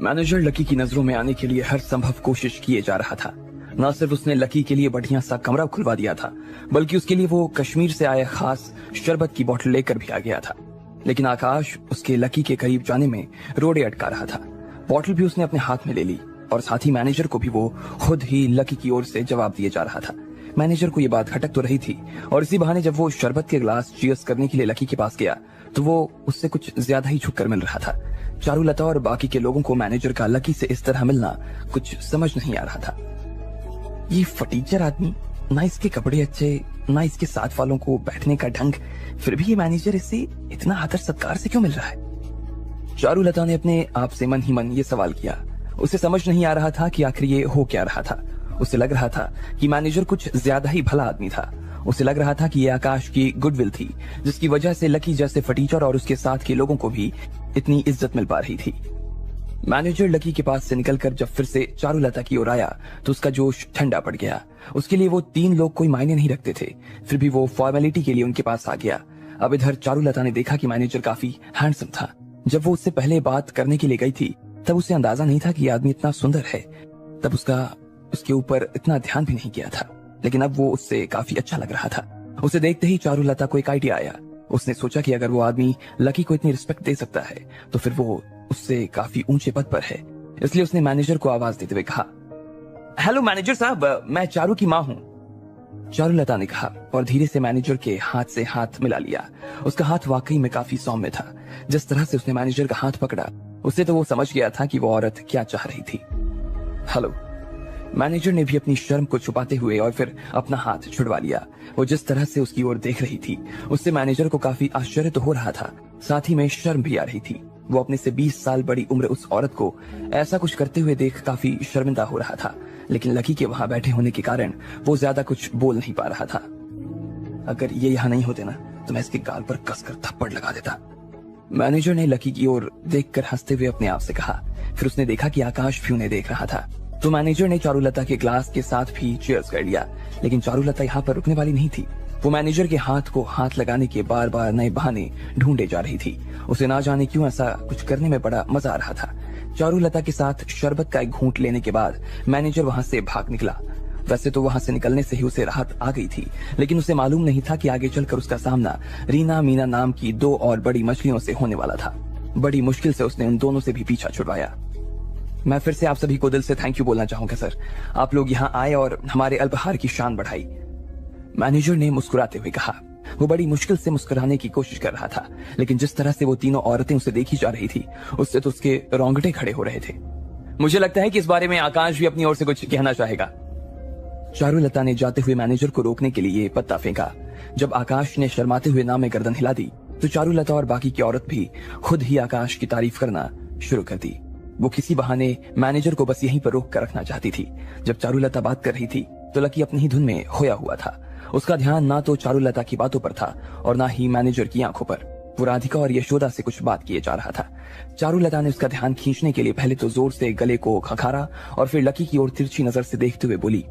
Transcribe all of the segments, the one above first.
Manager lucky की नजरों में आने के लिए हर संभव कोशिश किए जा रहा था। न सिर्फ उसने लकी के लिए बढ़िया सा कमरा खुलवा दिया था, बल्कि उसके लिए वो कश्मीर से आया खास शरबत की बोतल लेकर भी आ गया था। लेकिन आकाश उसके लकी के करीब जाने में रोड़े अटका रहा था। बोतल भी उसने अपने हाथ में ले ली और साथ ही मैनेजर को भी वो खुद ही लकी की ओर से जवाब दिए जा रहा था। मैनेजर को ये बात खटक तो रही थी और इसी बहाने जब वो शरबत के ग्लास चीयर्स करने के लिए लकी के पास गया तो वो उससे कुछ ज्यादा ही झुककर मिल रहा था। चारुलता और बाकी के लोगों को मैनेजर का लकी से इस तरह मिलना कुछ समझ नहीं आ रहा था। ये फटीचर आदमी, ना इसके कपड़े अच्छे, ना इसके साथ वालों को बैठने का ढंग, फिर भी ये मैनेजर इससे इतना आदर सत्कार से क्यों मिल रहा है? चारुलता ने अपने आप से मन ही मन ये सवाल किया। उसे समझ नहीं आ रहा था कि आखिर ये हो क्या रहा था। उसे लग रहा था कि मैनेजर कुछ ज्यादा ही भला आदमी था। उसे लग रहा था कि ये आकाश की गुडविल थी, जिसकी वजह से लकी जैसे फटीचर और उसके साथ के लोगों को भी इतनी इज्जत मिल पा रही थी। मैनेजर लकी के पास से निकलकर जब फिर से चारुलता की ओर आया तो उसका जोश ठंडा पड़ गया। उसके लिए वो तीन लोग कोई मायने नहीं रखते थे, फिर भी वो फॉर्मेलिटी के लिए उनके पास आ गया। अब इधर चारुलता ने देखा कि मैनेजर काफी हैंडसम था। जब वो उससे पहले बात करने के लिए गई थी तब उसे अंदाजा नहीं था कि आदमी इतना सुंदर है। तब उसके ऊपर इतना ध्यान भी नहीं किया था, लेकिन अब वो उससे काफी अच्छा लग रहा था। उसे देखते ही चारुलता को एक आइडिया आया। उसने सोचा कि अगर वो आदमी लकी को इतनी रिस्पेक्ट दे सकता है तो फिर वो उससे काफी ऊंचे पद पर है। इसलिए उसने मैनेजर को आवाज देते हुए कहा, हेलो मैनेजर साहब, मैं चारू की माँ हूँ। चारुलता ने कहा और धीरे से मैनेजर के हाथ से हाथ मिला लिया। उसका हाथ वाकई में काफी सौम्य था। जिस तरह से उसने मैनेजर का हाथ पकड़ा, उससे तो वो समझ गया था कि वो औरत क्या चाह रही थी। हेलो। मैनेजर ने भी अपनी शर्म को छुपाते हुए और फिर अपना हाथ छुड़वा लिया। वो जिस तरह से उसकी ओर देख रही थी उससे मैनेजर को काफी आश्चर्य तो हो रहा था, साथ ही में शर्म भी आ रही थी। वो अपने से 20 साल बड़ी उम्र उस औरत को ऐसा कुछ करते हुए देख काफी शर्मिंदा हो रहा था, लेकिन लकी के वहां बैठे होने के कारण वो ज्यादा कुछ बोल नहीं पा रहा था। अगर ये यहाँ नहीं होते ना तो मैं इसके गाल पर कसकर थप्पड़ लगा देता। मैनेजर ने लकी की ओर देखकर हंसते हुए अपने आप से कहा। फिर उसने देखा कि आकाश भी उन्हें देख रहा था, तो मैनेजर ने चारुलता के ग्लास के साथ भी चीयर्स कर लिया। लेकिन चारुलता यहाँ पर रुकने वाली नहीं थी। वो मैनेजर के हाथ को हाथ लगाने के बार बार नए बहाने ढूंढे जा रही थी। उसे ना जाने क्यों ऐसा कुछ करने में बड़ा मजा आ रहा था। चारुलता के साथ शरबत का एक घूंट लेने के बाद मैनेजर वहां से भाग निकला। वैसे तो वहां से निकलने से ही उसे राहत आ गई थी, लेकिन उसे मालूम नहीं था कि आगे चलकर उसका सामना रीना मीना नाम की दो और बड़ी मछलियों से होने वाला था। बड़ी मुश्किल से उसने उन दोनों से भी पीछा छुड़वाया। मैं फिर से आप सभी को दिल से थैंक यू बोलना चाहूंगा सर। आप लोग यहाँ आए और हमारे अल्पाहार की शान बढ़ाई। मैनेजर ने मुस्कुराते हुए कहा। वो बड़ी मुश्किल से मुस्कुराने की कोशिश कर रहा था, लेकिन जिस तरह से वो तीनों औरतें उसे देखी जा रही थी उससे तो उसके रोंगटे खड़े हो रहे थे। मुझे लगता है कि इस बारे में आकाश भी अपनी ओर से कुछ कहना चाहेगा। चारुलता ने जाते हुए मैनेजर को रोकने के लिए पत्ता फेंका। जब आकाश ने शर्माते हुए नाम में गर्दन हिला दी तो चारुलता और बाकी की औरत भी खुद ही आकाश की तारीफ करना शुरू कर दी। वो किसी बहाने मैनेजर को बस यहीं पर रोक कर रखना चाहती थी। जब चारुलता बात कर रही थी तो लकी अपनी ही धुन में खोया हुआ था। उसका ध्यान ना तो चारुलता की बातों पर था और ना ही मैनेजर की आंखों पर। वो राधिका और यशोदा से कुछ बात किए जा रहा था। चारुलता ने उसका ध्यान खींचने के लिए पहले तो जोर से गले को खखारा और फिर लकी की ओर तिरछी नजर से देखते हुए बोली,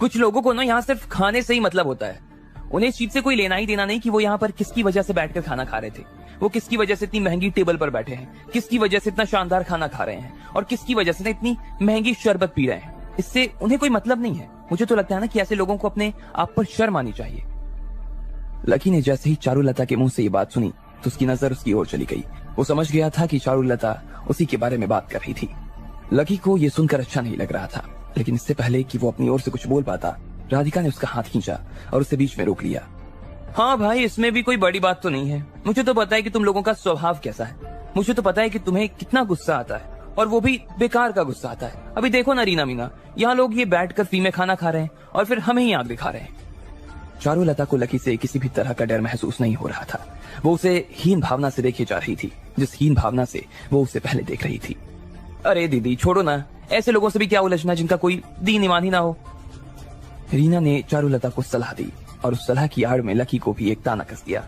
कुछ लोगों को ना यहाँ सिर्फ खाने से ही मतलब होता है। उन्हें इस चीज से कोई लेना ही देना नहीं कि वो यहाँ पर किसकी वजह से बैठकर खाना खा रहे थे, वो किसकी वजह से इतनी महंगी टेबल पर बैठे हैं, किसकी वजह से इतना शानदार खाना खा रहे हैं और किसकी वजह से इतनी महंगी शरबत पी रहे हैं। इससे उन्हें कोई मतलब नहीं है। मुझे तो लगता है ना कि ऐसे लोगों को अपने आप पर शर्म आनी चाहिए। लकी ने जैसे ही चारुलता के मुंह से ये बात सुनी तो उसकी नजर उसकी ओर चली गई। वो समझ गया था कि चारुलता उसी के बारे में बात कर रही थी। लकी को ये सुनकर अच्छा नहीं लग रहा था, लेकिन इससे पहले कि वो अपनी ओर से कुछ बोल पाता, राधिका ने उसका हाथ खींचा और उसे बीच में रोक लिया। हाँ भाई, इसमें भी कोई बड़ी बात तो नहीं है। मुझे तो पता है कि तुम लोगों का स्वभाव कैसा है। मुझे तो पता है कि तुम्हें कितना गुस्सा आता है, और वो भी बेकार का गुस्सा आता है। अभी देखो ना रीना मीना, यहाँ लोग ये बैठकर फ्री में खाना खा रहे हैं और फिर हमें ही आग दिखा रहे हैं। चारुलता को लकी से किसी भी तरह का डर महसूस नहीं हो रहा था। वो उसे हीन भावना से देखे जा रही थी, जिस हीन भावना से वो उसे पहले देख रही थी। अरे दीदी छोड़ो ना, ऐसे लोगों से भी क्या उलझना जिनका कोई दीन ईमान ही ना हो। रीना ने चारुलता को सलाह दी और उस सलाह की आड़ में लकी को भी एक ताना कस दिया।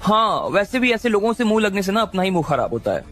हाँ, वैसे भी ऐसे लोगों से मुंह लगने से ना अपना ही मुंह खराब होता है।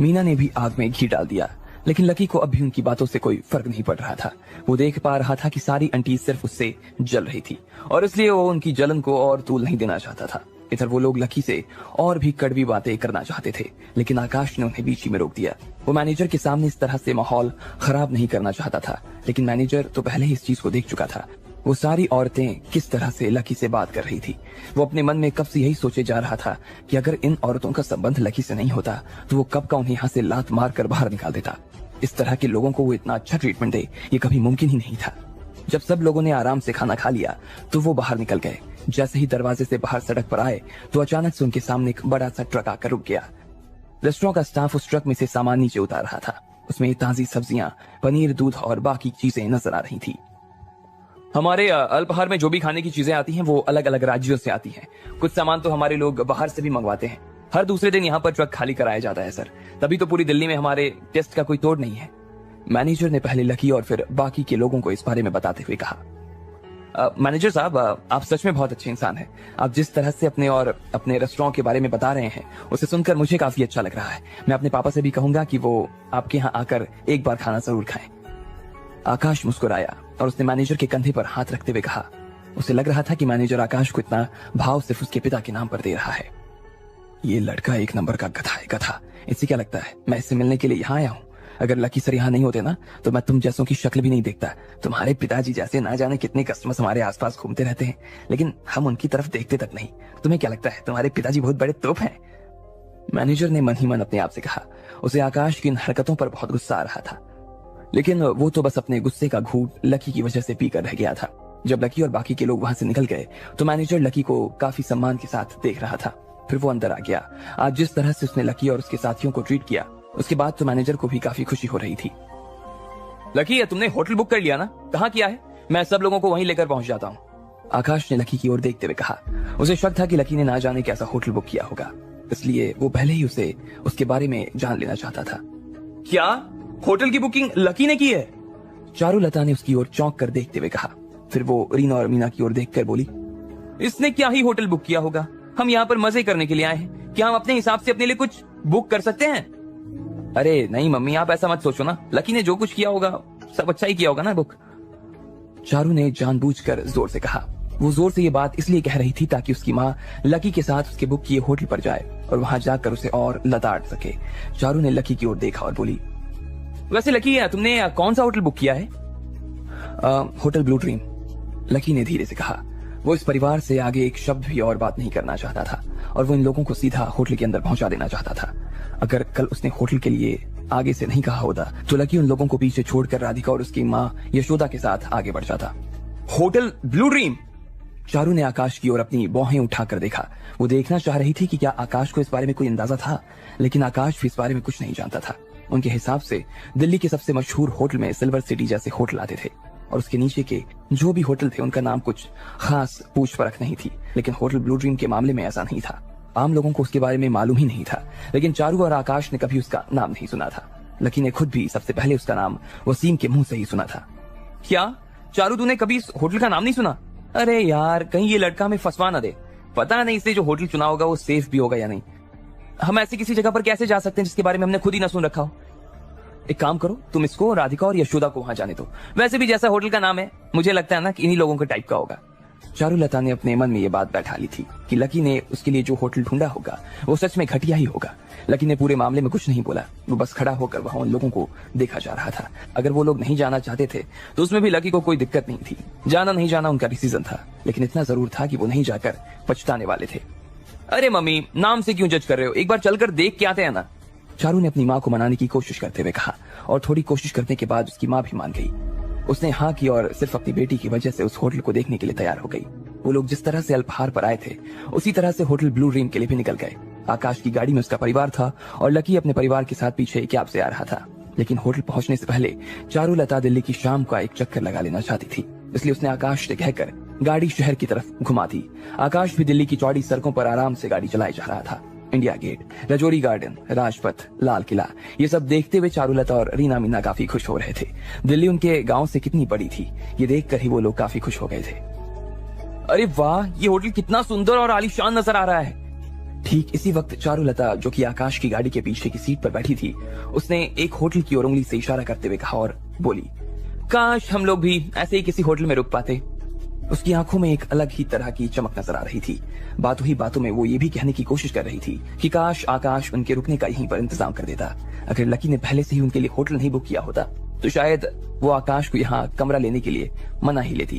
मीना ने भी आग में घी डाल दिया, लेकिन लकी को अब भी उनकी बातों से कोई फर्क नहीं पड़ रहा था। वो देख पा रहा था कि सारी आंटी सिर्फ उससे जल रही थी और इसलिए वो उनकी जलन को और तूल नहीं देना चाहता था। इधर वो लोग लकी से और भी कड़वी बातें करना चाहते थे, लेकिन आकाश ने उन्हें बीच ही में रोक दिया। वो मैनेजर के सामने इस तरह से माहौल खराब नहीं करना चाहता था, लेकिन मैनेजर तो पहले ही इस चीज को देख चुका था। वो सारी औरतें किस तरह से लकी से बात कर रही थी। वो अपने मन में कब से यही सोचे जा रहा था कि अगर इन औरतों का संबंध लकी से नहीं होता तो वो कब का उन्हें यहाँ से लात मार कर बाहर निकाल देता। इस तरह के लोगों को वो इतना अच्छा ट्रीटमेंट दे, ये कभी मुमकिन ही नहीं था। जब सब लोगों ने आराम से खाना खा लिया तो वो बाहर निकल गए। जैसे ही दरवाजे से बाहर सड़क पर आए तो अचानक से उनके सामने एक बड़ा सा ट्रक आकर रुक गया। रेस्टोरेंट का स्टाफ उस ट्रक में से सामान नीचे उतार रहा था। उसमें ताजी सब्जियां, पनीर, दूध और बाकी चीजें नजर आ रही थी। हमारे अल्पाहार में जो भी खाने की चीजें आती हैं वो अलग अलग राज्यों से आती हैं। कुछ सामान तो हमारे लोग बाहर से भी मंगवाते हैं। हर दूसरे दिन यहाँ पर ट्रक खाली कराया जाता है सर, तभी तो पूरी दिल्ली में हमारे टेस्ट का कोई तोड़ नहीं है। मैनेजर ने पहले लकी और फिर बाकी के लोगों को इस बारे में बताते हुए कहा, मैनेजर साहब, आप सच में बहुत अच्छे इंसान हैं। आप जिस तरह से अपने और अपने रेस्टोरेंट के बारे में बता रहे हैं उसे सुनकर मुझे काफी अच्छा लग रहा है। मैं अपने पापा से भी कहूंगा कि वो आपके यहाँ आकर एक बार खाना जरूर खाएं। आकाश मुस्कुराया और उसने मैनेजर के कंधे पर हाथ रखते हुए कहा। उसे लग रहा था कि मैनेजर आकाश को इतना भाव सिर्फ उसके पिता के नाम पर दे रहा है। ये लड़का एक नंबर का गधा है, गधा। इससे क्या लगता है मैं इससे मिलने के लिए यहाँ आया हूँ? अगर लकी सर यहाँ नहीं होते ना तो मैं तुम जैसों की शक्ल भी नहीं देखता। तुम्हारे पिताजी जैसे ना जाने कितने कस्टमर्स हमारे आसपास घूमते रहते हैं, लेकिन हम उनकी तरफ देखते तक नहीं। तुम्हें क्या लगता है तुम्हारे पिताजी बहुत बड़े तोप हैं? मैनेजर ने मन ही मन अपने आप से कहा। उसे आकाश की इन हरकतों पर बहुत गुस्सा आ रहा था, लेकिन वो तो बस अपने गुस्से का घूंट लकी की वजह से पीकर रह गया था। जब लकी और बाकी के लोग वहां से निकल गए तो मैनेजर लकी को काफी सम्मान के साथ देख रहा था। फिर वो अंदर आ गया। आज जिस तरह से उसने लकी और उसके साथियों को ट्रीट किया उसके बाद तो मैनेजर को भी काफी खुशी हो रही थी। लकी, तुमने होटल बुक कर लिया ना? कहाँ किया है? मैं सब लोगों को वहीं लेकर पहुंच जाता हूँ। आकाश ने लकी की ओर देखते हुए कहा। उसे शक था कि लकी ने ना जाने कैसा होटल बुक किया होगा, इसलिए वो पहले ही उसे उसके बारे में जान लेना चाहता था। क्या होटल की बुकिंग लकी ने की है? चारुलता ने उसकी ओर चौंक कर देखते हुए कहा। फिर वो रीना और मीना की ओर देखकर बोली, इसने क्या ही होटल बुक किया होगा? हम यहाँ पर मजे करने के लिए आए हैं। क्या हम अपने हिसाब से अपने लिए कुछ बुक कर सकते हैं? अरे नहीं मम्मी, आप ऐसा मत सोचो ना। लकी ने जो कुछ किया होगा सब अच्छा ही किया होगा ना बुक। चारू ने जानबूझकर जोर से कहा। वो जोर से ये बात इसलिए कह रही थी ताकि उसकी माँ लकी के साथ उसके बुक किए होटल पर जाए और वहां जाकर उसे और लताड़ सके। चारू ने लकी की ओर देखा और बोली, वैसे लकी, तुमने कौन सा होटल बुक किया है? होटल ब्लू ड्रीम, लकी ने धीरे से कहा। वो इस परिवार से आगे एक शब्द भी और बात नहीं करना चाहता था और वो इन लोगों को सीधा होटल के अंदर पहुंचा देना चाहता था। अगर कल उसने होटल के लिए आगे से नहीं कहा होता तो लकी उन लोगों को पीछे छोड़कर राधिका और उसकी माँ यशोदा के साथ आगे बढ़ जाता। Hotel blue dream? चारू ने आकाश की ओर अपनी बाहें उठाकर देखा। वो देखना चाह रही थी कि क्या आकाश को इस बारे में कोई अंदाजा था, लेकिन आकाश भी इस बारे में कुछ नहीं जानता था। उनके हिसाब से दिल्ली के सबसे मशहूर होटल में सिल्वर सिटी जैसे होटल आते थे और उसके नीचे के जो भी होटल थे उनका नाम कुछ खास पूछ परख नहीं थी, लेकिन होटल ब्लू ड्रीम के मामले में ऐसा नहीं था। आम लोगों को उसके बारे में मालूम ही नहीं था, लेकिन चारू और आकाश ने कभी उसका नाम नहीं सुना था। लकी ने खुद भी सबसे पहले उसका नाम वसीम के मुंह से ही सुना था। क्या चारू, तूने कभी इस होटल का नाम नहीं सुना? अरे यार, कहीं ये लड़का हमें फंसवा ना दे। पता नहीं इसने जो होटल चुना होगा वो सेफ भी होगा या नहीं। हम ऐसी किसी जगह पर कैसे जा सकते हैं जिसके बारे में हमने खुद ही ना सुन रखा हो? एक काम करो, तुम इसको राधिका और यशोदा को वहां जाने दो। वैसे भी जैसा होटल का नाम है मुझे लगता है ना कि इन्हीं लोगों के टाइप का होगा। चारुलता ने अपने मन में ये बात बैठा ली थी कि लकी ने उसके लिए जो होटल ढूंढा होगा वो सच में घटिया ही होगा। लकी ने पूरे मामले में कुछ नहीं बोला। वो बस खड़ा होकर वहां उन लोगों को देखा जा रहा था। अगर वो लोग नहीं जाना चाहते थे तो उसमें भी लकी को कोई दिक्कत नहीं थी। जाना नहीं जाना उनका डिसीजन था, लेकिन इतना जरूर था कि वो नहीं जाकर पछताने वाले थे। अरे मम्मी, नाम से क्यों जज कर रहे हो? एक बार चलकर देख के आते हैं ना। चारू ने अपनी माँ को मनाने की कोशिश करते हुए कहा और थोड़ी कोशिश करने के बाद उसकी माँ भी मान गई। उसने हाँ की और सिर्फ अपनी बेटी की वजह से उस होटल को देखने के लिए तैयार हो गई। वो लोग जिस तरह से अल्पाहार पर आए थे उसी तरह से होटल ब्लू ड्रीम के लिए भी निकल गए। आकाश की गाड़ी में उसका परिवार था और लकी अपने परिवार के साथ पीछे कैब से आ रहा था। लेकिन होटल पहुंचने से पहले चारुलता दिल्ली की शाम का एक चक्कर लगा लेना चाहती थी, इसलिए उसने आकाश से कहकर गाड़ी शहर की तरफ घुमा दी। आकाश भी दिल्ली की चौड़ी सड़कों पर आराम से गाड़ी चलाए जा रहा था। India Gate, Rajouri garden, Rajpath, Lal Qila, ये सब देखते हुए चारुलता और रीना मीना काफी खुश हो रहे थे। दिल्ली उनके गांव से कितनी बड़ी थी ये देखकर ही वो लोग काफी खुश हो गए थे। अरे वाह, ये होटल कितना सुंदर और आलीशान नजर आ रहा है। ठीक इसी वक्त चारुलता, जो कि आकाश की गाड़ी के पीछे की सीट पर बैठी थी, उसने एक होटल की ओर उंगली से इशारा करते हुए कहा और बोली, काश हम लोग भी ऐसे ही किसी होटल में रुक पाते। उसकी आंखों में एक अलग ही तरह की चमक नजर आ रही थी। बातों ही बातों में वो ये भी कहने की कोशिश कर रही थी कि काश आकाश उनके रुकने का यहीं पर इंतजाम कर देता। अगर लकी ने पहले से ही उनके लिए होटल नहीं बुक किया होता तो शायद वो आकाश को यहाँ कमरा लेने के लिए मना ही लेती।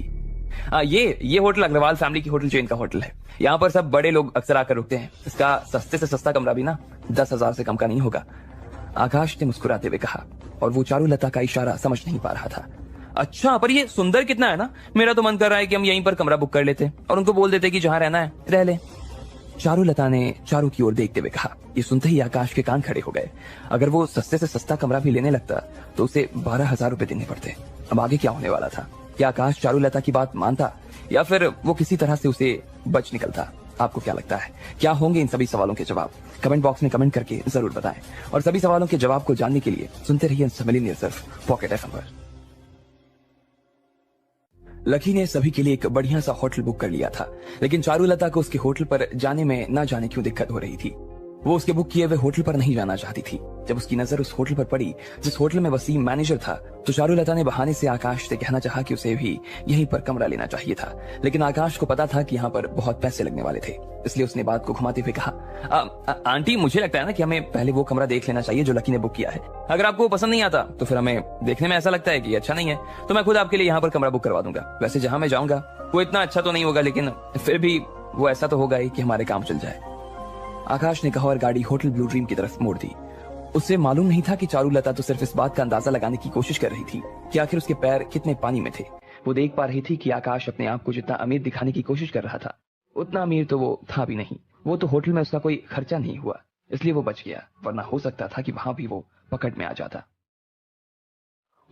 ये होटल अग्रवाल फैमिली की होटल चेन का होटल है। यहाँ पर सब बड़े लोग अक्सर आकर रुकते हैं। इसका सस्ते से सस्ता कमरा भी ना 10,000 से कम का नहीं होगा, आकाश ने मुस्कुराते हुए कहा, और वो चारुलता का इशारा समझ नहीं पा रहा था। अच्छा, पर ये सुंदर कितना है ना, मेरा तो मन कर रहा है कि हम यहीं पर कमरा बुक कर लेते और उनको बोल देते कि जहां रहना है रह ले। चारुलता ने चारू की ओर देखते हुए कहा। ये सुनते ही आकाश के कान खड़े हो गए। अगर वो सस्ते से सस्ता कमरा भी लेने लगता तो उसे 12,000 रुपए देने पड़ते। अब आगे क्या होने वाला था? क्या आकाश चारुलता की बात मानता या फिर वो किसी तरह से उसे बच निकलता? आपको क्या लगता है, क्या होंगे इन सभी सवालों के जवाब? कमेंट बॉक्स में कमेंट करके जरूर बताएं। और सभी सवालों के जवाब को जानने के लिए सुनते रहिए मिलियनियर सिर्फ पॉकेट एफएम पर। लकी ने सभी के लिए एक बढ़िया सा होटल बुक कर लिया था, लेकिन चारुलता को उसके होटल पर जाने में ना जाने क्यों दिक्कत हो रही थी। वो उसके बुक किए हुए होटल पर नहीं जाना चाहती थी। जब उसकी नजर उस होटल पर पड़ी जिस होटल में वसीम मैनेजर था, तो चारुलता ने बहाने से आकाश से कहना चाहा कि उसे भी यहीं पर कमरा लेना चाहिए था। लेकिन आकाश को पता था कि यहाँ पर बहुत पैसे लगने वाले थे, इसलिए उसने बात को घुमाते हुए कहा, आंटी मुझे लगता है ना कि हमें पहले वो कमरा देख लेना चाहिए जो लकी ने बुक किया है। अगर आपको पसंद नहीं आता तो फिर हमें देखने में ऐसा लगता है कि अच्छा नहीं है तो मैं खुद आपके लिए यहाँ पर कमरा बुक करवा दूंगा। वैसे जहां मैं जाऊंगा वो इतना अच्छा तो नहीं होगा, लेकिन फिर भी वो ऐसा तो होगा ही कि हमारे काम चल जाए। आकाश ने कहा और गाड़ी होटल ब्लू ड्रीम की तरफ मोड़ दी। उसे मालूम नहीं था कि चारुलता तो सिर्फ इस बात का अंदाजा लगाने की कोशिश कर रही थी कि आखिर उसके पैर कितने पानी में थे। वो देख पा रही थी कि आकाश अपने आप को जितना अमीर दिखाने की कोशिश कर रहा था उतना अमीर तो वो था भी नहीं। वो तो होटल में उसका कोई खर्चा नहीं हुआ, इसलिए वो बच गया, वरना हो सकता था कि वहां भी वो पकड़ में आ जाता।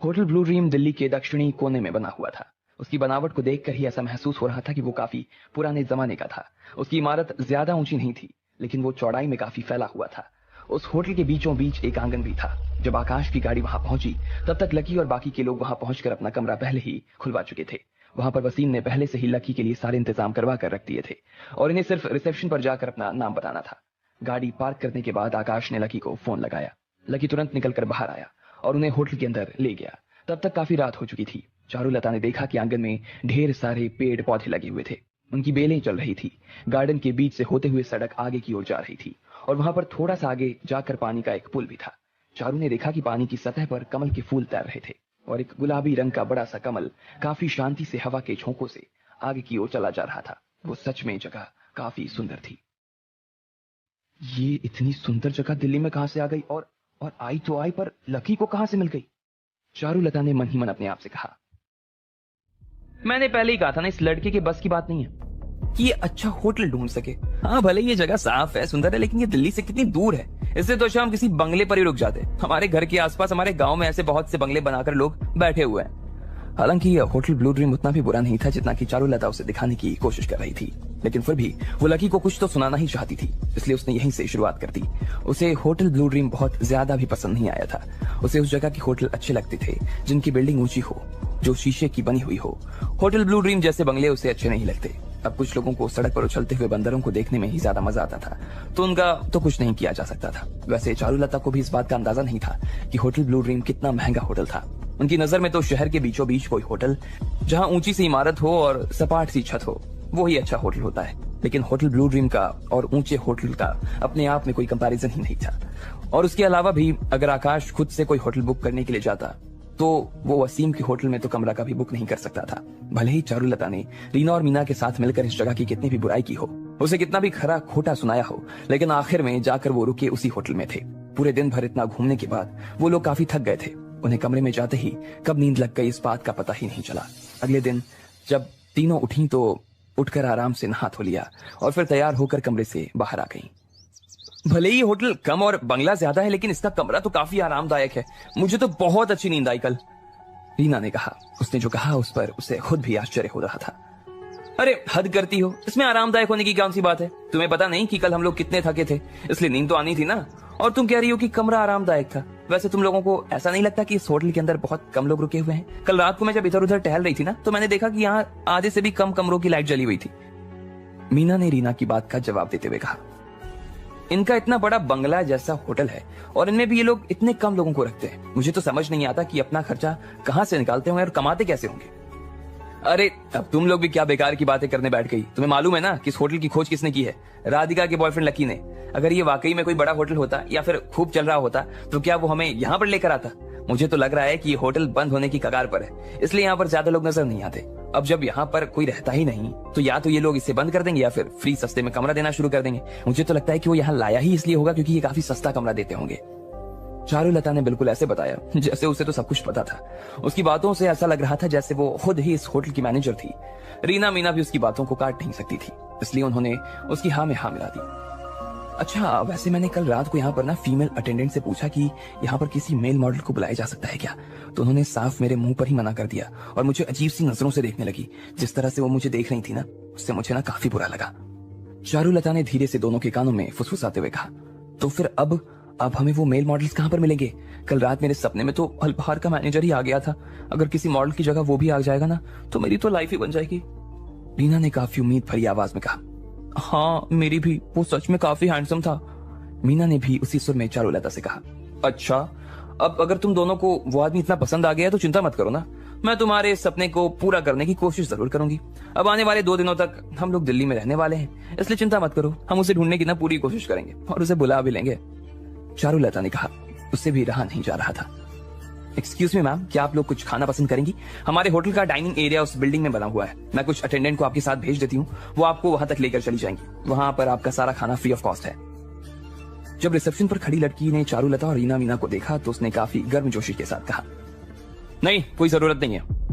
होटल ब्लू ड्रीम दिल्ली के दक्षिणी कोने में बना हुआ था। उसकी बनावट को देखकर ही ऐसा महसूस हो रहा था कि वो काफी पुराने जमाने का था। उसकी इमारत ज्यादा ऊंची नहीं थी, लेकिन वो चौड़ाई में काफी फैला हुआ था। उस होटल के बीचों बीच एक आंगन भी था। जब आकाश की गाड़ी वहां पहुंची तब तक लकी और बाकी के लोग वहां पहुंचकर अपना कमरा पहले ही खुलवा चुके थे। वहां पर वसीम ने पहले से ही लकी के लिए सारे इंतजाम करवा कर रख दिए थे और इन्हें सिर्फ रिसेप्शन पर जाकर अपना नाम बताना था। गाड़ी पार्क करने के बाद आकाश ने लकी को फोन लगाया। लकी तुरंत निकलकर बाहर आया और उन्हें होटल के अंदर ले गया। तब तक काफी रात हो चुकी थी। चारुलता ने देखा कि आंगन में ढेर सारे पेड़ पौधे लगे हुए थे, उनकी बेलें चल रही थी। गार्डन के बीच से होते हुए सड़क आगे की ओर जा रही थी और वहां पर थोड़ा सा आगे जाकर पानी का एक पुल भी था। चारू ने देखा कि पानी की सतह पर कमल के फूल तैर रहे थे और एक गुलाबी रंग का बड़ा सा कमल काफी शांति से हवा के झोंकों से आगे की ओर चला जा रहा था। वो सच में जगह काफी सुंदर थी। ये इतनी सुंदर जगह दिल्ली में कहां से आ गई और आई तो आई, पर लकी को कहां से मिल गई? चारुलता ने मन ही मन अपने आप से कहा। मैंने पहले ही कहा था ना, इस लड़के के बस की बात नहीं है कि ये अच्छा होटल ढूंढ सके। हाँ भले ये जगह साफ है, सुंदर है, लेकिन ये दिल्ली से कितनी दूर है। इससे तो अच्छा हम किसी बंगले पर ही रुक जाते। हमारे घर के आसपास हमारे गांव में ऐसे बहुत से बंगले बनाकर लोग बैठे हुए हैं। हालांकि यह होटल ब्लू ड्रीम उतना भी बुरा नहीं था जितना कि चारुलता उसे दिखाने की कोशिश कर रही थी, लेकिन फिर भी वो लकी को कुछ तो सुनाना ही चाहती थी, इसलिए उसने यहीं से शुरुआत कर दी। उसे होटल ब्लू ड्रीम बहुत ज्यादा भी पसंद नहीं आया था। उसे उस जगह के होटल अच्छे लगते थे जिनकी बिल्डिंग ऊंची हो, जो शीशे की बनी हुई हो। होटल ब्लू ड्रीम जैसे बंगले उसे अच्छे नहीं लगते। अब कुछ लोगों को सड़क पर उछलते हुए बंदरों को देखने में ही ज्यादा मजा आता था, तो उनका तो कुछ नहीं किया जा सकता था। वैसे चारुलता को भी इस बात का अंदाजा नहीं था कि होटल ब्लू ड्रीम कितना महंगा होटल था। उनकी नजर में तो शहर के बीचों बीच कोई होटल जहां ऊंची सी इमारत हो और सपाट सी छत हो वो ही अच्छा होटल होता है। लेकिन होटल ब्लू ड्रीम का और ऊंचे होटल का अपने आप में कोई कंपैरिजन ही नहीं था। और उसके अलावा भी अगर आकाश खुद से कोई होटल बुक करने के लिए जाता तो वो वसीम के होटल में तो कमरा का भी बुक नहीं कर सकता था। भले ही चारुलता ने रीना और मीना के साथ मिलकर इस जगह की कितनी भी बुराई की हो, उसे कितना भी खरा खोटा सुनाया हो, लेकिन आखिर में जाकर वो रुके उसी होटल में थे। पूरे दिन भर इतना घूमने के बाद वो लोग काफी थक गए थे। उन्हें कमरे में जाते ही कब नींद लग गई इस बात का पता ही नहीं चला। अगले दिन जब तीनों उठी तो उठकर आराम से नहा धो लिया और फिर तैयार होकर कमरे से बाहर आ गई। भले ही होटल कम और बंगला ज्यादा है, लेकिन इसका कमरा तो काफी आरामदायक है। मुझे तो बहुत अच्छी नींद आई कल, रीना ने कहा। उसने जो कहा उस पर उसे खुद भी आश्चर्य हो रहा था। अरे हद करती हो, इसमें आरामदायक होने की कौन सी बात है? तुम्हें पता नहीं कि कल हम लोग कितने थके थे, इसलिए नींद तो आनी थी ना। और तुम कह रही हो कि कमरा आरामदायक था। वैसे तुम लोगों को ऐसा नहीं लगता कि इस होटल के अंदर बहुत कम लोग रुके हुए हैं? कल रात को मैं जब इधर उधर टहल रही थी ना, तो मैंने देखा कि यहाँ आधे से भी कम कमरों की लाइट जली हुई थी। मीना ने रीना की बात का जवाब देते हुए कहा, इनका इतना बड़ा बंगला जैसा होटल है और इनमें भी ये लोग इतने कम लोगों को रखते हैं। मुझे तो समझ नहीं आता कि अपना खर्चा कहां से निकालते होंगे और कमाते कैसे होंगे। अरे अब तुम लोग भी क्या बेकार की बातें करने बैठ गई। तुम्हें मालूम है ना कि इस होटल की खोज किसने की है? राधिका के बॉयफ्रेंड लकी ने। अगर ये वाकई में कोई बड़ा होटल होता या फिर खूब चल रहा होता तो क्या वो हमें यहाँ पर लेकर आता? मुझे तो लग रहा है कि ये होटल बंद होने की कगार पर है, इसलिए यहाँ पर ज्यादा लोग नजर नहीं आते। अब जब यहाँ पर कोई रहता ही नहीं तो या तो ये लोग इसे बंद कर देंगे या फिर फ्री सस्ते में कमरा देना शुरू कर देंगे। मुझे तो लगता है कि वो यहाँ लाया ही इसलिए होगा क्योंकि ये काफी सस्ता कमरा देते होंगे। चारुलता ने बिल्कुल ऐसे बताया जैसे उसे तो सब कुछ पता था। उसकी बातों से ऐसा लग रहा था जैसे वो खुद ही इस होटल की मैनेजर थी। रीना मीना भी उसकी बातों को काट नहीं सकती थी, इसलिए उन्होंने उसकी हाँ में हाँ मिला दी। अच्छा, वैसे मैंने कल रात को यहाँ पर ना फीमेल अटेंडेंट से पूछा कि यहाँ पर किसी मेल मॉडल को बुलाया जा सकता है क्या, तो उन्होंने साफ मेरे मुंह पर ही मना कर दिया और मुझे अजीब सी नजरों से देखने लगी। जिस तरह से वो मुझे देख रही थी ना, उससे मुझे ना काफी बुरा लगा। चारुलता ने धीरे से दोनों के कानों में फुसफुसाते हुए कहा, तो फिर अब हमें वो मेल मॉडल्स कहाँ पर मिलेंगे? कल रात मेरे सपने में तो अल्पहार का मैनेजर ही आ गया था। अगर किसी मॉडल की जगह वो भी आ जाएगा ना तो मेरी तो लाइफ ही बन जाएगी। रीना ने काफी उम्मीद भरी आवाज में कहा, हाँ मेरी भी, वो सच में काफी हैंडसम था। मीना ने भी उसी सुर में चारुलता से कहा, अच्छा अब अगर तुम दोनों को वो आदमी इतना पसंद आ गया तो चिंता मत करो ना, मैं तुम्हारे सपने को पूरा करने की कोशिश जरूर करूंगी। अब आने वाले 2 दिनों तक हम लोग दिल्ली में रहने वाले हैं, इसलिए चिंता मत करो, हम उसे ढूंढने की ना पूरी कोशिश करेंगे और उसे बुला भी लेंगे। चारुलता ने कहा, उससे भी रहा नहीं जा रहा था। एक्सक्यूज मी मैम, क्या आप लोग कुछ खाना पसंद करेंगी? हमारे होटल का डाइनिंग एरिया उस बिल्डिंग में बना हुआ है, मैं कुछ अटेंडेंट को आपके साथ भेज देती हूँ, वो आपको वहां तक लेकर चली जाएंगी। वहां पर आपका सारा खाना फ्री ऑफ कॉस्ट है। जब रिसेप्शन पर खड़ी लड़की ने चारुलता और रीना मीना को देखा तो उसने काफी गर्मजोशी के साथ कहा, नहीं कोई जरूरत नहीं है।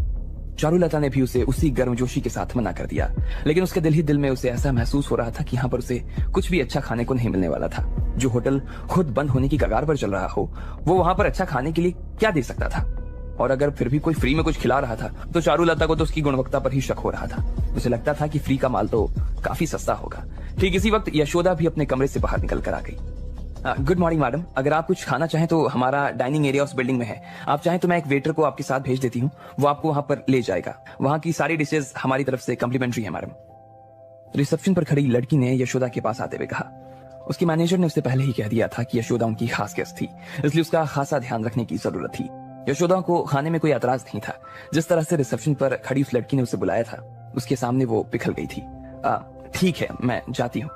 चारुलता ने भी उसे उसी गर्मजोशी के साथ मना कर दिया, लेकिन उसके दिल ही दिल में उसे ऐसा महसूस हो रहा था कि यहाँ पर उसे कुछ भी अच्छा खाने को नहीं मिलने वाला था। जो होटल खुद बंद होने की कगार पर चल रहा हो, वो वहां पर अच्छा खाने के लिए क्या दे सकता था? और अगर फिर भी कोई फ्री में कुछ खिला रहा था तो चारुलता को तो उसकी गुणवत्ता पर ही शक हो रहा था। उसे लगता था कि फ्री का माल तो काफी सस्ता होगा। ठीक इसी वक्त यशोदा भी अपने कमरे से बाहर निकल कर आ गई। गुड मॉर्निंग मैडम, अगर आप कुछ खाना चाहें तो हमारा डाइनिंग एरिया उस बिल्डिंग में है। आप चाहें तो मैं एक वेटर को आपके साथ भेज देती हूँ, वो आपको वहां पर ले जाएगा। वहां की सारी डिशेज हमारी तरफ से कम्प्लीमेंट्री है मैडम। रिसेप्शन पर खड़ी लड़की ने यशोदा के पास आते हुए कहा। उसकी मैनेजर ने उससे पहले ही कह दिया था कि यशोदा उनकी खास गेस्ट थी, इसलिए उसका खासा ध्यान रखने की जरूरत थी। यशोदा को खाने में कोई एतराज नहीं था। जिस तरह से रिसेप्शन पर खड़ी उस लड़की ने उसे बुलाया था, उसके सामने वो पिघल गई थी। ठीक है, मैं जाती हूँ,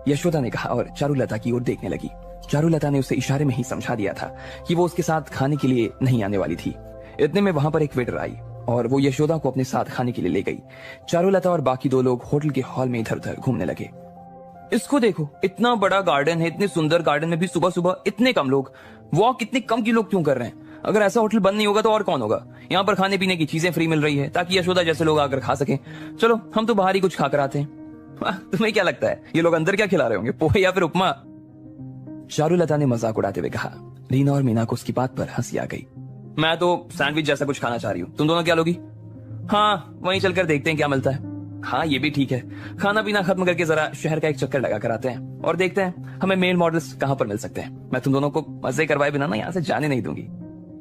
यशोदा ने कहा और चारुलता की ओर देखने लगी। चारुलता ने उसे इशारे में ही समझा दिया था कि वो उसके साथ खाने के लिए नहीं आने वाली थी। इतने में वहां पर एक वेटर आई और वो यशोदा को अपने साथ खाने के लिए ले गई। चारुलता और बाकी 2 लोग होटल के हॉल में इधर उधर घूमने लगे। इसको देखो, इतना बड़ा गार्डन है, इतने सुंदर गार्डन में भी सुबह सुबह इतने कम लोग। वॉक इतने कम की लोग क्यों कर रहे हैं? अगर ऐसा होटल बंद नहीं होगा तो और कौन होगा? यहाँ पर खाने पीने की चीजें फ्री मिल रही है ताकि यशोदा जैसे लोग आकर खा सके। चलो हम तो बाहर ही कुछ खाकर आते हैं। तुम्हें क्या लगता है ये लोग अंदर क्या खिला रहे होंगे, पोहे या फिर उपमा? चारुलता ने मजाक उड़ाते हुए कहा। रीना और मीना को उसकी बात पर हंसी आ गई। मैं तो सैंडविच जैसा कुछ खाना चाह रही हूँ, तुम दोनों क्या लोगी? हाँ वहीं चलकर देखते हैं क्या मिलता है। हाँ ये भी ठीक है, खाना पीना खत्म करके जरा शहर का एक चक्कर लगा कर आते हैं और देखते हैं हमें मेल मॉडल्स कहाँ पर मिल सकते हैं। मैं तुम दोनों को मजे करवाए बिना ना यहाँ से जाने नहीं दूंगी,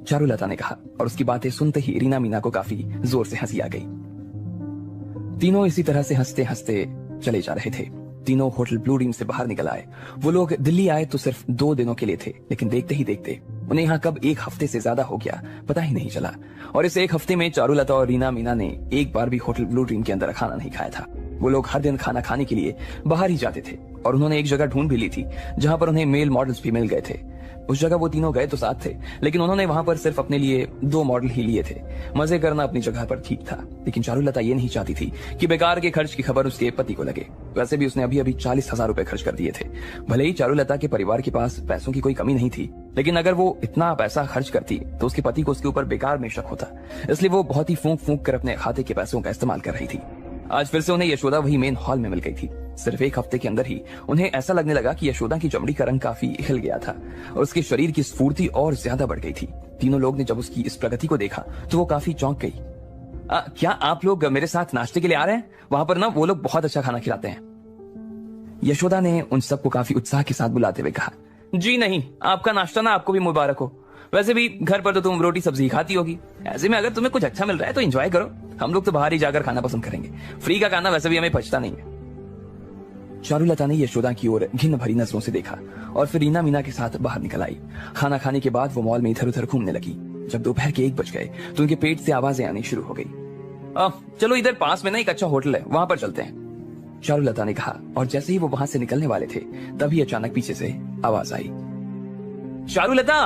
चारुलता ने कहा और उसकी बातें सुनते ही रीना मीना को काफी जोर से हंसी आ गई। तीनों इसी तरह से हंसते हंसते चले जा रहे थे। तीनों होटल ब्लू रीम से बाहर निकल आए। वो लोग दिल्ली आए तो सिर्फ 2 दिनों के लिए थे, लेकिन देखते ही देखते उन्हें यहाँ कब 1 हफ्ते से ज्यादा हो गया पता ही नहीं चला। और इस 1 हफ्ते में चारुलता और रीना मीना ने एक बार भी होटल ब्लू ड्रीम के अंदर खाना नहीं खाया था। वो लोग हर दिन खाना खाने के लिए बाहर ही जाते थे और उन्होंने एक जगह ढूंढ भी ली थी जहां पर उन्हें मेल मॉडल्स भी मिल गए थे। उस जगह वो तीनों गए तो साथ थे, लेकिन उन्होंने वहां पर सिर्फ अपने लिए 2 मॉडल ही लिए थे। मजे करना अपनी जगह पर ठीक था, लेकिन चारुलता ये नहीं चाहती थी कि बेकार के खर्च की खबर उसके पति को लगे। वैसे भी उसने अभी 40,000 रुपए खर्च कर दिए थे। भले ही चारुलता के परिवार के पास पैसों की कोई कमी नहीं थी, लेकिन अगर वो इतना पैसा खर्च करती तो उसके पति को उसके ऊपर बेकार में शक होता। इसलिए वो बहुत ही फूंक फूंक कर अपने खाते के पैसों का इस्तेमाल कर रही थी। आज फिर से उन्हें यशोदा वही मेन हॉल में मिल गई थी। सिर्फ 1 हफ्ते के अंदर ही उन्हें ऐसा लगने लगा कि यशोदा की चमड़ी का रंग काफी हिल गया था और उसके शरीर की स्फूर्ति और ज्यादा बढ़ गई थी। तीनों लोग ने जब उसकी इस प्रगति को देखा तो वो काफी चौंक गई। क्या आप लोग मेरे साथ नाश्ते के लिए आ रहे हैं? वहां पर ना वो लोग बहुत अच्छा खाना खिलाते हैं। यशोदा ने उन सबको काफी उत्साह के साथ बुलाते हुए कहा। जी नहीं, आपका नाश्ता ना आपको भी मुबारक हो। वैसे भी घर पर तो तुम रोटी सब्जी खाती होगी, ऐसे में अगर तुम्हें कुछ अच्छा मिल रहा है तो एंजॉय करो। हम लोग तो बाहर ही जाकर खाना पसंद करेंगे, फ्री का खाना वैसे भी हमें पचता नहीं है। चारुलता ने यशोदा की ओर घिन भरी नजरों से देखा और फिर रीना मीना के साथ बाहर निकल आई। खाना खाने के बाद वो मॉल में इधर उधर घूमने लगी। जब दोपहर के 1 बज गए तो उनके पेट से आवाजें आनी शुरू हो गई। चलो इधर पास में ना एक अच्छा होटल है, वहां पर चलते हैं, चारुलता ने कहा। और जैसे ही वो वहां से निकलने वाले थे तभी अचानक पीछे से आवाज आई, चारुलता।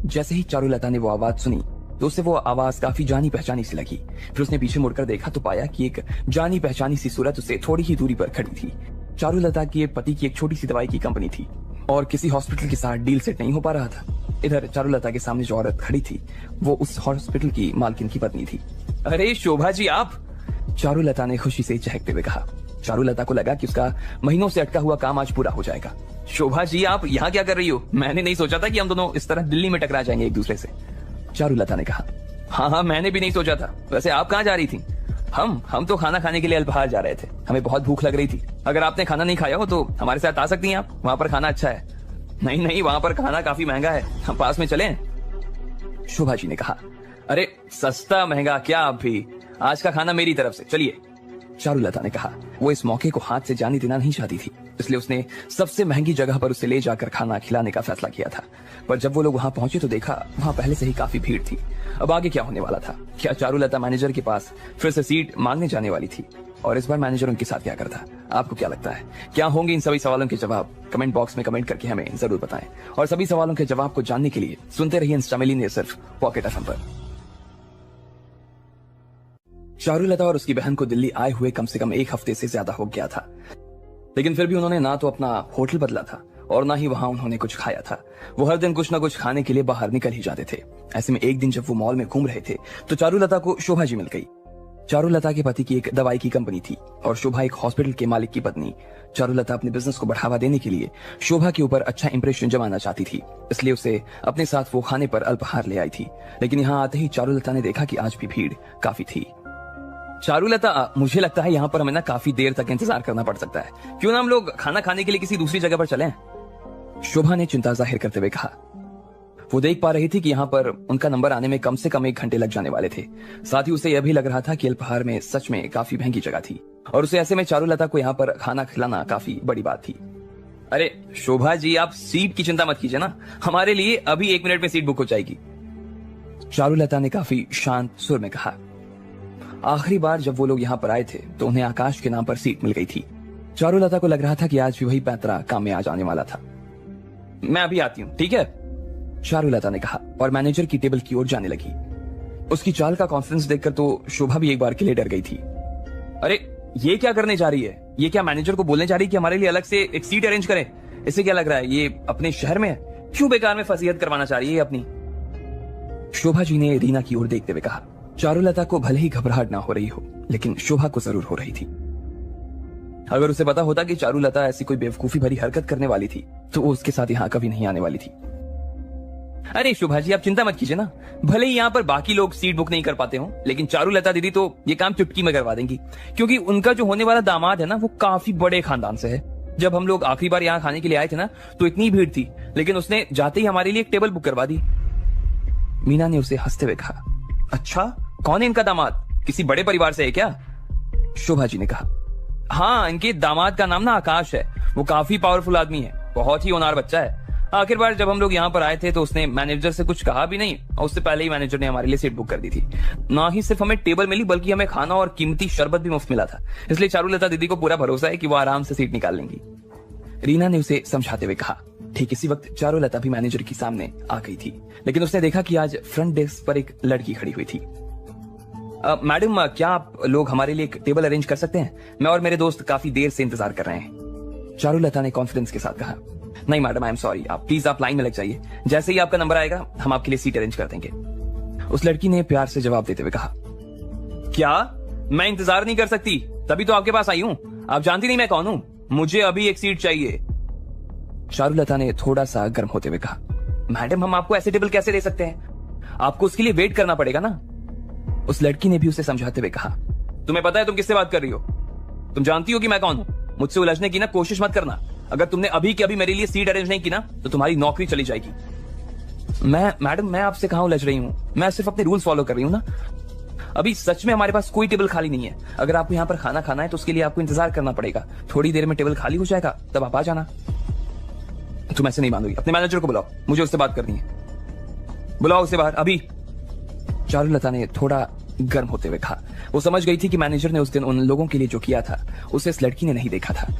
जैसे ही चारुलता ने वो आवाज सुनी तो उसे वो आवाज काफी जानी पहचानी सी लगी। फिर उसने पीछे मुड़कर देखा तो पाया कि एक जानी पहचानी सी सूरत उसे थोड़ी ही दूरी पर खड़ी थी। चारुलता के पति की एक छोटी सी दवाई की कंपनी थी और किसी हॉस्पिटल के साथ डील सेट नहीं हो पा रहा था। इधर चारुलता के सामने जो औरत खड़ी थी वो उस हॉस्पिटल की मालकिन की पत्नी थी। अरे शोभा जी आप, चारुलता ने खुशी से चहकते हुए कहा। चारुलता को लगा कि उसका महीनों से अटका हुआ काम आज पूरा हो जाएगा। शोभा जी आप यहाँ क्या कर रही हो? मैंने नहीं सोचा था कि हम दोनों इस तरह दिल्ली में टकरा जाएंगे एक दूसरे से, चारुलता ने कहा। हाँ मैंने भी नहीं सोचा था। वैसे आप कहाँ जा रही थी? हम तो खाना खाने के लिए अल्पाहार जा रहे थे, हमें बहुत भूख लग रही थी। अगर आपने खाना नहीं खाया हो तो हमारे साथ आ सकती हैं आप, वहां पर खाना अच्छा है। नहीं वहां पर खाना काफी महंगा है, हम पास में चलें? शोभा जी ने कहा। अरे सस्ता महंगा क्या, आप भी, आज का खाना मेरी तरफ से, चलिए, चारुलता ने कहा। वो इस मौके को हाथ से जाने देना नहीं चाहती थी, इसलिए उसने सबसे महंगी जगह पर उसे ले जाकर खाना खिलाने का फैसला किया था। पर जब वो लोग वहां पहुंचे तो देखा वहां पहले से ही काफी भीड़ थी। अब आगे क्या होने वाला था? क्या चारुलता मैनेजर के पास फिर से सीट मांगने जाने वाली थी? और इस बार मैनेजर उनके साथ क्या करता? आपको क्या लगता है, क्या होंगे इन सभी सवालों के जवाब? कमेंट बॉक्स में कमेंट करके हमें जरूर बताएं। और सभी सवालों के जवाब को जानने के लिए सुनते रहिए इंस्टा मिलियनेयर सिर्फ पॉकेट एफएम पर। चारुलता और उसकी बहन को दिल्ली आए हुए कम से कम एक हफ्ते से ज्यादा हो गया था, लेकिन फिर भी उन्होंने ना तो अपना होटल बदला था और ना ही वहां उन्होंने कुछ खाया था। वो हर दिन कुछ ना कुछ खाने के लिए बाहर निकल ही जाते थे। ऐसे में एक दिन जब वो मॉल में घूम रहे थे तो चारुलता को शोभा जी मिल गई। चारुलता के पति की एक दवाई की कंपनी थी और शोभा एक हॉस्पिटल के मालिक की पत्नी। चारुलता अपने बिजनेस को बढ़ावा देने के लिए शोभा के ऊपर अच्छा इंप्रेशन जमाना चाहती थी, इसलिए उसे अपने साथ वो खाने पर अल्पाहार ले आई थी। लेकिन यहाँ आते ही चारुलता ने देखा कि आज भी भीड़ काफी थी। चारुलता, मुझे लगता है यहाँ पर हमें ना काफी देर तक इंतजार करना पड़ सकता है, क्यों ना हम लोग खाना खाने के लिए किसी दूसरी जगह पर चलें? शोभा ने चिंता जाहिर करते हुए कहा। वो देख पा रही थी कि यहाँ पर उनका नंबर आने में कम से कम 1 घंटे लग जाने वाले थे। साथ ही उसे यह भी लग रहा था कि अल्पाहार में सच में काफी महंगी जगह थी और उसे ऐसे में चारुलता को यहाँ पर खाना खिलाना काफी बड़ी बात थी। अरे शोभा जी आप सीट की चिंता मत कीजिए ना, हमारे लिए अभी 1 मिनट में सीट बुक हो जाएगी, चारुलता ने काफी शांत सुर में कहा। आखिरी बार जब वो लोग यहाँ पर आए थे तो उन्हें आकाश के नाम पर सीट मिल गई थी। चारुलता को लग रहा था कि आज भी वही पैंतरा काम में आ जाने वाला था। मैं अभी आती हूँ, ठीक है, चारुलता ने कहा और मैनेजर की टेबल की ओर जाने लगी। उसकी चाल का कॉन्फिडेंस देखकर तो शोभा भी एक बार के लिए डर गई थी। अरे ये क्या करने जा रही है? ये क्या मैनेजर को बोलने जा रही है कि हमारे लिए अलग से एक सीट अरेंज करें? इसे क्या लग रहा है ये अपने शहर में है? क्यों बेकार में फसीहत करवाना चाह रही है अपनी? शोभा जी ने रीना की ओर देखते हुए कहा। चारुलता को भले ही घबराहट ना हो रही हो, लेकिन शोभा को जरूर हो रही थी। अगर उसे पता होता कि चारुलता ऐसी कोई बेवकूफी भरी हरकत करने वाली थी तो वो उसके साथ यहाँ कभी नहीं आने वाली थी। अरे शोभा जी आप चिंता मत कीजिए ना, भले ही यहाँ पर बाकी लोग सीट बुक नहीं कर पाते हो, लेकिन चारुलता दीदी तो ये काम चुटकी में करवा देंगी, क्योंकि उनका जो होने वाला दामाद है ना वो काफी बड़े खानदान से है। जब हम लोग आखिरी बार यहाँ खाने के लिए आए थे ना तो इतनी भीड़ थी, लेकिन उसने जाते ही हमारे लिए एक टेबल बुक करवा दी। मीना ने उसे हंसते हुए कहा। अच्छा, कौन है इनका दामाद? किसी बड़े परिवार से है क्या? शोभा जी ने कहा। हाँ, इनके दामाद का नाम ना आकाश है, वो काफी पावरफुल आदमी है, बहुत ही होनहार बच्चा है। आखिर बार जब हम लोग यहाँ पर आए थे तो उसने मैनेजर से कुछ कहा भी नहीं और उससे पहले ही मैनेजर ने हमारे लिए सीट बुक कर दी थी। ना ही सिर्फ हमें टेबल मिली बल्कि हमें खाना और कीमती शरबत भी मुफ्त मिला था, इसलिए चारुलता दीदी को पूरा भरोसा है कि वो आराम से सीट निकाल लेंगी, रीना ने उसे समझाते हुए कहा। ठीक इसी वक्त चारुलता भी मैनेजर के सामने आ गई थी, लेकिन उसने देखा कि आज फ्रंट डेस्क पर एक लड़की खड़ी हुई थी। मैडम, क्या आप लोग हमारे लिए एक टेबल अरेंज कर सकते हैं? मैं और मेरे दोस्त काफी देर से इंतजार कर रहे हैं, चारुलता ने कॉन्फिडेंस के साथ कहा। नहीं मैडम, आई एम सॉरी, आप प्लीज आप लाइन में लग जाइए, जैसे ही आपका नंबर आएगा हम आपके लिए सीट अरेंज कर देंगे, उस लड़की ने प्यार से जवाब देते हुए कहा। क्या मैं इंतजार नहीं कर सकती? तभी तो आपके पास आई हूं, आप जानती नहीं मैं कौन हूं, मुझे अभी एक सीट चाहिए, चारुलता ने थोड़ा सा गर्म होते हुए कहा। मैडम, हम आपको ऐसे टेबल कैसे दे सकते हैं? आपको उसके लिए वेट करना पड़ेगा ना, उस लड़की ने भी उसे समझाते हुए कहा। तुम्हें पता है तुम किससे बात कर रही हो? तुम जानती हो कि मैं कौन हूं? मुझसे उलझने की ना कोशिश मत करना, अगर तुमने अभी के अभी मेरे लिए सीट अरेंज नहीं की ना तो तुम्हारी नौकरी चली जाएगी। मैडम, मैं आपसे कहां उलझ रही हूं, मैं सिर्फ अपने रूल्स फॉलो कर रही हूं ना। अभी सच में हमारे पास कोई टेबल खाली नहीं है, अगर आपको यहाँ पर खाना खाना है तो उसके लिए आपको इंतजार करना पड़ेगा, थोड़ी देर में टेबल खाली हो जाएगा, तब आप आ जाना। तुम ऐसे नहीं मानोगी, अपने मैनेजर को बुलाओ, मुझे उससे बात करनी है, बुलाओ उसे बाहर अभी। चारुलता ने थोड़ा गर्म होते हुए कहा। वो समझ गई थी कि मैनेजर ने उस दिन उन लोगों के लिए जो किया था उसे इस लड़की ने नहीं देखा था।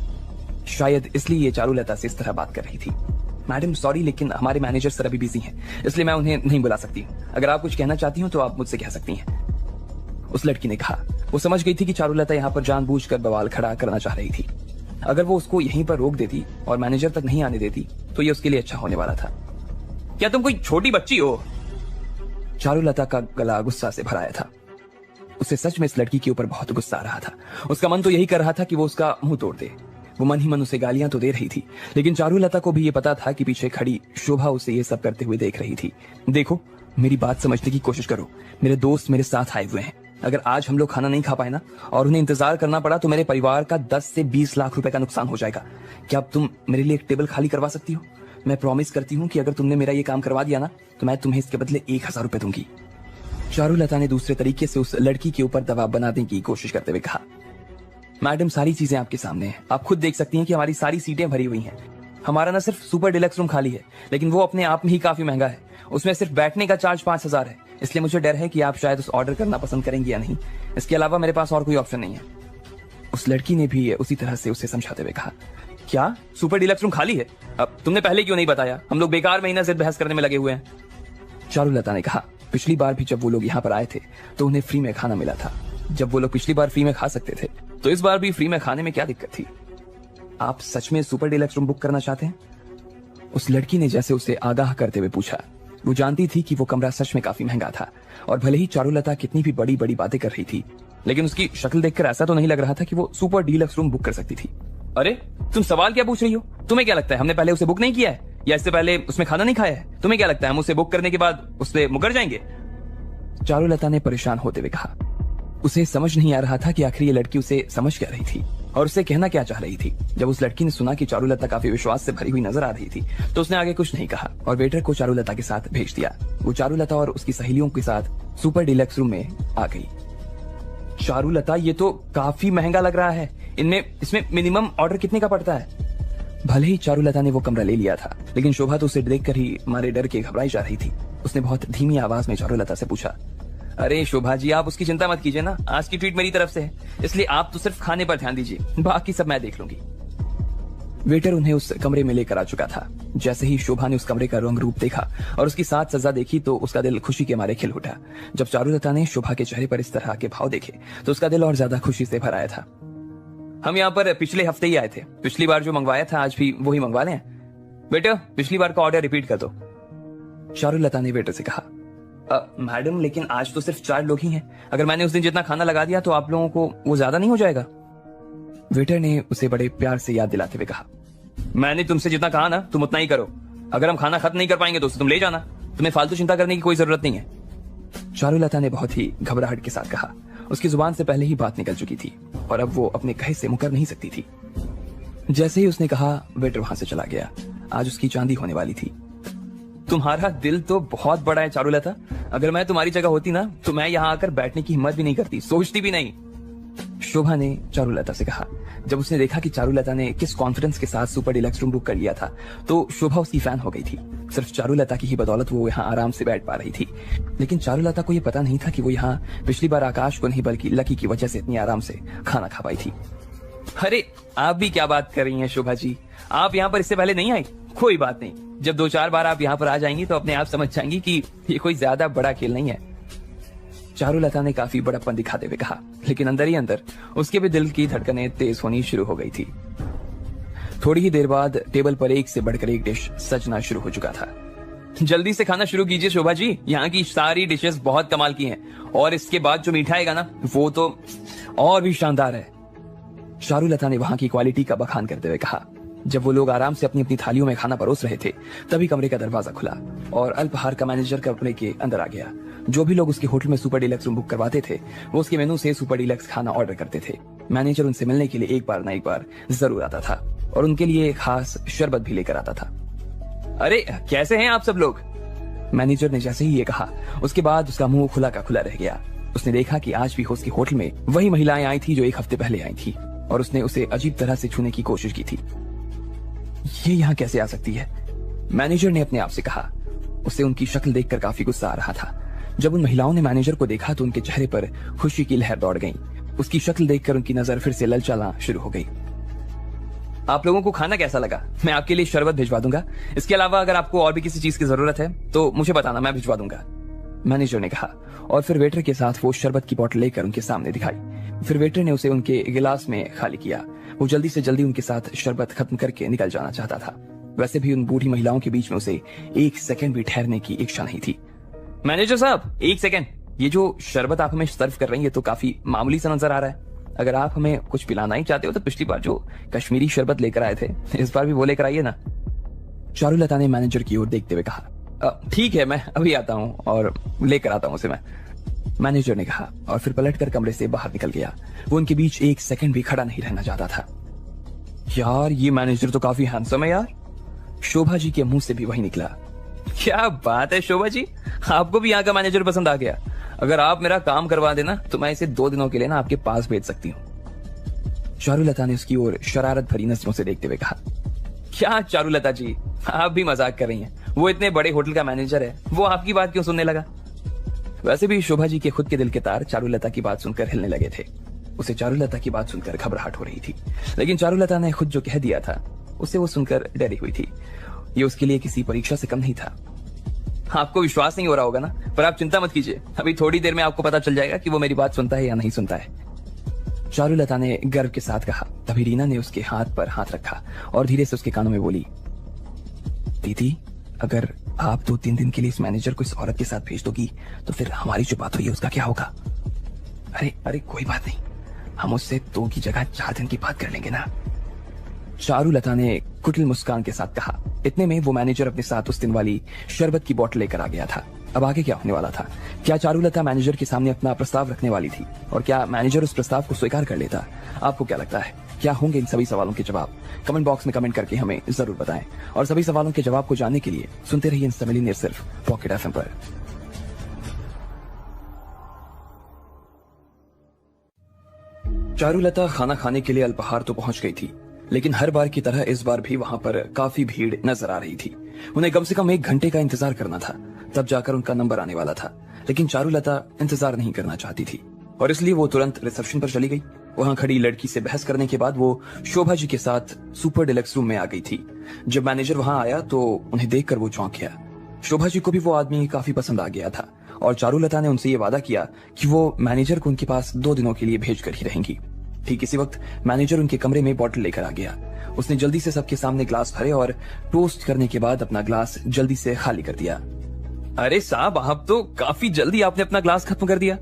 शायद इसलिए ये चारुलता से इस तरह बात कर रही थी। मैडम सॉरी, लेकिन हमारे मैनेजर सर अभी बिजी हैं, इसलिए मैं उन्हें नहीं बुला सकती हूँ। अगर आप कुछ कहना चाहती हूँ तो आप मुझसे कह सकती हैं, उस लड़की ने कहा। वो समझ गई थी कि चारुलता यहाँ पर जानबूझकर बवाल खड़ा करना चाह रही थी। अगर वो उसको यहीं पर रोक देती और मैनेजर तक नहीं आने देती तो ये उसके लिए अच्छा होने वाला था। क्या तुम कोई छोटी बच्ची हो? चारुलता का गला गुस्सा से भराया था। उसे सच में इस लड़की के ऊपर बहुत गुस्सा आ रहा था। उसका मन तो यही कर रहा था कि वो उसका मुंह तोड़ दे। वो मन ही मन उसे गालियां तो दे रही थी, लेकिन चारुलता को भी ये पता था कि पीछे खड़ी शोभा उसे ये सब करते हुए देख रही थी। देखो, मेरी बात समझने की कोशिश करो। मेरे दोस्त मेरे साथ आए हुए हैं। अगर आज हम लोग खाना नहीं खा पाए ना और उन्हें इंतजार करना पड़ा तो मेरे परिवार का 10 से 20 लाख रुपए का नुकसान हो जाएगा। क्या अब तुम मेरे लिए एक टेबल खाली करवा सकती हो? मैं प्रॉमिस करती हूँ कि अगर तुमने मेरा ये काम करवा दिया ना तो मैं तुम्हें इसके बदले 1000 रुपए दूंगी। चारुलता ने दूसरे तरीके से उस लड़की के ऊपर दबाव बनाने की कोशिश करते हुए कहा। मैडम, सारी चीजें आपके सामने हैं। आप खुद देख सकती हैं कि हमारी सारी सीटें भरी हुई हैं। हमारा ना सिर्फ सुपर डिलक्स रूम खाली है, लेकिन वो अपने आप में ही काफी महंगा है। उसमें सिर्फ बैठने का चार्ज 5000 है। इसलिए मुझे डर है कि आप शायद उस ऑर्डर करना पसंद करेंगी या नहीं। इसके अलावा मेरे पास और कोई ऑप्शन नहीं है। उस लड़की ने भी उसी तरह से उसे समझाते हुए कहा। क्या सुपर डिलक्स रूम खाली है? अब तुमने पहले क्यों नहीं बताया? हम लोग बेकार महीना से बहस करने में लगे हुए हैं। चारुलता ने कहा। पिछली बार भी जब वो लोग यहाँ पर आए थे तो उन्हें फ्री में खाना मिला था। जब वो लोग पिछली बार फ्री में खा सकते थे तो इस बार भी फ्री में खाने में क्या दिक्कत थी? आप सच में सुपर डिलक्स रूम बुक करना चाहते हैं? उस लड़की ने जैसे उसे आगाह करते हुए पूछा। वो जानती थी कि वो कमरा सच में काफी महंगा था और भले ही चारुलता कितनी भी बड़ी बड़ी बातें कर रही थी, लेकिन उसकी शक्ल देखकर ऐसा तो नहीं लग रहा था कि वो सुपर डीलक्स रूम बुक कर सकती थी। अरे तुम सवाल क्या पूछ रही हो? तुम्हें क्या लगता है हमने पहले उसे बुक नहीं किया है या इससे पहले उसमें खाना नहीं खाया है? तुम्हें क्या लगता है हम उसे बुक करने के बाद उससे मुकर जाएंगे? चारुलता ने परेशान होते हुए कहा। उसे समझ नहीं आ रहा था कि आखिर ये लड़की उसे समझ क्या रही थी और उसे कहना क्या चाह रही थी। जब उस लड़की ने सुना कि चारुलता काफी विश्वास से भरी हुई नजर आ रही थी तो उसने आगे कुछ नहीं कहा और वेटर को चारुलता के साथ भेज दिया। वो चारुलता और उसकी सहेलियों के साथ सुपर डिलक्स रूम में आ गई। चारुलता, ये तो काफी महंगा लग रहा है। इसमें मिनिमम ऑर्डर कितने का पड़ता है? भले ही चारुलता ने वो कमरा ले लिया था, लेकिन शोभा तो उसे देखकर ही मारे डर के घबराई जा रही थी। उसने बहुत धीमी आवाज में चारुलता से पूछा। अरे शोभा जी, आप उसकी चिंता मत कीजिए ना। आज की ट्रीट मेरी तरफ से है, इसलिए आप तो सिर्फ खाने पर ध्यान दीजिए, बाकी सब मैं देख लूंगी। वेटर उन्हें उस कमरे में लेकर आ चुका था। जैसे ही शोभा ने उस कमरे का रंग रूप देखा और उसकी साज सज्जा देखी तो उसका दिल खुशी के मारे खिल उठा। जब चारुलता ने शोभा के चेहरे पर इस तरह के भाव देखे तो उसका दिल और ज्यादा खुशी से भर आया था। हम यहाँ पर पिछले हफ्ते ही आए थे। पिछली बार जो मंगवाया था आज भी वही मंगवा लें। बेटा, पिछली बार का ऑर्डर रिपीट कर दो। चारुलता ने वेटर से कहा। मैडम, लेकिन आज तो सिर्फ 4 लोग ही हैं। अगर मैंने उस दिन जितना खाना लगा दिया तो आप लोगों को वो ज्यादा नहीं हो जाएगा? वेटर ने उसे बड़े प्यार से याद दिलाते हुए कहा। मैंने तुमसे जितना कहा ना तुम उतना ही करो। अगर हम खाना खत्म नहीं कर पाएंगे तो उसे तुम ले जाना। तुम्हें फालतू चिंता करने की कोई जरूरत नहीं है। चारुलता ने बहुत ही घबराहट के साथ कहा। उसकी जुबान से पहले ही बात निकल चुकी थी और अब वो अपने कहे से मुकर नहीं सकती थी। जैसे ही उसने कहा, वेटर वहां से चला गया। आज उसकी चांदी होने वाली थी। तुम्हारा दिल तो बहुत बड़ा है चारुलता। अगर मैं तुम्हारी जगह होती ना तो मैं यहाँ आकर बैठने की हिम्मत भी नहीं करती, सोचती भी नहीं। शोभा ने चारुलता से कहा। जब उसने देखा कि चारुलता ने किस कॉन्फिडेंस के साथ सुपर डिलक्स रूम बुक कर लिया था तो शोभा उसकी फैन हो गई थी। सिर्फ चारुलता की ही बदौलत वो यहाँ आराम से बैठ पा रही थी। लेकिन चारुलता को यह पता नहीं था कि वो यहाँ पिछली बार आकाश को नहीं बल्कि लकी की वजह से इतनी आराम से खाना खा पाई थी। अरे आप भी क्या बात कर रही हैं शोभा जी? आप यहाँ पर इससे पहले नहीं आई? कोई बात नहीं, जब 2-4 बार आप यहाँ पर आ जाएंगी तो अपने आप समझ जाएंगी कि ये कोई ज्यादा बड़ा खेल नहीं है। चारुलता ने काफी बड़प्पन दिखाते हुए कहा, लेकिन अंदर ही अंदर उसके भी दिल की धड़कनें तेज होनी शुरू हो गई थी। थोड़ी ही देर बाद टेबल पर एक से बढ़कर एक डिश सजना शुरू हो चुका था। जल्दी से खाना शुरू कीजिए शोभा जी, यहाँ की सारी डिशेस बहुत कमाल की हैं और इसके बाद जो मीठा आएगा ना वो तो और भी शानदार है। चारुलता ने वहां की क्वालिटी का बखान करते हुए कहा। जब वो लोग आराम से अपनी अपनी थालियों में खाना परोस रहे थे तभी कमरे का दरवाजा खुला और अल्पहार का मैनेजर कमरे के अंदर आ गया। जो भी लोग उसके होटल में सुपर डिलक्स रूम बुक करवाते थे वो उसके मेनू से सुपर डिलक्स खाना ऑर्डर करते थे। मैनेजर उनसे मिलने के लिए एक बार न एक बार जरूर आता था और उनके लिए खास शरबत भी लेकर आता था। अरे कैसे हैं आप सब लोग? मैनेजर ने जैसे ही ये कहा उसके बाद उसका मुंह खुला का खुला रह गया। उसने देखा कि आज भी उसके होटल में वही महिलाएं आई थी जो एक हफ्ते पहले आई थी और उसने उसे अजीब तरह से छूने की कोशिश की थी। ये यहाँ कैसे आ सकती है? मैनेजर ने अपने आप से कहा। उसे उनकी शक्ल देखकर काफी गुस्सा आ रहा था। जब उन महिलाओं ने मैनेजर को देखा तो उनके चेहरे पर खुशी की लहर दौड़ गई। उसकी शक्ल देखकर उनकी नजर फिर से ललचाना शुरू हो गई। आप लोगों को खाना कैसा लगा? मैं आपके लिए शरबत भिजवा दूंगा। इसके अलावा अगर आपको और भी किसी चीज की जरूरत है तो मुझे बताना, मैं भिजवा दूंगा, मैनेजर ने कहा। और फिर वेटर के साथ वो शरबत की बोतल लेकर उनके सामने दिखाई। फिर वेटर ने उसे उनके गिलास में खाली किया। वो जल्दी से जल्दी उनके साथ शरबत खत्म करके निकल जाना चाहता था। वैसे भी उन बूढ़ी महिलाओं के बीच में उसे एक सेकंड भी ठहरने की इच्छा नहीं थी। मैनेजर साहब, एक सेकंड, ये जो शरबत आप हमें सर्व कर रही है तो काफी मामूली सा नजर आ रहा है। अगर आप हमें कुछ पिलाना ही चाहते हो तो पिछली बार जो कश्मीरी शरबत लेकर आए थे इस बार भी वो लेकर आइए ना, चारुलता ने मैनेजर की ओर देखते हुए कहा। ठीक है, मैं अभी आता हूँ और लेकर आता हूँ उसे मैं, मैनेजर ने कहा। और फिर पलटकर कमरे से बाहर निकल गया। वो उनके बीच एक सेकंड भी खड़ा नहीं रहना चाहता था। यार, ये मैनेजर तो काफी हैंडसम है यार। शोभा जी के मुंह से भी वही निकला। क्या बात है शोभा जी, आपको भी यहाँ का मैनेजर पसंद आ गया। अगर आप मेरा काम करवा देना तो मैं इसे 2 दिनों के लिए ना आपके पास भेज सकती हूँ। चारुलता ने उसकी ओर शरारत भरी नजरों से देखते हुए कहा। क्या चारुलता जी, आप भी मजाक कर रही हैं? वो इतने बड़े होटल का मैनेजर है, वो आपकी बात क्यों सुनने लगा? वैसे भी शोभा जी के खुद के दिल के तार चारुलता की बात सुनकर हिलने लगे थे। उसे चारुलता की बात सुनकर घबराहट हो रही थी, लेकिन चारुलता ने खुद जो कह दिया था उसे वो सुनकर डरी हुई थी। ये उसके लिए किसी परीक्षा से कम नहीं था। आपको विश्वास नहीं हो रहा होगा ना, पर आप चिंता मत कीजिए, अभी थोड़ी देर में आपको पता चल जाएगा कि वो मेरी बात सुनता है या नहीं सुनता है, चारुलता ने गर्व के साथ कहा। तभी रीना ने उसके हाथ पर हाथ रखा और धीरे से उसके कानों में बोली, दीदी, अगर आप 2-3 दिन के लिए इस मैनेजर को इस औरत के साथ भेज दोगी तो फिर हमारी जो बात हुई है उसका क्या होगा? अरे अरे कोई बात नहीं, हम उससे 2 की जगह 4 दिन की बात कर लेंगे ना, चारुलता ने कुटिल मुस्कान के साथ कहा। इतने में वो मैनेजर अपने साथ उस दिन वाली शरबत की बोतल लेकर आ गया था। अब आगे क्या होने वाला था? क्या चारुलता मैनेजर के सामने अपना प्रस्ताव रखने वाली थी और क्या मैनेजर उस प्रस्ताव को स्वीकार कर लेता? आपको क्या लगता है, क्या होंगे इन सभी सवालों के जवाब? कमेंट बॉक्स में कमेंट करके हमें जरूर बताएं। और सभी सवालों के जवाब को जानने के लिए सुनते रहिए इंस्टा मिलियनेयर सिर्फ पॉकेट एफएम पर। चारुलता खाना खाने के लिए अल्पाहार तो पहुंच गई थी, लेकिन हर बार की तरह इस बार भी वहां पर काफी भीड़ नजर आ रही थी। उन्हें कम से कम 1 घंटे का इंतजार करना था, तब जाकर उनका नंबर आने वाला था। लेकिन चारुलता इंतजार नहीं करना चाहती थी और इसलिए वो तुरंत रिसेप्शन पर चली गई। वहां खड़ी लड़की से बहस करने के बाद वो शोभा जी के साथ सुपर डिलक्स रूम में आ गई थी। जब मैनेजर वहां आया तो उन्हें देखकर वो चौंक गया। शोभा जी को भी वो आदमी काफी पसंद आ गया था और चारुलता ने उनसे ये वादा किया कि वो मैनेजर को उनके पास 2 दिनों के लिए भेज कर ही रहेंगी। ठीक इसी वक्त मैनेजर उनके कमरे में बोतल लेकर आ गया। उसने जल्दी से सबके सामने ग्लास भरे और टोस्ट करने के बाद अपना ग्लास जल्दी से खाली कर दिया। अरे साहब, आप तो काफी जल्दी आपने अपना ग्लास खत्म कर दिया।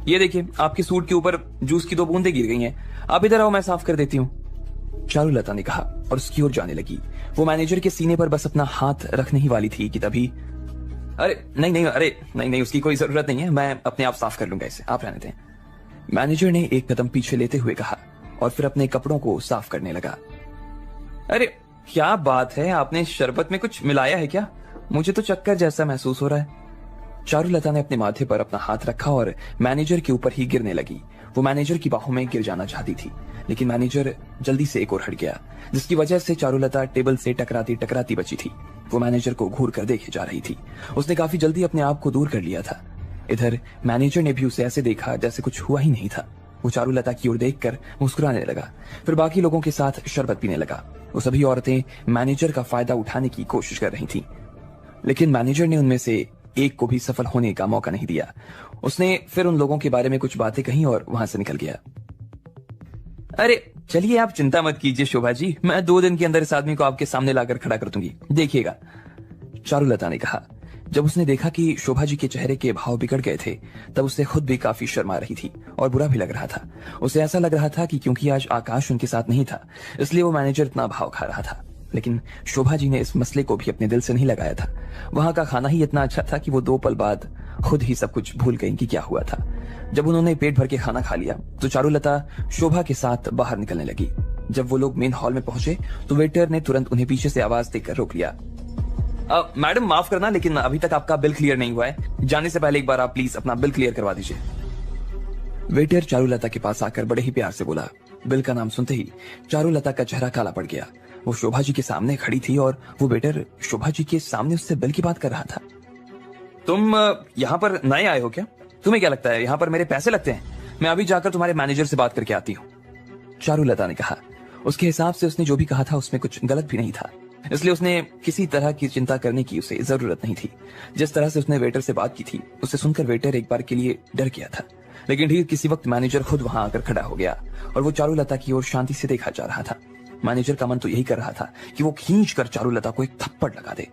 ये देखिए, आपके सूट के ऊपर जूस की 2 बूंदें गिर गई हैं। आप इधर आओ, मैं साफ कर देती हूँ, चारुलता ने कहा और उसकी ओर जाने लगी। वो मैनेजर के सीने पर बस अपना हाथ रखने ही वाली थी कि तभी अरे नहीं, उसकी कोई जरूरत नहीं है, मैं अपने आप साफ कर लूंगा इसे, आप रहने दें, मैनेजर ने एक कदम पीछे लेते हुए कहा और फिर अपने कपड़ों को साफ करने लगा। अरे क्या बात है, आपने शरबत में कुछ मिलाया है क्या? मुझे तो चक्कर जैसा महसूस हो रहा है। चारुलता ने अपने माथे पर अपना हाथ रखा और मैनेजर के ऊपर ही गिरने लगी। वो मैनेजर की बाहों में गिर जाना चाहती थी, लेकिन मैनेजर जल्दी से एक ओर हट गया, जिसकी वजह से चारुलता टेबल से टकराती टकराती बची थी। वो मैनेजर को घूर कर देखे जा रही थी। उसने काफी जल्दी अपने आप को दूर कर लिया था। इधर मैनेजर ने भी उसे ऐसे देखा जैसे कुछ हुआ ही नहीं था। वो चारुलता की ओर देखकर मुस्कुराने लगा, फिर बाकी लोगों के साथ शरबत पीने लगा। वो सभी औरतें मैनेजर का फायदा उठाने की कोशिश कर रही थीं, लेकिन मैनेजर ने उनमें से एक को भी सफल होने का मौका नहीं दिया। उसने फिर उन लोगों के बारे में कुछ बातें कही और वहां से निकल गया। अरे चलिए, आप चिंता मत कीजिए शोभा जी, मैं 2 दिन के अंदर इस आदमी को आपके सामने लाकर खड़ा कर दूंगी, देखिएगा, चारुलता ने कहा। जब उसने देखा कि शोभा जी के चेहरे के भाव बिगड़ गए थे, तब उसे खुद भी काफी शर्मा रही थी और बुरा भी लग रहा था। उसे ऐसा लग रहा था कि क्योंकि आज आकाश उनके साथ नहीं था, इसलिए वो मैनेजर इतना भाव खा रहा था। लेकिन शोभा जी ने इस मसले को भी अपने दिल से नहीं लगाया था। वहां का खाना ही इतना अच्छा था कि वो 2 पल बाद खुद ही सब कुछ भूल गई कि क्या हुआ था। जब उन्होंने पेट भर के खाना खा लिया तो चारुलता शोभा के साथ बाहर निकलने लगी। जब वो लोग मेन हॉल में पहुंचे तो वेटर ने तुरंत उन्हें पीछे से आवाज देकर रोक लिया। मैडम माफ करना, लेकिन अभी तक आपका बिल क्लियर नहीं हुआ है। जाने से पहले एक बार आप प्लीज अपना बिल क्लियर करवा दीजिए। वेटर चारुलता के पास आकर बड़े ही प्यार से बोला। बिल का नाम सुनते ही चारुलता का चेहरा काला पड़ गया। वो शोभा जी के सामने खड़ी थी और वो वेटर शोभा जी के सामने उससे बिल की बात कर रहा था। तुम यहाँ पर नए आए हो क्या? तुम्हें क्या लगता है यहाँ पर मेरे पैसे लगते हैं? मैं अभी जाकर तुम्हारे मैनेजर से बात करके आती हूँ, चारुलता ने कहा। उसके हिसाब से उसने जो भी कहा था उसमें कुछ गलत भी नहीं था, इसलिए उसने किसी तरह की चिंता करने की उसे जरूरत नहीं थी। जिस तरह से उसने वेटर से बात की थी उसे सुनकर वेटर एक बार के लिए डर गया था। लेकिन ठीक किसी वक्त मैनेजर खुद वहां आकर खड़ा हो गया और वो चारुलता की ओर शांति से देखा जा रहा था। मैनेजर का मन तो यही कर रहा था कि वो खींच कर चारुलता को एक थप्पड़ लगा दे।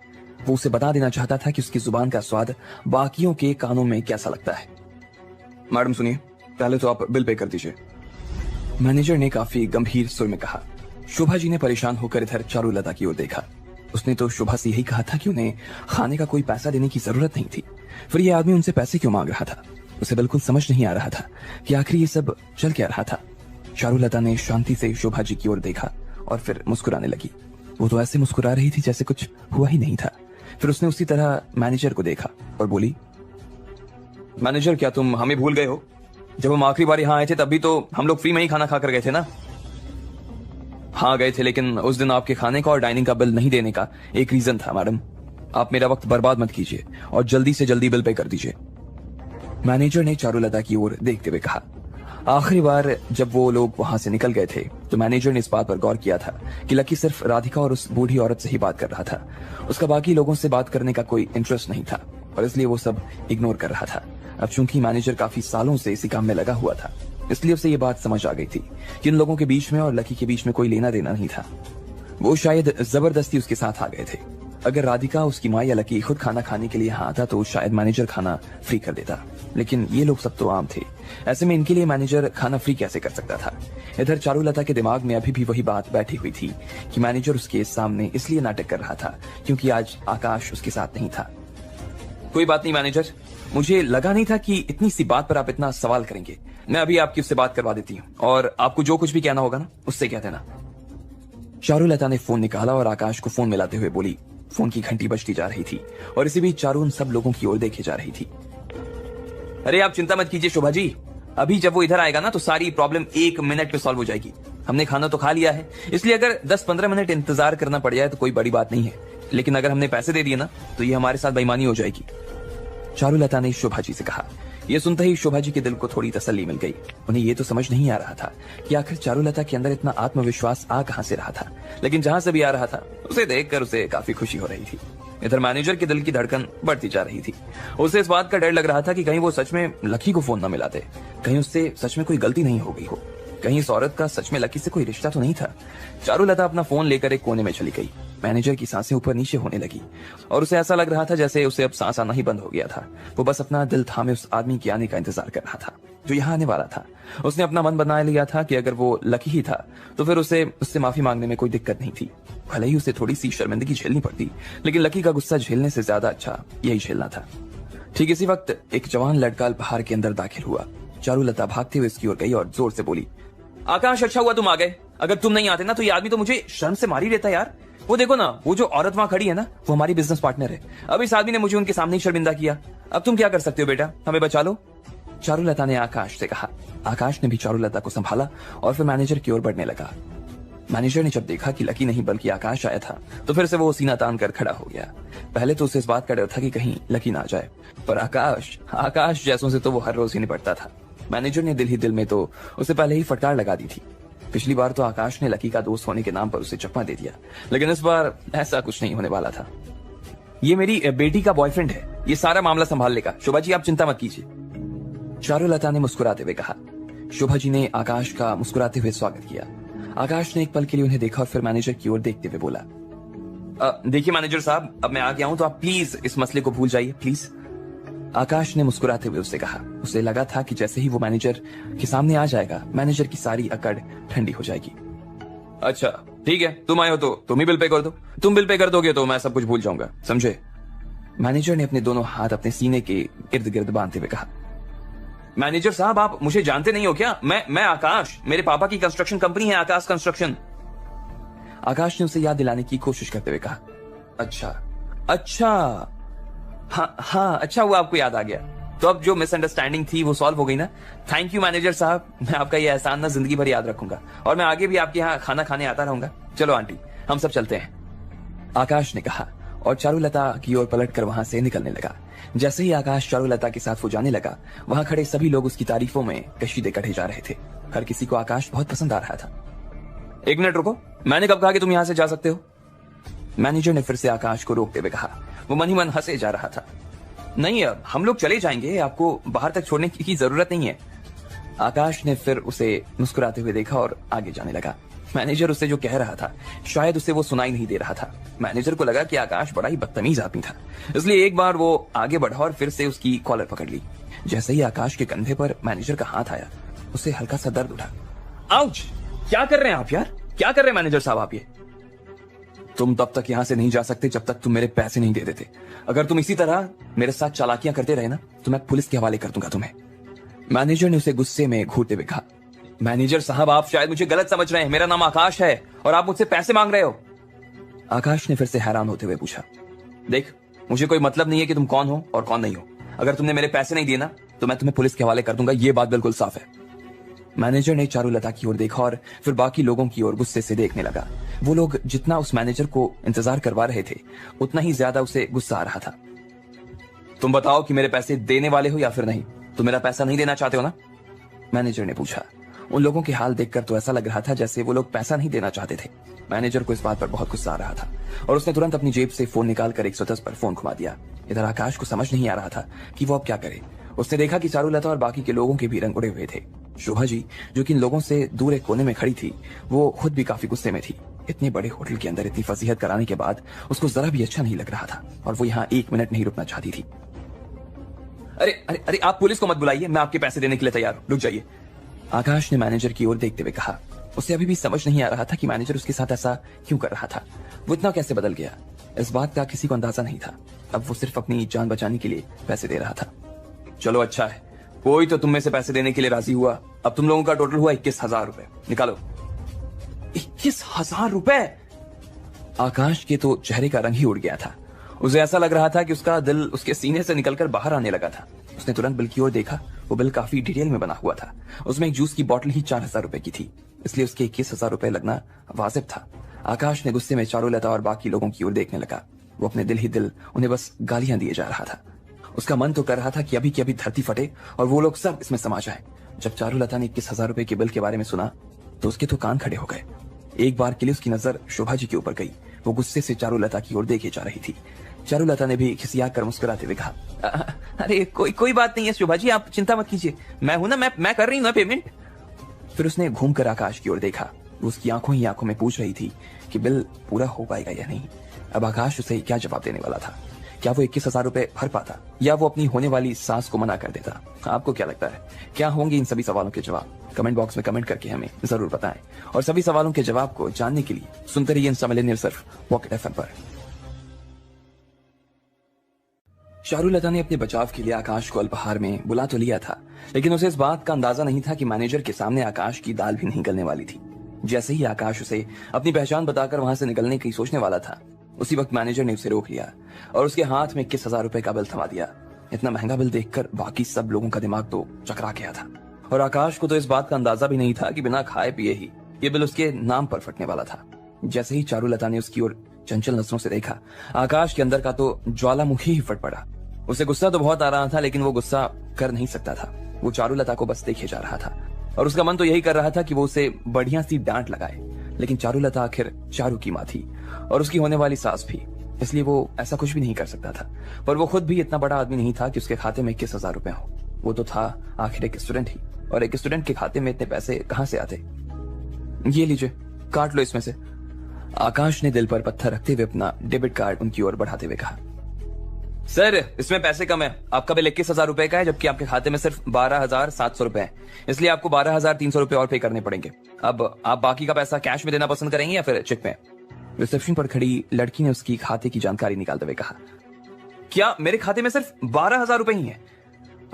वो उसे बता देना चाहता था कि उसकी जुबान का स्वाद बाकियों के कानों में कैसा लगता है। मैडम सुनिए, पहले तो आप बिल पे कर दीजिए, मैनेजर ने काफी गंभीर सुर में कहा। शोभा जी ने परेशान होकर इधर चारुलता की ओर देखा। उसने तो शोभा से यही कहा था कि उन्हें खाने का कोई पैसा देने की जरूरत नहीं थी, फिर यह आदमी उनसे पैसे क्यों मांग रहा था? उसे बिल्कुल समझ नहीं आ रहा था कि आखिर ये सब चल क्या रहा था। चारुलता ने शांति से शोभा जी की ओर देखा और फिर मुस्कुराने लगी। वो तो ऐसे मुस्कुरा रही थी जैसे कुछ हुआ ही नहीं था। फिर उसने उसी तरह मैनेजर को देखा और बोली, मैनेजर क्या तुम हमें भूल गए हो? जब हम आखिरी बार यहाँ आए थे तब भी तो हम लोग फ्री में ही खाना खाकर गए थे ना? हाँ गए थे, लेकिन उस दिन आपके खाने का और डाइनिंग का बिल नहीं देने का एक रीजन था। मैडम, आप मेरा वक्त बर्बाद मत कीजिए और जल्दी से जल्दी बिल पे कर दीजिए, मैनेजर ने चारुलता की ओर देखते हुए कहा। आखिरी बार जब वो लोग वहां से निकल गए थे तो मैनेजर ने इस बात पर गौर किया था कि लकी सिर्फ राधिका और उस बूढ़ी औरत से ही बात कर रहा था। उसका बाकी लोगों से बात करने का कोई इंटरेस्ट नहीं था और इसलिए वो सब इग्नोर कर रहा था। अब चूंकि मैनेजर काफी सालों से इसी काम में लगा हुआ था, इसलिए उसे ये बात समझ आ गई थी कि इन लोगों के बीच में और लकी के बीच में कोई लेना देना नहीं था। वो शायद जबरदस्ती उसके साथ आ गए थे। अगर राधिका, उसकी माँ या लकी खुद खाना खाने के लिए यहाँ आता तो शायद मैनेजर खाना फ्री कर देता, लेकिन ये लोग सब तो आम थे। ऐसे में इनके लिए मैनेजर खाना फ्री कैसे कर सकता था? इधर चारुलता के दिमाग में अभी भी वही बात बैठी हुई थी कि मैनेजर उसके सामने इसलिए नाटक कर रहा था क्योंकि आज आकाश उसके साथ नहीं था। कोई बात नहीं मैनेजर, मुझे लगा नहीं था कि इतनी सी बात पर आप इतना सवाल करेंगे। मैं अभी आपकी उससे बात करवा देती हूँ और आपको जो कुछ भी कहना होगा ना उससे कह देना। चारुलता ने फोन निकाला और आकाश को फोन मिलाते हुए बोली। फोन की घंटी बजती जा रही थी और इसी बीच चारू उन सब लोगों की ओर देखे जा रही थी। अरे आप चिंता मत कीजिए शोभा जी, अभी जब वो इधर आएगा ना तो सारी प्रॉब्लम 1 मिनट पे सॉल्व हो जाएगी। हमने खाना तो खा लिया है, इसलिए अगर 10-15 मिनट इंतजार करना पड़ जाए तो कोई बड़ी बात नहीं है, लेकिन अगर हमने पैसे दे दिए ना तो ये हमारे साथ बेईमानी हो जाएगी, चारुलता ने शोभा जी से कहा। यह सुनते ही शोभा जी के दिल को थोड़ी तसल्ली मिल गई। उन्हें यह तो समझ नहीं आ रहा था कि आखिर चारुलता के अंदर इतना आत्मविश्वास आ कहां से रहा था, लेकिन जहां से भी आ रहा था उसे देखकर उसे काफी खुशी हो रही थी। इधर मैनेजर के दिल की धड़कन बढ़ती जा रही थी। उसे इस बात का डर लग रहा था कि कहीं वो सच में लकी को फोन न मिला दे, कहीं उससे सच में कोई गलती नहीं हो गई हो, कहीं इस औरत का सच में लकी से कोई रिश्ता तो नहीं था। चारुलता अपना फोन लेकर एक कोने में चली गई। मैनेजर की सांसें ऊपर नीचे होने लगी और उसे ऐसा लग रहा था जैसे उसे अब सांस आना ही बंद हो गया था। वो बस अपना दिल थामे उस आदमी के आने का इंतजार कर रहा था जो यहाँ आने वाला था। उसने अपना मन बना लिया था कि अगर वो लकी ही था तो फिर उसे उससे माफी मांगने में कोई दिक्कत नहीं थी। भले ही उसे थोड़ी सी शर्मिंदगी झेलनी पड़ती, लेकिन लकी का गुस्सा झेलने से ज्यादा अच्छा यही झेलना था। ठीक इसी वक्त एक जवान लड़का पहाड़ के अंदर दाखिल हुआ। चारुलता भागते हुए इसकी ओर गई और जोर से बोली, आकाश अच्छा हुआ तुम आ गए, अगर तुम नहीं आते ना तो ये आदमी तो मुझे शर्म से मार ही देता यार। वो देखो ना, वो जो औरत वहां खड़ी है ना वो हमारी बिजनेस पार्टनर है। अब इस आदमी ने मुझे उनके सामने ही शर्मिंदा किया। अब तुम क्या कर सकते हो बेटा, हमें बचा लो, चारुलता ने आकाश से कहा। आकाश ने भी चारुलता को संभाला और फिर मैनेजर की ओर बढ़ने लगा। मैनेजर ने जब देखा कि लकी नहीं बल्कि आकाश आया था तो फिर से वो सीना तान कर खड़ा हो गया। पहले तो उसे इस बात का डर था कि कहीं लकी ना आ जाए, पर आकाश जैसों से तो वो हर रोज ही निपटता था। मैनेजर ने दिल ही दिल में तो उसे पहले ही फटकार लगा दी थी। पिछली बार तो आकाश ने लकी का दोस्त होने के नाम पर उसे चकमा दे दिया, लेकिन इस बार ऐसा कुछ नहीं होने वाला था। ये मेरी बेटी का बॉयफ्रेंड है, ये सारा मामला संभाल लेगा, शोभा जी आप चिंता मत कीजिए, चारुलता ने मुस्कुराते हुए कहा। शोभा जी ने आकाश का मुस्कुराते हुए स्वागत किया। आकाश ने एक पल के लिए उन्हें देखा और फिर मैनेजर की ओर देखते हुए बोला, देखिए मैनेजर साहब, अब मैं आ गया हूं तो आप प्लीज इस मसले को भूल जाइए, प्लीज। आकाश ने मुस्कुराते हुए उससे कहा। उसे लगा था कि जैसे ही वो मैनेजर के सामने आ जाएगा मैनेजर की सारी अकड़ ठंडी हो जाएगी। अच्छा ठीक है, तुम आए हो तो तुम ही बिल पे कर दो, तुम बिल पे कर दोगे तो मैं सब कुछ भूल जाऊंगा, समझे? मैनेजर ने अपने दोनों हाथ अपने सीने के इर्द गिर्द बांधते हुए कहा। मैनेजर साहब आप मुझे जानते नहीं हो क्या? मैं आकाश, मेरे पापा की कंस्ट्रक्शन कंपनी है आकाश कंस्ट्रक्शन। आकाश ने उसे याद दिलाने की कोशिश करते हुए कहा। अच्छा हाँ अच्छा हुआ आपको याद आ गया, तो अब जो मिसअंडरस्टैंडिंग थी वो सॉल्व हो गई ना। थैंक यू मैनेजर साहब, मैं आपका ये एहसान ना जिंदगी भर याद रखूंगा और मैं आगे भी आपके यहाँ खाना खाने आता रहूंगा। चलो आंटी हम सब चलते हैं, आकाश ने कहा और चारुलता की ओर पलटकर वहां से निकलने लगा। जैसे ही आकाश चारुलता के साथ वो जाने लगा, वहां खड़े सभी लोग उसकी तारीफों में कशीदे कढ़े जा रहे थे। हर किसी को आकाश बहुत पसंद आ रहा था। 1 मिनट रुको, मैंने कब कहा कि तुम यहां से जा सकते हो? मैनेजर ने फिर से आकाश को रोकते हुए कहा। वो मन ही मन हंसे जा रहा था। नहीं, हम लोग चले जाएंगे, आपको बाहर तक छोड़ने की जरूरत नहीं है। आकाश ने फिर उसे मुस्कुराते हुए देखा और आगे जाने लगा। मैनेजर उसे जो कह रहा था शायद उसे वो सुनाई नहीं दे रहा था। मैनेजर को लगा कि आकाश बड़ा ही बदतमीज आदमी था, इसलिए एक बार वो आगे बढ़ा और फिर से उसकी कॉलर पकड़ ली। जैसे ही आकाश के कंधे पर मैनेजर का हाथ आया, उसे हल्का सा दर्द उठा। आउच! क्या कर रहे हैं आप यार? क्या कर रहे हैं मैनेजर साहब आप ये? तुम तब तक यहां से नहीं जा सकते जब तक तुम मेरे पैसे नहीं दे देते। अगर तुम इसी तरह मेरे साथ चालाकियां करते रहे ना, तो मैं पुलिस के हवाले कर दूंगा तुम्हें। मैनेजर ने उसे गुस्से में घूरते हुए कहा। मैनेजर साहब, आप शायद मुझे गलत समझ रहे हैं। मेरा नाम आकाश है और आप मुझसे पैसे मांग रहे हो। आकाश ने फिर से हैरान होते हुए पूछा। देख, मुझे कोई मतलब नहीं है कि तुम कौन हो और कौन नहीं हो। अगर तुमने मेरे पैसे नहीं दिए ना, तो मैं तुम्हें पुलिस के हवाले कर दूंगा। ये बात बिल्कुल साफ है। मैनेजर ने चारुलता की ओर देखा और फिर बाकी लोगों की ओर गुस्से से देखने लगा। वो लोग जितना उस मैनेजर को इंतजार करवा रहे थे, उतना ही ज्यादा उसे गुस्सा आ रहा था। तुम बताओ कि मेरे पैसे देने वाले हो या फिर नहीं? तुम मेरा पैसा नहीं देना चाहते हो ना? मैनेजर ने पूछा। उन लोगों के हाल देखकर तो ऐसा लग रहा था जैसे वो लोग पैसा नहीं देना चाहते थे। मैनेजर को इस बात पर बहुत गुस्सा आ रहा था और उसने तुरंत अपनी जेब से फोन निकालकर 110 पर फोन घुमा दिया। इधर आकाश को समझ नहीं आ रहा था कि वो अब क्या करे। उसने देखा कि चारुलता और बाकी के लोगों के भी रंग उड़े हुए थे। शोभा जी, जो कि इन लोगों से दूर एक कोने में खड़ी थी, वो खुद भी काफी गुस्से में थी। इतने बड़े होटल के अंदर इतनी फजीहत कराने के बाद उसको जरा भी अच्छा नहीं लग रहा था और वो यहाँ 1 मिनट नहीं रुकना चाहती थी। अरे अरे अरे, आप पुलिस को मत बुलाइए, मैं आपके पैसे देने के लिए तैयार हूं, रुक जाइए। आकाश ने मैनेजर की ओर देखते हुए कहा। उसे अभी भी समझ नहीं आ रहा था कि मैनेजर उसके साथ ऐसा क्यों कर रहा था। वो इतना कैसे बदल गया, इस बात का किसी को अंदाजा नहीं था। अब वो सिर्फ अपनी जान बचाने के लिए पैसे दे रहा था। चलो अच्छा है, कोई तो तुम में से पैसे देने के लिए राजी हुआ। अब तुम लोगों का टोटल हुआ 21,000 रुपए। निकालो। 21,000 रुपए? आकाश के तो चेहरे का रंग ही उड़ गया था। उसे ऐसा लग रहा था कि उसका दिल उसके सीने से निकलकर बाहर आने लगा था। उसने तुरंत बिल की ओर देखा। वो बिल काफी डिटेल में बना हुआ था। उसमें एक जूस की बोतल ही 4,000 रुपए की थी, इसलिए उसके 21,000 रुपए लगना वाजिब था। आकाश ने गुस्से में चारुलता और बाकी लोगों की ओर देखने लगा। वो अपने दिल ही दिल उन्हें बस गालियां दिए जा रहा था। उसका मन तो कर रहा था कि अभी धरती फटे और वो लोग सब इसमें समा जाए। जब चारुलता ने 21,000 रुपए के बिल के बारे में सुना तो उसके तो कान खड़े हो गए। एक बार के लिए उसकी नजर शोभा जी के ऊपर गई। वो गुस्से से चारुलता की ओर देखे जा रही थी। चारुलता ने भी खिसिया कर मुस्कुराते हुए कहा, अरे कोई बात नहीं है शोभा जी, आप चिंता मत कीजिए, मैं हूं ना, मैं कर रही हूं ना पेमेंट। फिर उसने घूमकर आकाश की ओर देखा। वो उसकी आंखों ही आंखों में पूछ रही थी कि बिल पूरा हो पाएगा या नहीं। अब आकाश उसे क्या जवाब देने वाला था? क्या वो 21,000 रुपए भर पाता या वो अपनी होने वाली सास को मना कर देता? आपको क्या लगता है, क्या होंगे इन सभी सवालों के जवाब? कमेंट बॉक्स में कमेंट करके हमें जरूर बताएं और सभी सवालों के जवाब को जानने के लिए सुनते रहिए इंस्टा मिलेनियल सिर्फ पॉकेट एफएम पर। चारुलता ने अपने बचाव के लिए आकाश को अल्पाहार में बुला तो लिया था, लेकिन उसे इस बात का अंदाजा नहीं था कि मैनेजर के सामने आकाश की दाल भी नहीं गलने वाली थी। जैसे ही आकाश उसे अपनी पहचान बताकर वहां से निकलने की सोचने वाला था, उसी वक्त मैनेजर ने उसे रोक लिया और उसके हाथ में 21,000 रुपए का बिल थमा दिया। इतना महंगा बिल देखकर बाकी सब लोगों का दिमाग तो चकरा गया था और आकाश को तो इस बात का अंदाजा भी नहीं था कि बिना खाए पिए ही ये बिल उसके नाम पर फटने वाला था। जैसे ही चारुलता ने उसकी ओर चंचल नजरों से देखा, आकाश के अंदर का तो ज्वालामुखी ही फट पड़ा। उसे गुस्सा तो बहुत आ रहा था, लेकिन वो गुस्सा कर नहीं सकता था। वो चारुलता को बस देखे जा रहा था और उसका मन तो यही कर रहा था कि वो उसे बढ़िया सी डांट लगाए, लेकिन चारुलता आखिर चारू की माँ थी और उसकी होने वाली सास भी, इसलिए वो ऐसा कुछ भी नहीं कर सकता था। पर वो खुद भी इतना बड़ा आदमी नहीं था कि उसके खाते में 21,000 रुपए हो। वो तो था आखिर एक स्टूडेंट ही, और एक स्टूडेंट के खाते में इतने पैसे कहां से आते? ये लीजिए, काट लो इसमें से। आकाश ने दिल पर पत्थर रखते हुए अपना डेबिट कार्ड उनकी ओर बढ़ाते हुए कहा। सर, इसमें पैसे कम है। आपका बिल 21,000 रुपए का है, जबकि आपके खाते में सिर्फ 12,700 रुपए है, इसलिए आपको 12,300 रुपए और पे करने पड़ेंगे। अब आप बाकी का पैसा कैश में देना पसंद करेंगे या फिर चेक में? रिसेप्शन पर खड़ी लड़की ने उसकी खाते की जानकारी निकालते हुए कहा। क्या मेरे खाते में सिर्फ 12,000 रुपए ही है?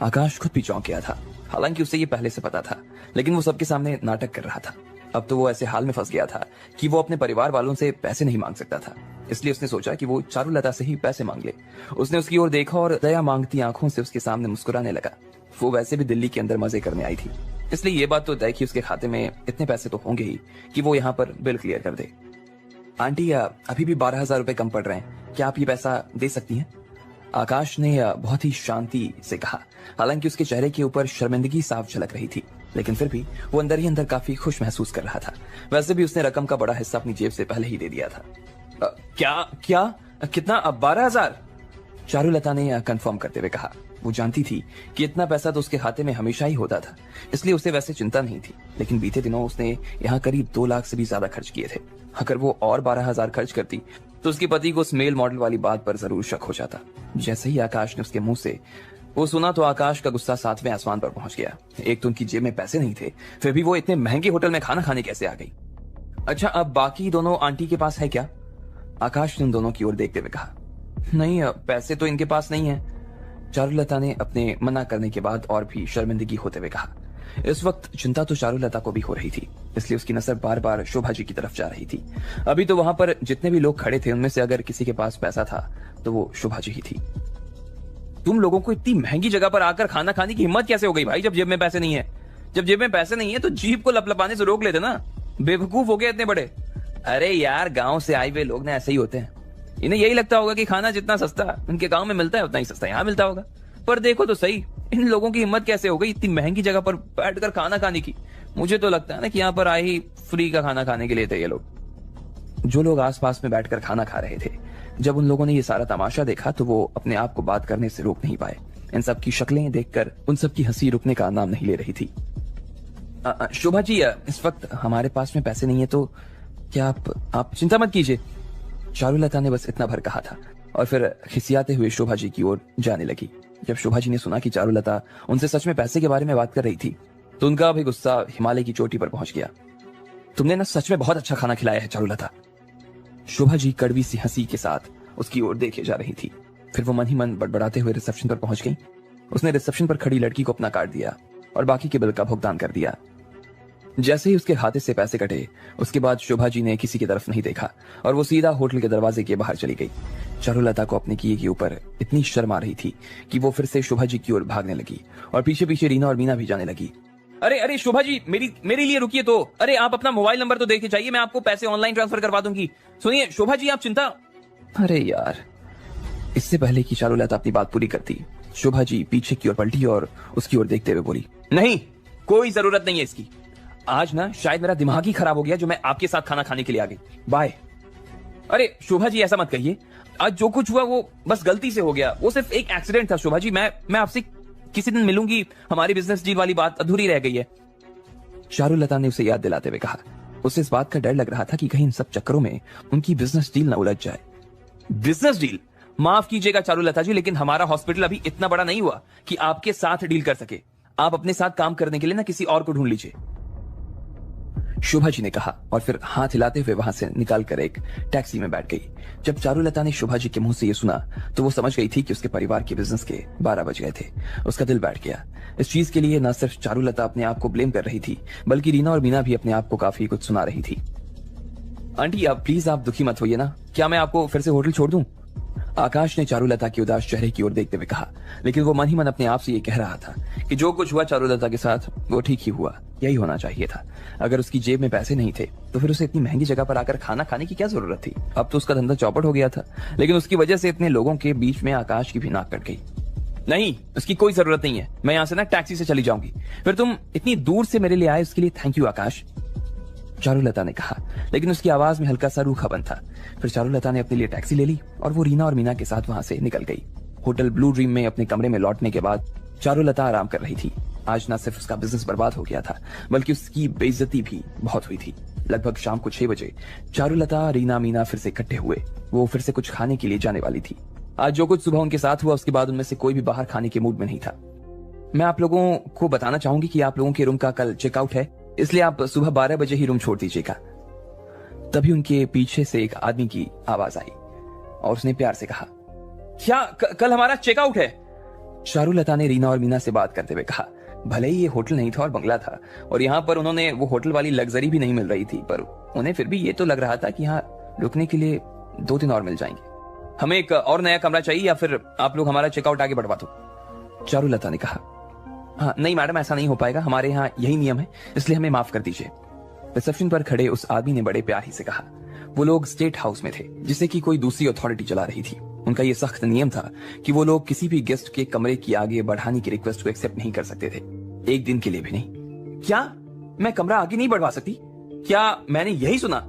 आकाश खुद भी चौंक गया था। हालांकि उसे ये पहले से पता था, लेकिन वो सबके सामने नाटक कर रहा था। अब तो वो ऐसे हाल में फंस गया था कि वो अपने परिवार वालों से पैसे नहीं मांग सकता था, इसलिए उसने सोचा कि वो चारुलता से ही पैसे मांग ले। उसने उसकी ओर देखा और दया मांगती आंखों से उसके सामने मुस्कुराने लगा। वो वैसे भी दिल्ली के अंदर मजे करने आई थी, इसलिए ये बात तो तय कि उसके खाते में इतने पैसे तो होंगे ही कि वो यहाँ पर बिल क्लियर कर दे। आंटी, अभी भी 12,000 रुपए कम पड़ रहे हैं, क्या आप ये पैसा दे सकती हैं? आकाश ने बहुत ही शांति से कहा, हालांकि उसके चेहरे के ऊपर शर्मिंदगी साफ झलक रही थी, लेकिन फिर भी वो अंदर ही अंदर काफी खुश महसूस कर रहा था। वैसे भी उसने रकम का बड़ा हिस्सा अपनी जेब से पहले ही दे दिया था। क्या क्या कितना? 12,000? चारुलता ने कंफर्म करते हुए कहा। वो जानती थी कि इतना पैसा तो उसके खाते में हमेशा ही होता था, इसलिए उसे वैसे चिंता नहीं थी, लेकिन बीते दिनों उसने यहाँ करीब 2 लाख से भी ज्यादा खर्च किए थे। अगर वो और 12,000 खर्च करती तो उसके पति को उस मेल मॉडल वाली बात पर जरूर शक हो जाता। जैसे ही आकाश ने उसके मुंह से वो सुना तो आकाश का गुस्सा 7वें आसमान पर पहुंच गया। एक तो उनकी जेब में पैसे नहीं थे, फिर भी वो इतने महंगे होटल में खाना खाने कैसे आ गई? अच्छा, अब बाकी दोनों आंटी के पास है क्या? आकाश ने उन दोनों की ओर देखते हुए कहा। नहीं, पैसे तो इनके पास नहीं है, चारुलता ने अपने मना करने के बाद और भी शर्मिंदगी होते हुए कहा। इस वक्त चिंता तो चारुलता को भी हो रही थी, इसलिए उसकी नजर बार बार शोभा जी की तरफ जा रही थी। अभी तो वहां पर जितने भी लोग खड़े थे उनमें से अगर किसी के पास पैसा था तो वो शोभा जी ही थी। तुम लोगों को इतनी महंगी जगह पर आकर खाना खाने की हिम्मत कैसे हो गई भाई, जब जेब में पैसे नहीं है? जब जेब में पैसे नहीं है तो जीभ को लपलपाने से रोक लेते ना, बेवकूफ हो गए इतने बड़े। अरे यार, गांव से आए हुए लोग ना ऐसे ही होते हैं, इन्हें यही लगता होगा कि खाना जितना सस्ता उनके गांव में मिलता है उतना ही सस्ता यहाँ मिलता होगा। पर देखो तो सही, इन लोगों की हिम्मत कैसे हो गई इतनी महंगी जगह पर बैठकर खाना खाने की। मुझे तो लगता है ना कि यहाँ पर आए ही फ्री का खाना खाने के लिए थे ये लोग। जो लोग आसपास में बैठकर खाना खा रहे थे, जब उन लोगों ने ये सारा तमाशा देखा तो वो अपने आप को बात करने से रोक नहीं पाए। इन सब की शक्लें देखकर उन सब की हंसी रुकने का नाम नहीं ले रही थी। शोभा जी, इस वक्त हमारे पास में पैसे नहीं है, तो क्या आप चिंता मत कीजिए। चारुलता ने बस इतना भर कहा था और फिर खिसियाते हुए शोभा जी की ओर जाने लगी। जब शोभा जी ने सुना कि चारुलता उनसे सच में पैसे के बारे में बात कर रही थी तो उनका भी गुस्सा हिमालय की चोटी पर पहुंच गया। तुमने ना सच में बहुत अच्छा खाना खिलाया है चारुलता। शोभा जी कड़वी सी हंसी के साथ उसकी ओर देखे जा रही थी। फिर वो मन ही मन बड़बड़ाते हुए रिसेप्शन पर पहुंच गई। उसने रिसेप्शन पर खड़ी लड़की को अपना कार्ड दिया और बाकी के बिल का भुगतान कर दिया। जैसे ही उसके खाते से पैसे कटे, उसके बाद शोभा जी ने किसी की तरफ नहीं देखा और वो सीधा होटल के दरवाजे के बाहर चली गई। चारुलता को अपने किए के ऊपर इतनी शर्म आ रही थी कि वो फिर से शोभा जी की ओर भागने लगी और पीछे पीछे रीना और मीना भी जाने लगी। अरे अरे शोभा जी, मेरे लिए रुकिए तो। अरे आप अपना मोबाइल नंबर तो देके चाहिए, मैं आपको पैसे ऑनलाइन ट्रांसफर करवा दूंगी। सुनिए शोभा जी, आप चिंता। अरे यार, इससे पहले कि चारुलता अपनी बात पूरी करती, शोभा जी पीछे की ओर पलटी और उसकी ओर देखते हुए बोली, नहीं, कोई जरूरत नहीं है इसकी। आज ना शायद मेरा दिमाग ही खराब हो गया जो मैं आपके साथ खाना खाने के लिए आ गई। बाय। अरे शोभा जी, ऐसा मत कहिए। आज जो कुछ हुआ वो बस गलती से हो गया, वो सिर्फ एक एक्सीडेंट था। शोभा जी, मैं आपसे किसी दिन मिलूंगी, हमारी बिजनेस डील वाली बात अधूरी रह गई है। चारुलता ने उसे याद दिलाते हुए कहा। उसे इस बात का डर लग रहा था कि कहीं इन सब चक्करों में उनकी बिजनेस डील ना उलझ जाए। Business deal? माफ कीजिएगा चारुलता जी, लेकिन हमारा हॉस्पिटल अभी इतना बड़ा नहीं हुआ कि आपके साथ डील कर सके। आप अपने साथ काम करने के लिए ना किसी और को ढूंढ लीजिए, शोभा जी ने कहा और फिर हाथ हिलाते हुए वहां से निकालकर एक टैक्सी में बैठ गई। जब चारुलता ने शोभा जी के मुंह से यह सुना तो वो समझ गई थी कि उसके परिवार के बिजनेस के 12 बज गए थे। उसका दिल बैठ गया। इस चीज के लिए न सिर्फ चारुलता अपने आप को ब्लेम कर रही थी, बल्कि रीना और मीना भी अपने आप को काफी कुछ सुना रही थी। आंटी, आप प्लीज आप दुखी मत होइए ना, क्या मैं आपको फिर से होटल छोड़ दूं? आकाश ने चारुलता के उदास चेहरे की ओर देखते हुए कहा, लेकिन वो मन ही मन अपने आप से ये कह रहा था कि जो कुछ हुआ चारुलता के साथ वो ठीक ही हुआ, यही होना चाहिए था। अगर उसकी जेब में पैसे नहीं थे तो फिर उसे इतनी महंगी जगह पर आकर खाना खाने की क्या जरूरत थी? अब तो उसका धंधा चौपट हो गया था, लेकिन उसकी वजह से इतने लोगों के बीच में आकाश की भी नाक कट गई। नहीं, उसकी कोई जरूरत नहीं है, मैं यहाँ से ना टैक्सी से चली जाऊंगी। फिर तुम इतनी दूर से मेरे लिए आए उसके लिए थैंक यू आकाश, चारुलता ने कहा, लेकिन उसकी आवाज में हल्का सा रूखापन था। फिर चारुलता ने अपने लिए टैक्सी ले ली और वो रीना और मीना के साथ वहां से निकल गई। होटल ब्लू ड्रीम में अपने कमरे में लौटने के बाद चारुलता आराम कर रही थी। आज ना सिर्फ उसका बिजनेस बर्बाद हो गया था, बल्कि उसकी बेइज्जती भी बहुत हुई थी। लगभग शाम को 6 बजे चारुलता, रीना, मीना फिर से इकट्ठे हुए। वो फिर से कुछ खाने के लिए जाने वाली थी। आज जो कुछ सुबह उनके साथ हुआ उसके बाद उनमें से कोई भी बाहर खाने के मूड में नहीं था। मैं आप लोगों को बताना चाहूंगी कि आप लोगों के रूम का कल चेकआउट है, इसलिए आप सुबह 12 बजे ही रूम छोड़ दीजिएगा। तभी उनके पीछे से एक आदमी की आवाज आई और उसने प्यार से कहा, क्या कल हमारा चेकआउट है? चारुलता ने रीना और मीना से बात करते हुए कहा, भले ही ये होटल नहीं था और बंगला था और यहाँ पर उन्होंने वो होटल वाली लग्जरी भी नहीं मिल रही थी, पर उन्हें फिर भी ये तो लग रहा था कि यहाँ रुकने के लिए 2 दिन और मिल जाएंगे। हमें एक और नया कमरा चाहिए या फिर आप लोग हमारा चेकआउट आगे बढ़वा दो, चारुलता ने कहा। हाँ नहीं मैडम, ऐसा नहीं हो पाएगा, हमारे यहाँ यही नियम है, इसलिए हमें माफ कर दीजिए, रिसेप्शन पर खड़े उस आदमी ने बड़े प्यार ही से कहा। वो लोग स्टेट हाउस में थे, जिसे कि कोई दूसरी अथॉरिटी चला रही थी। उनका ये सख्त नियम था कि वो लोग किसी भी गेस्ट के कमरे की आगे बढ़ाने की रिक्वेस्ट को एक्सेप्ट नहीं कर सकते थे, एक दिन के लिए भी नहीं। क्या मैं कमरा आगे नहीं बढ़वा सकती? क्या मैंने यही सुना?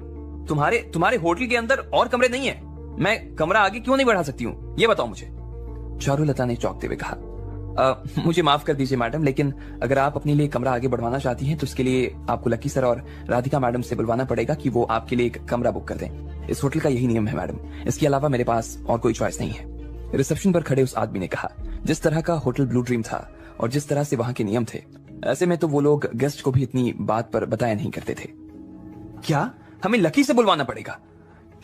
तुम्हारे होटल के अंदर और कमरे नहीं है? मैं कमरा आगे क्यों नहीं बढ़ा सकती हूँ, ये बताओ मुझे। चारुलता ने चौंकते हुए कहा, मुझे माफ कर दीजिए मैडम, लेकिन अगर आप अपने लिए कमरा आगे बढ़वाना चाहती हैं तो उसके लिए आपको लकी सर और राधिका मैडम से बुलवाना पड़ेगा कि वो आपके लिए एक कमरा बुक कर दें। इस होटल का यही नियम है मैडम, इसके अलावा मेरे पास और कोई चॉइस नहीं है। रिसेप्शन पर खड़े उस आदमी ने कहा। जिस तरह का होटल ब्लू ड्रीम था और जिस तरह से वहां के नियम थे, ऐसे में तो वो लोग गेस्ट को भी इतनी बात पर बताया नहीं करते थे। क्या हमें लकी से बुलवाना पड़ेगा?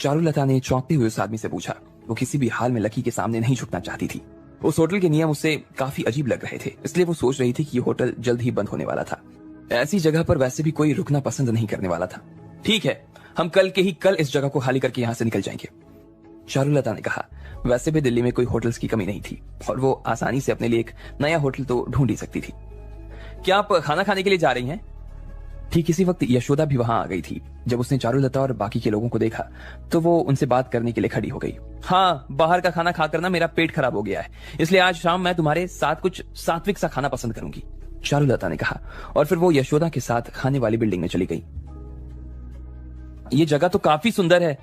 चारुलता ने चौंकते हुए उस आदमी से पूछा। वो किसी भी हाल में लकी के सामने नहीं झुकना चाहती थी। उस होटल के नियम उसे काफी अजीब लग रहे थे, इसलिए वो सोच रही थी कि ये होटल जल्द ही बंद होने वाला था। ऐसी जगह पर वैसे भी कोई रुकना पसंद नहीं करने वाला था। ठीक है, हम कल के ही कल इस जगह को खाली करके यहाँ से निकल जाएंगे, चारुलता ने कहा। वैसे भी दिल्ली में कोई होटल्स की कमी नहीं थी और वो आसानी से अपने लिए एक नया होटल तो ढूंढ ही सकती थी। क्या आप खाना खाने के लिए जा रही हैं? ठीक इसी वक्त यशोदा भी वहां आ गई थी। जब उसने चारुलता और बाकी के लोगों को देखा तो वो उनसे बात करने के लिए खड़ी हो गई। हाँ, बाहर का खाना खाकर ना मेरा पेट खराब हो गया है, इसलिए आज शाम मैं तुम्हारे साथ कुछ सात्विक सा खाना पसंद करूंगी, चारुलता ने कहा। और फिर वो यशोदा के साथ खाने वाली बिल्डिंग में चली गई। ये जगह तो काफी सुंदर है,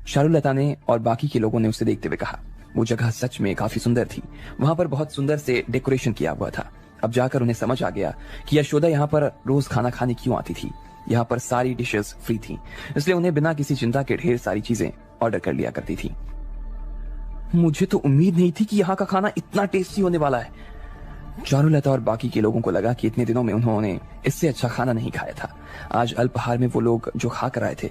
चारुलता ने और बाकी के लोगों ने उसे देखते हुए कहा। वो जगह सच में काफी सुंदर थी। वहां पर बहुत सुंदर से डेकोरेशन किया हुआ था। अब जाकर उन्हें समझ आ गया कि यशोदा यहाँ पर रोज खाना खाने क्यों आती थी। यहाँ पर सारी डिशेस फ्री थी, इसलिए उन्हें बिना किसी चिंता के ढेर सारी चीजें ऑर्डर कर लिया करती थी। मुझे तो उम्मीद नहीं थी कि यहाँ का खाना इतना टेस्टी होने वाला है। चारुलता और बाकी के लोगों को लगा कि इतने दिनों में उन्होंने इससे अच्छा खाना नहीं खाया था। आज अल्पाहार में वो लोग जो खा कर आए थे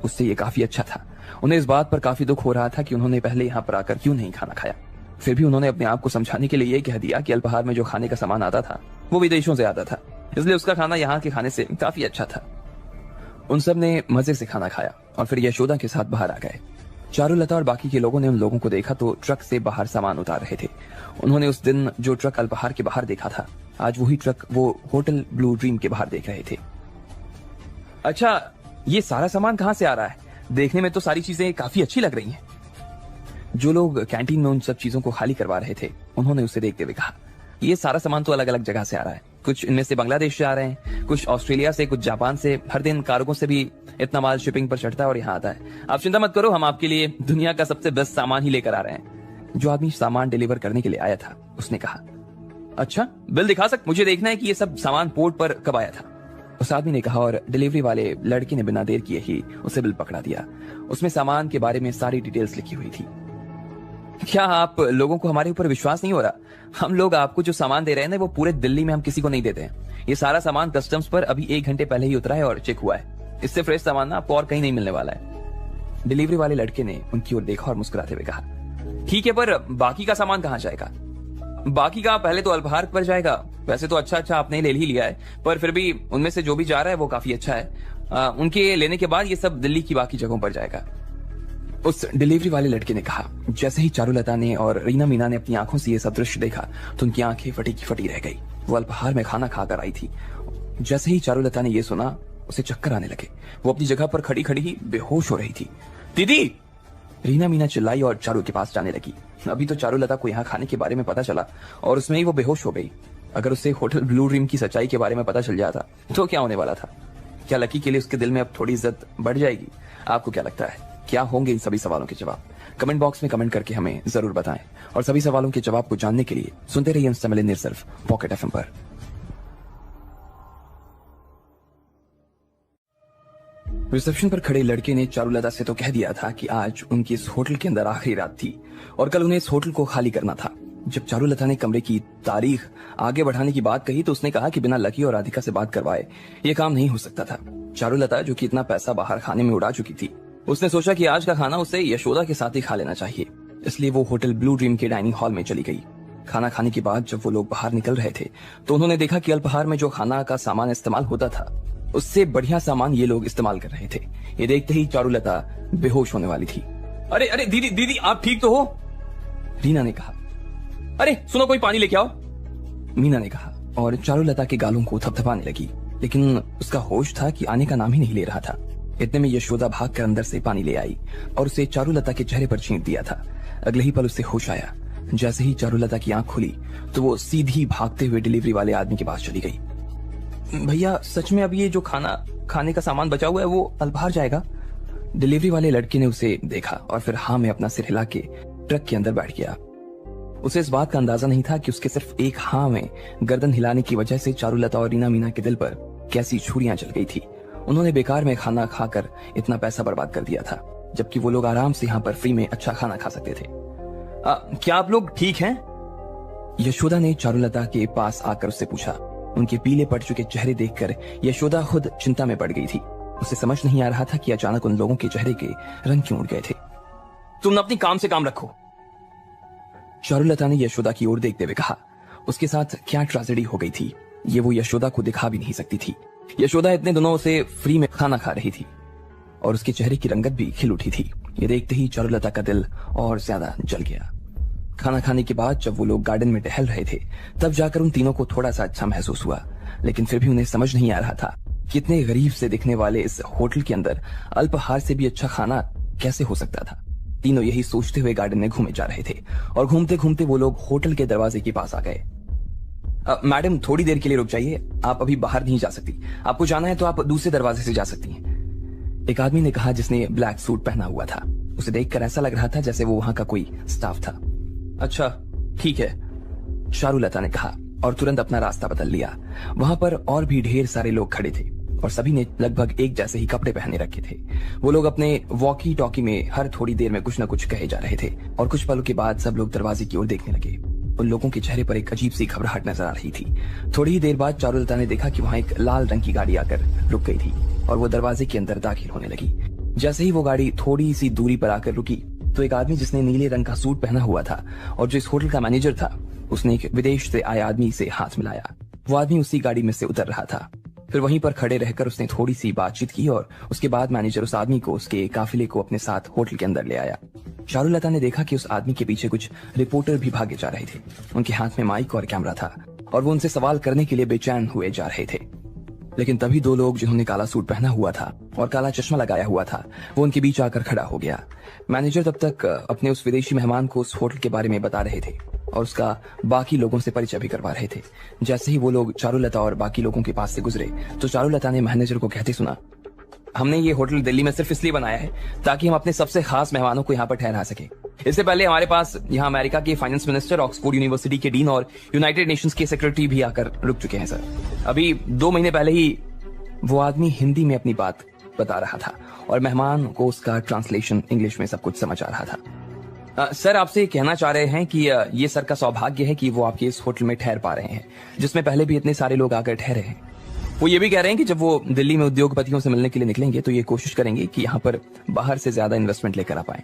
उससे ये काफी अच्छा था। उन्हें इस बात पर काफी दुख हो रहा था कि उन्होंने पहले यहाँ पर आकर क्यों नहीं खाना खाया। फिर भी उन्होंने अपने आप को समझाने के लिए यह कह दिया कि अल्पाहार में जो खाने का सामान आता था वो विदेशों से आता था, इसलिए उसका खाना यहाँ के खाने से काफी अच्छा था। उन सब ने मजे से खाना खाया और फिर यशोदा के साथ बाहर आ गए। चारुलता और बाकी के लोगों ने उन लोगों को देखा तो ट्रक से बाहर सामान उतार रहे थे। उन्होंने उस दिन जो ट्रक अल्पाहार के बाहर देखा था, आज वही ट्रक वो होटल ब्लू ड्रीम के बाहर देख रहे थे। अच्छा, ये सारा सामान कहाँ से आ रहा है? देखने में तो सारी चीजें काफी अच्छी लग रही हैं। जो लोग कैंटीन में उन सब चीजों को खाली करवा रहे थे उन्होंने उसे देखते हुए कहा, ये सारा सामान तो अलग अलग जगह से आ रहा है। कुछ इनमें से बांग्लादेश से आ रहे हैं, कुछ ऑस्ट्रेलिया से, कुछ जापान से। हर दिन कार्गो से भी इतना माल शिपिंग पर चढ़ता है और यहाँ आता है। आप चिंता मत करो, हम आपके लिए दुनिया का सबसे बेस्ट सामान ही लेकर आ रहे हैं। जो आदमी सामान डिलीवर करने के लिए आया था उसने कहा, अच्छा बिल दिखा सकते? मुझे देखना है कि ये सब सामान पोर्ट पर कब आया था, उस आदमी ने कहा। और डिलीवरी वाले लड़के ने बिना देर किए ही उसे बिल पकड़ा दिया। उसमें सामान के बारे में सारी डिटेल्स लिखी हुई थी। क्या आप लोगों को हमारे ऊपर विश्वास नहीं हो रहा? हम लोग आपको जो सामान दे रहे हैं ना, वो पूरे दिल्ली में हम किसी को नहीं देते हैं। ये सारा सामान कस्टम्स पर अभी 1 घंटे पहले ही उतरा है और चेक हुआ है। इससे फ्रेश सामान ना आपको और कहीं नहीं मिलने वाला है। डिलीवरी वाले लड़के ने उनकी ओर देखा और मुस्कुराते हुए कहा, ठीक है, पर बाकी का सामान कहाँ जाएगा? बाकी का पहले तो अल्पाहार पर जाएगा। वैसे तो अच्छा आपने ले ही लिया है, पर फिर भी उनमें से जो भी जा रहा है वो काफी अच्छा है। उनके लेने के बाद ये सब दिल्ली की बाकी जगहों पर जाएगा, उस डिलीवरी वाले लड़के ने कहा। जैसे ही चारुलता ने और रीना मीना ने अपनी आंखों से ये सब दृश्य देखा तो उनकी आंखें फटी की फटी रह गई। वो अल्पाहार में खाना खाकर आई थी। जैसे ही चारुलता ने ये सुना उसे चक्कर आने लगे। वो अपनी जगह पर खड़ी खड़ी ही बेहोश हो रही थी। दीदी, रीना मीना चिल्लाई और चारू के पास जाने लगी। अभी तो चारुलता को यहाँ खाने के बारे में पता चला और उसमें ही वो बेहोश हो गई। अगर उसे होटल ब्लू ड्रीम की सच्चाई के बारे में पता चल जाता तो क्या होने वाला था? क्या लकी के लिए उसके दिल में अब थोड़ी इज्जत बढ़ जाएगी? आपको क्या लगता है, क्या होंगे इन सभी सवालों के जवाब? कमेंट बॉक्स में कमेंट करके हमें जरूर बताएं। और सभी सवालों के जवाब को जानने के लिए सुनते रहिए इंस्टा मिलेनियर सिर्फ पॉकेट एफएम पर। रिसेप्शन पर खड़े लड़के ने चारुलता से तो कह दिया था कि आज उनकी इस होटल के अंदर आखिरी रात थी और कल उन्हें इस होटल को खाली करना था। जब चारुलता ने कमरे की तारीख आगे बढ़ाने की बात कही तो उसने कहा कि बिना लकी और राधिका से बात करवाए ये काम नहीं हो सकता था। चारुलता, जो कि इतना पैसा बाहर खाने में उड़ा चुकी थी, उसने सोचा कि आज का खाना उसे यशोदा के साथ ही खा लेना चाहिए, इसलिए वो होटल ब्लू ड्रीम के डाइनिंग हॉल में चली गई। खाना खाने के बाद जब वो लोग बाहर निकल रहे थे तो उन्होंने देखा कि अल्पाहार में जो खाना का सामान इस्तेमाल होता था उससे बढ़िया सामान ये लोग इस्तेमाल कर रहे थे। ये देखते ही चारुलता बेहोश होने वाली थी। अरे अरे दीदी आप ठीक तो हो? रीना ने कहा। अरे सुनो, कोई पानी लेके आओ, मीना ने कहा और चारुलता के गालों को थपथपाने लगी, लेकिन उसका होश था कि आने का नाम ही नहीं ले रहा था। इतने में यशोदा भागकर अंदर से पानी ले आई और उसे चारुलता के चेहरे पर छींट दिया था। अगले ही पल उससे होश आया। जैसे ही चारुलता की आंख खुली तो वो सीधी भागते हुए डिलीवरी वाले आदमी के पास चली गई। भैया सच में अब ये जो खाने का सामान बचा हुआ है वो अल्पाहार जाएगा? डिलीवरी वाले लड़के ने उसे देखा और फिर हाँ में अपना सिर हिला के ट्रक के अंदर बैठ गया। उसे इस बात का अंदाजा नहीं था कि उसके सिर्फ एक हाँ में गर्दन हिलाने की वजह से चारुलता और रीना मीना के दिल पर कैसी छुरियां चल गई थी। उन्होंने बेकार में खाना खाकर इतना पैसा बर्बाद कर दिया था, जबकि वो लोग आराम से यहाँ पर फ्री में अच्छा खाना खा सकते थे। क्या आप लोग ठीक हैं? यशोदा ने चारुलता के पास आकर उससे पूछा। उनके पीले पड़ चुके चेहरे देखकर यशोदा खुद चिंता में पड़ गई थी। उसे समझ नहीं आ रहा था कि अचानक उन लोगों के चेहरे के रंग क्यों उड़ गए थे। तुम अपनी काम से काम रखो, चारुलता ने यशोदा की ओर देखते हुए कहा। उसके साथ क्या ट्रेजेडी हो गई थी ये वो यशोदा को दिखा भी नहीं सकती थी। यशोदा इतने दिनों से फ्री में खाना खा रही थी और उसके चेहरे की रंगत भी खिल उठी थी। ये देखते ही चारुलता का दिल और ज्यादा जल गया। खाना खाने के बाद जब वो लोग गार्डन में टहल रहे थे तब जाकर उन तीनों को थोड़ा सा अच्छा महसूस हुआ, लेकिन फिर भी उन्हें समझ नहीं आ रहा था कि इतने गरीब से दिखने वाले इस होटल के अंदर अल्पाहार से भी अच्छा खाना कैसे हो सकता था। तीनों यही सोचते हुए गार्डन में घूमे जा रहे थे और घूमते घूमते वो लोग होटल के दरवाजे के पास आ गए। मैडम थोड़ी देर के लिए रुक जाइए, आप अभी बाहर नहीं जा सकती। आपको जाना है तो आप दूसरे दरवाजे से जा सकती हैं, एक आदमी ने कहा जिसने ब्लैक सूट पहना हुआ था। उसे देखकर ऐसा लग रहा था जैसे वो वहां का कोई स्टाफ था। अच्छा ठीक है, चारुलता ने कहा और तुरंत अपना रास्ता बदल लिया। वहां पर और भी ढेर सारे लोग खड़े थे और सभी ने लगभग एक जैसे ही कपड़े पहने रखे थे। वो लोग अपने वॉकी टॉकी में हर थोड़ी देर में कुछ न कुछ कहे जा रहे थे और कुछ पलों के बाद सब लोग दरवाजे की ओर देखने लगे। उन लोगों के चेहरे पर एक अजीब सी घबराहट नजर आ रही थी। थोड़ी ही देर बाद चारुलता ने देखा कि वहां एक लाल रंग की गाड़ी आकर रुक गई थी और वो दरवाजे के अंदर दाखिल होने लगी। जैसे ही वो गाड़ी थोड़ी सी दूरी पर आकर रुकी तो एक आदमी जिसने नीले रंग का सूट पहना हुआ था और जो इस होटल का मैनेजर था, उसने एक विदेश से आए आदमी से हाथ मिलाया। वो आदमी उसी गाड़ी में से उतर रहा था। फिर वहीं पर खड़े रहकर उसने थोड़ी सी बातचीत की और उसके बाद मैनेजर उस आदमी को उसके काफिले को अपने साथ होटल के अंदर ले आया। चारुलता ने देखा कि उस आदमी के पीछे कुछ रिपोर्टर भी भागे जा रहे थे। उनके हाथ में माइक और कैमरा था और वो उनसे सवाल करने के लिए बेचैन हुए जा रहे थे। लेकिन तभी दो लोग जिन्होंने काला सूट पहना हुआ था और काला चश्मा लगाया हुआ था वो उनके बीच आकर खड़ा हो गया। मैनेजर तब तक अपने उस विदेशी मेहमान को उस होटल के बारे में बता रहे थे और उसका बाकी लोगों से परिचय भी करवा रहे थे। जैसे ही वो लोग चारुलता और बाकी लोगों के पास से गुजरे तो चारुलता ने मैनेजर को कहते सुना, हमने ये होटल दिल्ली में सिर्फ इसलिए बनाया है ताकि हम अपने सबसे खास मेहमानों को यहाँ पर ठहरा सके। इससे पहले हमारे पास यहाँ अमेरिका के फाइनेंस मिनिस्टर, ऑक्सफोर्ड यूनिवर्सिटी के डीन और यूनाइटेड नेशंस के सेक्रेटरी भी आकर रुक चुके हैं सर। अभी 2 महीने पहले ही वो आदमी हिंदी में अपनी बात बता रहा था और मेहमान को उसका ट्रांसलेशन इंग्लिश में सब कुछ समझ आ रहा था। सर आपसे कहना चाह रहे हैं कि ये सर का सौभाग्य है कि वो आपके इस होटल में ठहर पा रहे हैं जिसमें पहले भी इतने सारे लोग आकर ठहरे हैं। वो ये भी कह रहे हैं कि जब वो दिल्ली में उद्योगपतियों से मिलने के लिए निकलेंगे तो ये कोशिश करेंगे कि यहाँ पर बाहर से ज्यादा इन्वेस्टमेंट लेकर आ पाए।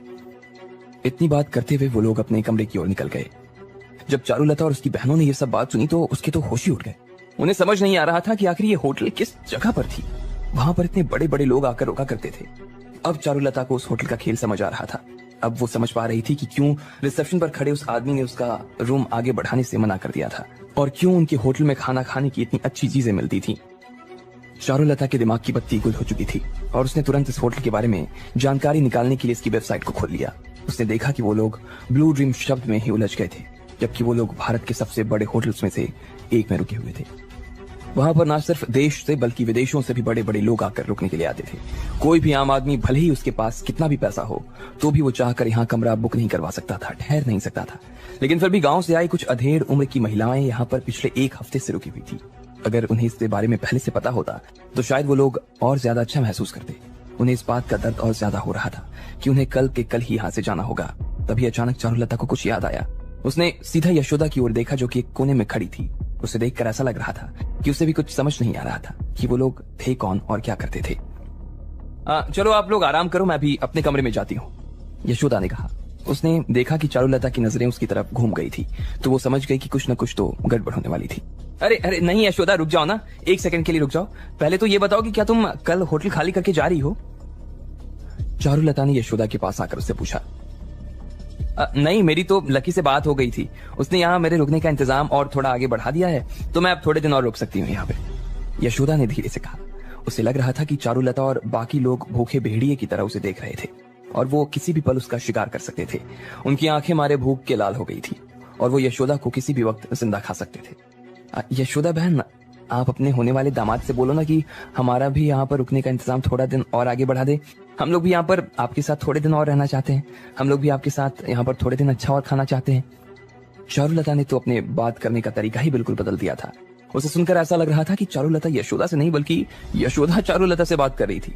इतनी बात करते हुए वो लोग अपने कमरे की ओर निकल गए। जब चारुलता और उसकी बहनों ने ये सब बात सुनी तो उसके तो होश ही उड़ गए। उन्हें समझ नहीं आ रहा था कि आखिर ये होटल किस जगह पर थी। वहां पर इतने बड़े बड़े लोग आकर रोका करते थे। अब चारुलता को उस होटल का खेल समझ आ रहा था। अब वो समझ पा रही थी कि क्यों रिसेप्शन पर खड़े उस आदमी ने उसका रूम आगे बढ़ाने से मना कर दिया था और क्यों उनके होटल में खाना खाने की इतनी अच्छी चीजें मिलती थी। चारुलता के दिमाग की बत्ती गुल हो चुकी थी और उसने तुरंत इस होटल के बारे में जानकारी निकालने के लिए इसकी वेबसाइट को खोल लिया। उसने देखा कि वो लोग ब्लू ड्रीम शब्द में ही उलझ गए थे, जबकि वो लोग भारत के सबसे बड़े होटल्स में से एक में रुके हुए थे। वहां पर न सिर्फ देश से बल्कि विदेशों से भी बड़े बड़े लोग आकर रुकने के लिए आते थे। कोई भी आम आदमी भले ही उसके पास कितना भी पैसा हो तो भी वो चाहकर यहाँ कमरा बुक नहीं करवा सकता था, ठहर नहीं सकता था। लेकिन फिर भी गांव से आई कुछ अधेड़ उम्र की महिलाएं यहाँ पर पिछले 1 हफ्ते से रुकी हुई थी। अगर उन्हें इसके बारे में पहले से पता होता तो शायद वो लोग और ज्यादा अच्छा महसूस करते। उन्हें इस बात का दर्द और ज्यादा हो रहा था कि उन्हें कल के कल ही यहाँ से जाना होगा। तभी अचानक चारुलता को कुछ याद आया। उसने सीधा यशोदा की ओर देखा जो कि एक कोने में खड़ी थी। उसे देखकर ऐसा लग रहा था कि उसे भी कुछ समझ नहीं आ रहा था कि वो लोग थे कौन और क्या करते थे। चलो आप लोग आराम करो, मैं भी अपने कमरे में जाती हूँ, यशोदा ने कहा। उसने देखा कि चारुलता की नजरें उसकी तरफ घूम गई थी तो वो समझ गई कि कुछ न कुछ तो गड़बड़ होने वाली थी। अरे नहीं यशोदा, रुक जाओ ना, 1 सेकंड के लिए रुक जाओ। पहले तो ये बताओ कि क्या तुम कल होटल खाली करके जा रही हो? चारुलता ने यशोदा के पास आकर उससे पूछा। नहीं, मेरी तो लकी से बात हो गई थी। उसने यहाँ मेरे रुकने का इंतजाम और थोड़ा आगे बढ़ा दिया है तो मैं अब थोड़े दिन और रुक सकती हूँ यहाँ पे, यशोदा ने धीरे से कहा। उसे लग रहा था कि चारुलता और बाकी लोग भूखे भेड़िए की तरह उसे देख रहे थे और वो किसी भी पल उसका शिकार कर सकते थे। उनकी आंखें मारे भूख के लाल हो गई थी और वो यशोदा को किसी भी वक्त जिंदा खा सकते थे। यशोदा बहन, आप अपने होने वाले दामाद से बोलो ना कि हमारा भी यहाँ पर रुकने का इंतजाम थोड़ा दिन और आगे बढ़ा दे। हम लोग भी यहाँ पर आपके साथ थोड़े दिन और रहना चाहते हैं। हम लोग भी आपके साथ यहाँ पर थोड़े दिन अच्छा और खाना चाहते हैं। चारुलता ने तो अपने बात करने का तरीका ही बिल्कुल बदल दिया था। उसे सुनकर ऐसा लग रहा था कि चारुलता यशोदा से नहीं बल्कि यशोदा चारुलता से बात कर रही थी।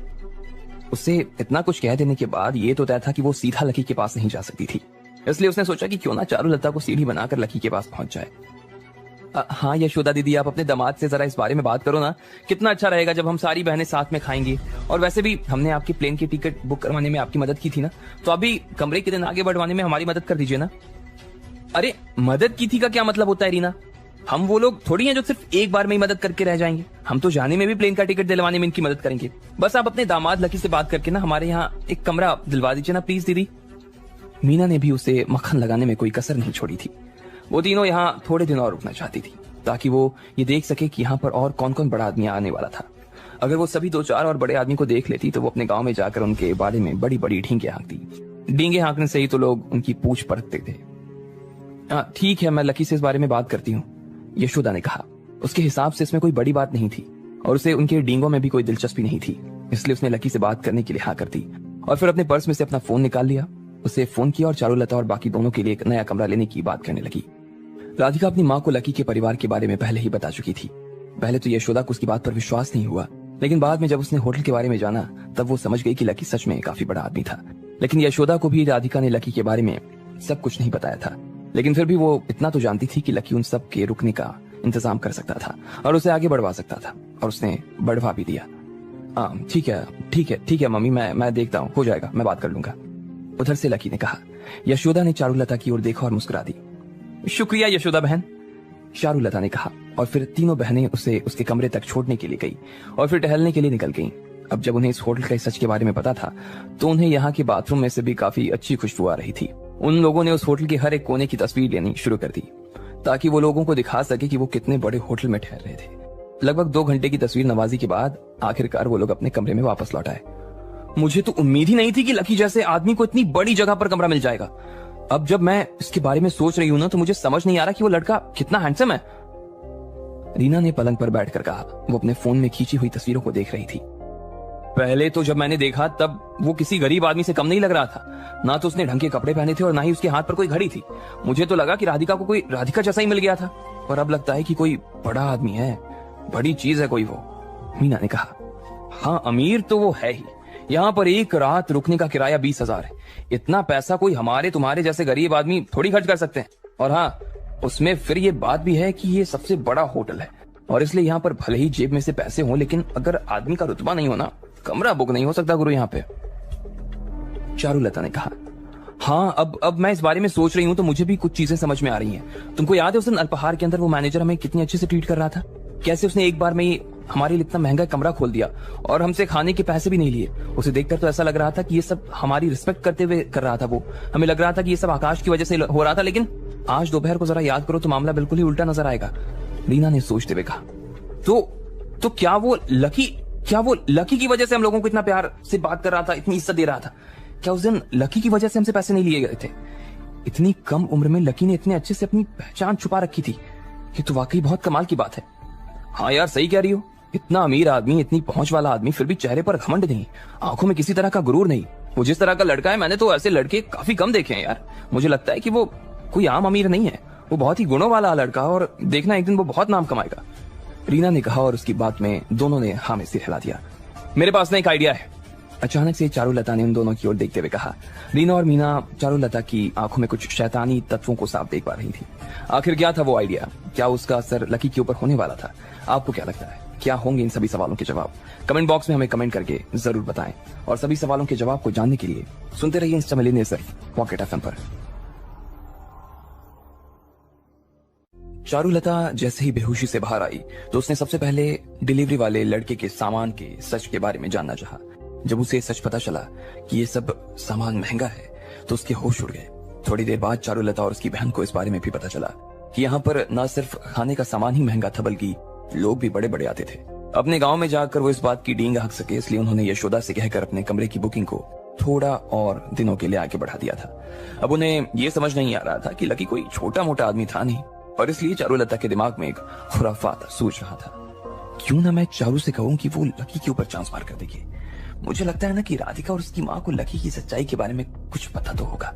उससे इतना कुछ कह देने के बाद ये तो तय था कि वो सीधा लकी के पास नहीं जा सकती थी। इसलिए उसने सोचा कि क्यों ना चारुलता को सीढ़ी बनाकर लकी के पास पहुंच जाए। हाँ यशोदा दीदी, आप अपने दामाद से जरा इस बारे में बात करो ना। कितना अच्छा रहेगा जब हम सारी बहनें साथ में खाएंगी। और वैसे भी हमने आपकी प्लेन की टिकट बुक करवाने में आपकी मदद की थी ना, तो अभी कमरे के दिन आगे बढ़वाने में हमारी मदद कर दीजिए ना। अरे मदद की थी का क्या मतलब होता है रीना? हम वो लोग थोड़ी हैं जो सिर्फ एक बार में ही मदद करके रह जाएंगे। हम तो जाने में भी प्लेन का टिकट दिलवाने में इनकी मदद करेंगे। बस आप अपने दामाद लकी से बात करके ना हमारे यहाँ एक कमरा दिलवा दीजिए ना प्लीज दीदी। मीना ने भी उसे मक्खन लगाने में कोई कसर नहीं छोड़ी थी। वो तीनों यहाँ थोड़े दिन और रुकना चाहती थी ताकि वो ये देख सके कि यहाँ पर और कौन कौन बड़ा आदमी आने वाला था। अगर वो सभी 2-4 और बड़े आदमी को देख लेती तो वो अपने गांव में जाकर उनके बारे में बड़ी बड़ी ढींगे हाँकती। ढींगे हाँकने से ही तो लोग उनकी पूछ परखते थे। ठीक है, मैं लकी से इस बारे में बात करती हूँ, यशोदा ने कहा। उसके हिसाब से इसमें कोई बड़ी बात नहीं थी और उसे उनके डींगों में भी कोई दिलचस्पी नहीं थी। इसलिए उसने लकी से बात करने के लिए हाँ कर दी और फिर अपने पर्स में से अपना फोन निकाल लिया। उसे फोन किया और चारुलता और बाकी दोनों के लिए एक नया कमरा लेने की बात करने लगी। राधिका अपनी माँ को लकी के परिवार के बारे में पहले ही बता चुकी थी। पहले तो यशोदा को उसकी बात पर विश्वास नहीं हुआ, लेकिन बाद में जब उसने होटल के बारे में जाना तब वो समझ गई कि लकी सच में काफी बड़ा आदमी था। लेकिन यशोदा को भी राधिका ने लकी के बारे में सब कुछ नहीं बताया था, लेकिन फिर भी वो इतना तो जानती थी कि लकी उन सब के रुकने का इंतजाम कर सकता था और उसे आगे बढ़वा सकता था, और उसने बढ़वा भी दिया। ठीक है मम्मी, मैं देखता हूँ, हो जाएगा, मैं बात कर लूंगा, उधर से लकी ने कहा। यशोदा ने चारुलता की ओर देखा और मुस्कुरा दी। शुक्रिया यशोदा बहन, चारुलता ने कहा, और फिर तीनों बहनें उसे उसके कमरे तक छोड़ने के लिए गई और फिर टहलने के लिए निकल गईं। अब जब उन्हें इस होटल के सच के बारे में पता था तो उन्हें यहाँ के बाथरूम में से भी काफी अच्छी खुशबू आ रही थी। उन लोगों ने उस होटल के हर एक कोने की तस्वीर लेनी शुरू कर दी ताकि वो लोगों को दिखा सके कि वो कितने बड़े होटल में ठहर रहे थे। लगभग 2 घंटे की तस्वीर नवाजी के बाद आखिरकार वो लोग अपने कमरे में वापस लौट आए। मुझे तो उम्मीद ही नहीं थी कि लकी जैसे आदमी को इतनी बड़ी जगह पर कमरा मिल जाएगा। अब जब मैं इसके बारे में सोच रही हूं ना तो मुझे समझ नहीं आ रहा कि वो लड़का कितना हैंडसम है, रीना ने पलंग पर बैठकर कहा। वो अपने फोन में खींची हुई तस्वीरों को देख रही थी। पहले तो जब मैंने देखा तब वो किसी गरीब आदमी से कम नहीं लग रहा था। ना तो उसने ढंग के कपड़े पहने थे और ना ही उसके हाथ पर कोई घड़ी थी। मुझे तो लगा कि राधिका को कोई राधिका जैसा ही मिल गया था, और अब लगता है कि कोई बड़ा आदमी है, बड़ी चीज है कोई वो, मीना ने कहा। हाँ अमीर तो वो है ही। यहाँ पर एक रात रुकने का किराया 20,000 है। इतना पैसा कोई हमारे तुम्हारे जैसे गरीब आदमी थोड़ी खर्च कर सकते हैं। और हाँ, उसमें फिर ये बात भी है कि ये सबसे बड़ा होटल है और इसलिए यहाँ पर भले ही जेब में से पैसे हों, लेकिन अगर आदमी का रुतबा नहीं होना कमरा बुक नहीं हो सकता गुरु यहाँ पे, चारुलता ने कहा। हाँ अब मैं इस बारे में सोच रही हूँ तो मुझे भी कुछ चीजें समझ में आ रही हैं। तुमको याद है उस दिन अल्पहार के अंदर वो मैनेजर हमें कितनी अच्छे से ट्रीट कर रहा था? कैसे उसने एक बार में ही हमारे लिए इतना महंगा कमरा खोल दिया और हमसे खाने के पैसे भी नहीं लिए। उसे देखकर तो ऐसा लग रहा था कि ये सब हमारी रिस्पेक्ट करते हुए कर रहा था। वो हमें लग रहा था कि ये सब आकाश की वजह से हो रहा था, लेकिन आज दोपहर को जरा याद करो तो मामला बिल्कुल ही उल्टा नजर आएगा, रीना ने सोचते हुए कहा। तो क्या वो लकी की वजह से हम लोगों को इतना प्यार से बात कर रहा था, इतनी इज्जत दे रहा था? क्या उस दिन लकी की वजह से हमसे पैसे नहीं लिए गए थे? इतनी कम उम्र में लकी ने इतने अच्छे से अपनी पहचान छुपा रखी थी। ये तो वाकई बहुत कमाल की बात है। हाँ यार सही कह रही हो, इतना अमीर आदमी, इतनी पहुंच वाला आदमी, फिर भी चेहरे पर घमंड नहीं, आंखों में किसी तरह का गुरूर नहीं। वो जिस तरह का लड़का है, मैंने तो ऐसे लड़के काफी कम देखे हैं यार। मुझे लगता है कि वो कोई आम अमीर नहीं है, वो बहुत ही गुणों वाला लड़का, और देखना एक दिन वो बहुत नाम कमाएगा, रीना ने कहा। और उसकी बात में दोनों ने हाँ में सिर हिला दिया। मेरे पास ना एक आइडिया है, अचानक से चारुलता ने उन दोनों की ओर देखते हुए कहा। रीना और मीना चारुलता की आंखों में कुछ शैतानी तत्वों को साफ देख पा रही थी। आखिर क्या था वो आइडिया? क्या उसका असर लकी के ऊपर होने वाला था? आपको क्या लगता है, क्या होंगे इन सभी सवालों के जवाब? कमेंट बॉक्स में हमें कमेंट करके जरूर बताएं, और सभी सवालों के जवाब को जानने के लिए सुनते रहिए इंस्टा मिलियनेयर सिर्फ पॉकेट एफएम पर। चारुलता जैसे ही बेहोशी से बाहर आई तो उसने सबसे पहले डिलीवरी वाले लड़के के सामान के सच के बारे में जानना चाहा। जब उसे सच पता चला कि ये सब सामान महंगा है तो उसके होश उड़ गए। थोड़ी देर बाद चारुलता और उसकी बहन को इस बारे में भी पता चला कि यहाँ पर न सिर्फ खाने का सामान ही महंगा था, बल्कि लोग भी बड़े बड़े आते थे। अपने गांव में जाकर वो इस बात की डींग हाँक सके, इसलिए उन्होंने यशोदा से कहकर अपने कमरे की बुकिंग को थोड़ा और दिनों के लिए आगे बढ़ा दिया था। अब उन्हें यह समझ नहीं आ रहा था कि लकी कोई छोटा मोटा आदमी था नहीं, और इसलिए चारुलता के दिमाग में एक खुराफात सूझ रहा था। क्यों ना मैं चारू से कहूं कि वो लकी के ऊपर चांस मार कर देखे। मुझे लगता है ना कि राधिका और उसकी माँ को लकी की सच्चाई के बारे में कुछ पता तो होगा।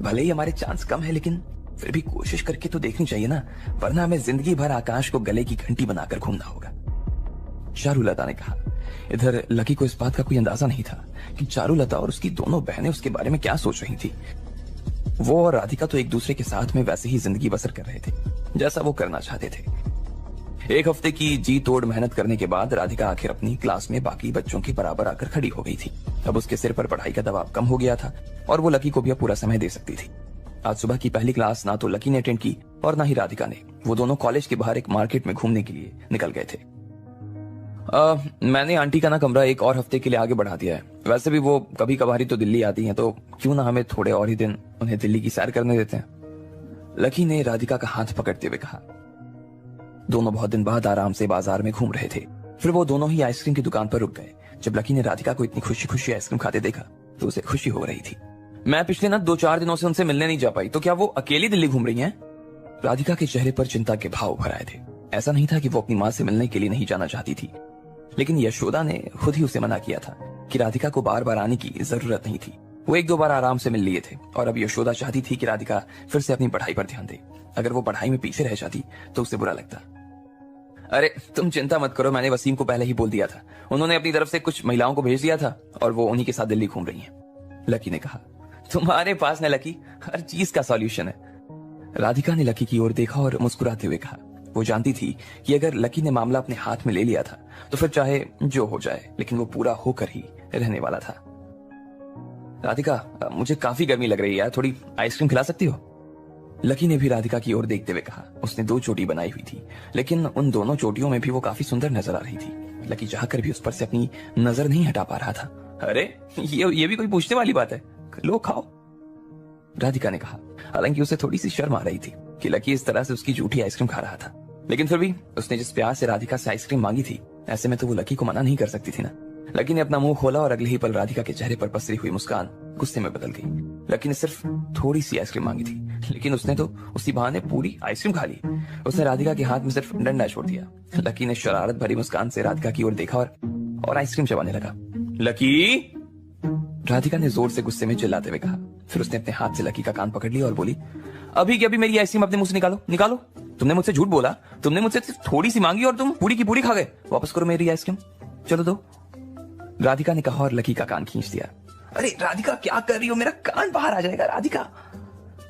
भले ही हमारे चांस कम है, लेकिन फिर भी कोशिश करके तो देखनी चाहिए ना, वरना हमें जिंदगी भर आकाश को गले की घंटी बनाकर घूमना होगा, चारुलता ने कहा। इधर लकी को इस बात का कोई अंदाजा नहीं था कि चारुलता और उसकी दोनों बहनें उसके बारे में क्या सोच रही थी। वो और राधिका तो एक दूसरे के साथ में वैसे ही जिंदगी बसर कर रहे थे जैसा वो करना चाहते थे। एक हफ्ते की जी तोड़ मेहनत करने के बाद राधिका आखिर अपनी क्लास में बाकी बच्चों के बराबर आकर खड़ी हो गई थी। अब उसके सिर पर पढ़ाई का दबाव कम हो गया था और वो लकी को भी अब पूरा समय दे सकती थी। आज सुबह की पहली क्लास ना तो लकी ने अटेंड की और ना ही राधिका ने। वो दोनों कॉलेज के बाहर एक मार्केट में घूमने के लिए निकल गए थे। मैंने आंटी का ना कमरा एक और हफ्ते के लिए आगे बढ़ा दिया है। वैसे भी वो कभी कभार तो दिल्ली आती हैं, तो क्यों ना हमें थोड़े और ही दिन उन्हें दिल्ली की सैर करने देते हैं, लकी ने राधिका का हाथ पकड़ते हुए कहा। दोनों बहुत दिन बाद आराम से बाजार में घूम रहे थे। फिर वो दोनों ही आइसक्रीम की दुकान पर रुक गए। जब लकी ने राधिका को इतनी खुशी खुशी आइसक्रीम खाते देखा तो उसे खुशी हो रही थी। मैं पिछले ना 2-4 दिनों से उनसे मिलने नहीं जा पाई, तो क्या वो अकेली दिल्ली घूम रही हैं? राधिका के चेहरे पर चिंता के भाव भर आए थे। ऐसा नहीं था कि वो अपनी माँ से मिलने के लिए नहीं जाना चाहती थी, लेकिन यशोदा ने खुद ही उसे मना किया था कि राधिका को बार बार आने की जरूरत नहीं थी। वो 1-2 बार आराम से मिल लिए थे और अब यशोदा चाहती थी कि राधिका फिर से अपनी पढ़ाई पर ध्यान दे। अगर वो पढ़ाई में पीछे रह जाती तो उसे बुरा लगता। अरे तुम चिंता मत करो, मैंने वसीम को पहले ही बोल दिया था। उन्होंने अपनी तरफ से कुछ महिलाओं को भेज दिया था और वो उन्हीं के साथ दिल्ली घूम रही हैं, लकी ने कहा। तुम्हारे पास न लकी हर चीज का सॉल्यूशन है, राधिका ने लकी की ओर देखा और मुस्कुराते हुए कहा। वो जानती थी कि अगर लकी ने मामला अपने हाथ में ले लिया था तो फिर चाहे जो हो जाए, लेकिन वो पूरा होकर ही रहने वाला था। राधिका, मुझे काफी गर्मी लग रही है यार, थोड़ी आइसक्रीम खिला सकती हो? लकी ने भी राधिका की ओर देखते हुए कहा। उसने 2 चोटी बनाई हुई थी, लेकिन उन दोनों चोटियों में भी वो काफी सुंदर नजर आ रही थी। लकी चाहकर भी उस पर से अपनी नजर नहीं हटा पा रहा था। अरे ये भी कोई पूछने वाली बात है, लो खाओ, राधिका ने कहा। हालांकि उसे थोड़ी सी शर्म आ रही थी कि लकी इस तरह से उसकी झूठी आइसक्रीम खा रहा था, लेकिन फिर भी उसने जिस प्यार से राधिका से आइसक्रीम मांगी थी, ऐसे में तो वो लकी को मना नहीं कर सकती थी ना। लकी ने अपना मुंह खोला और अगले ही पल राधिका के चेहरे पर पसरी हुई मुस्कान गुस्से में बदल गई। लकी ने सिर्फ थोड़ी सी आइसक्रीम मांगी थी, लेकिन उसने तो उसी बहाने पूरी आइसक्रीम खा ली। उसने राधिका के हाथ में सिर्फ डंडा छोड़ दिया। लकी ने शरारत भरी मुस्कान से राधिका की ओर देखा और आइसक्रीम चबाने लगा। लकी, राधिका ने जोर से गुस्से में चिल्लाते हुए कहा। फिर उसने अपने हाथ से लकी का कान पकड़ लिया और बोली, अभी की अभी मेरी आइसक्रीम अपने मुंह से निकालो। तुमने मुझसे झूठ बोला, तुमने मुझसे सिर्फ थोड़ी सी मांगी और तुम पूरी की पूरी खा गए। वापस करो मेरी आइसक्रीम, चलो दो, राधिका ने कहा और लकी का कान खींच दिया। अरे राधिका, क्या कर रही हो? मेरा कान बाहर आ जाएगा राधिका,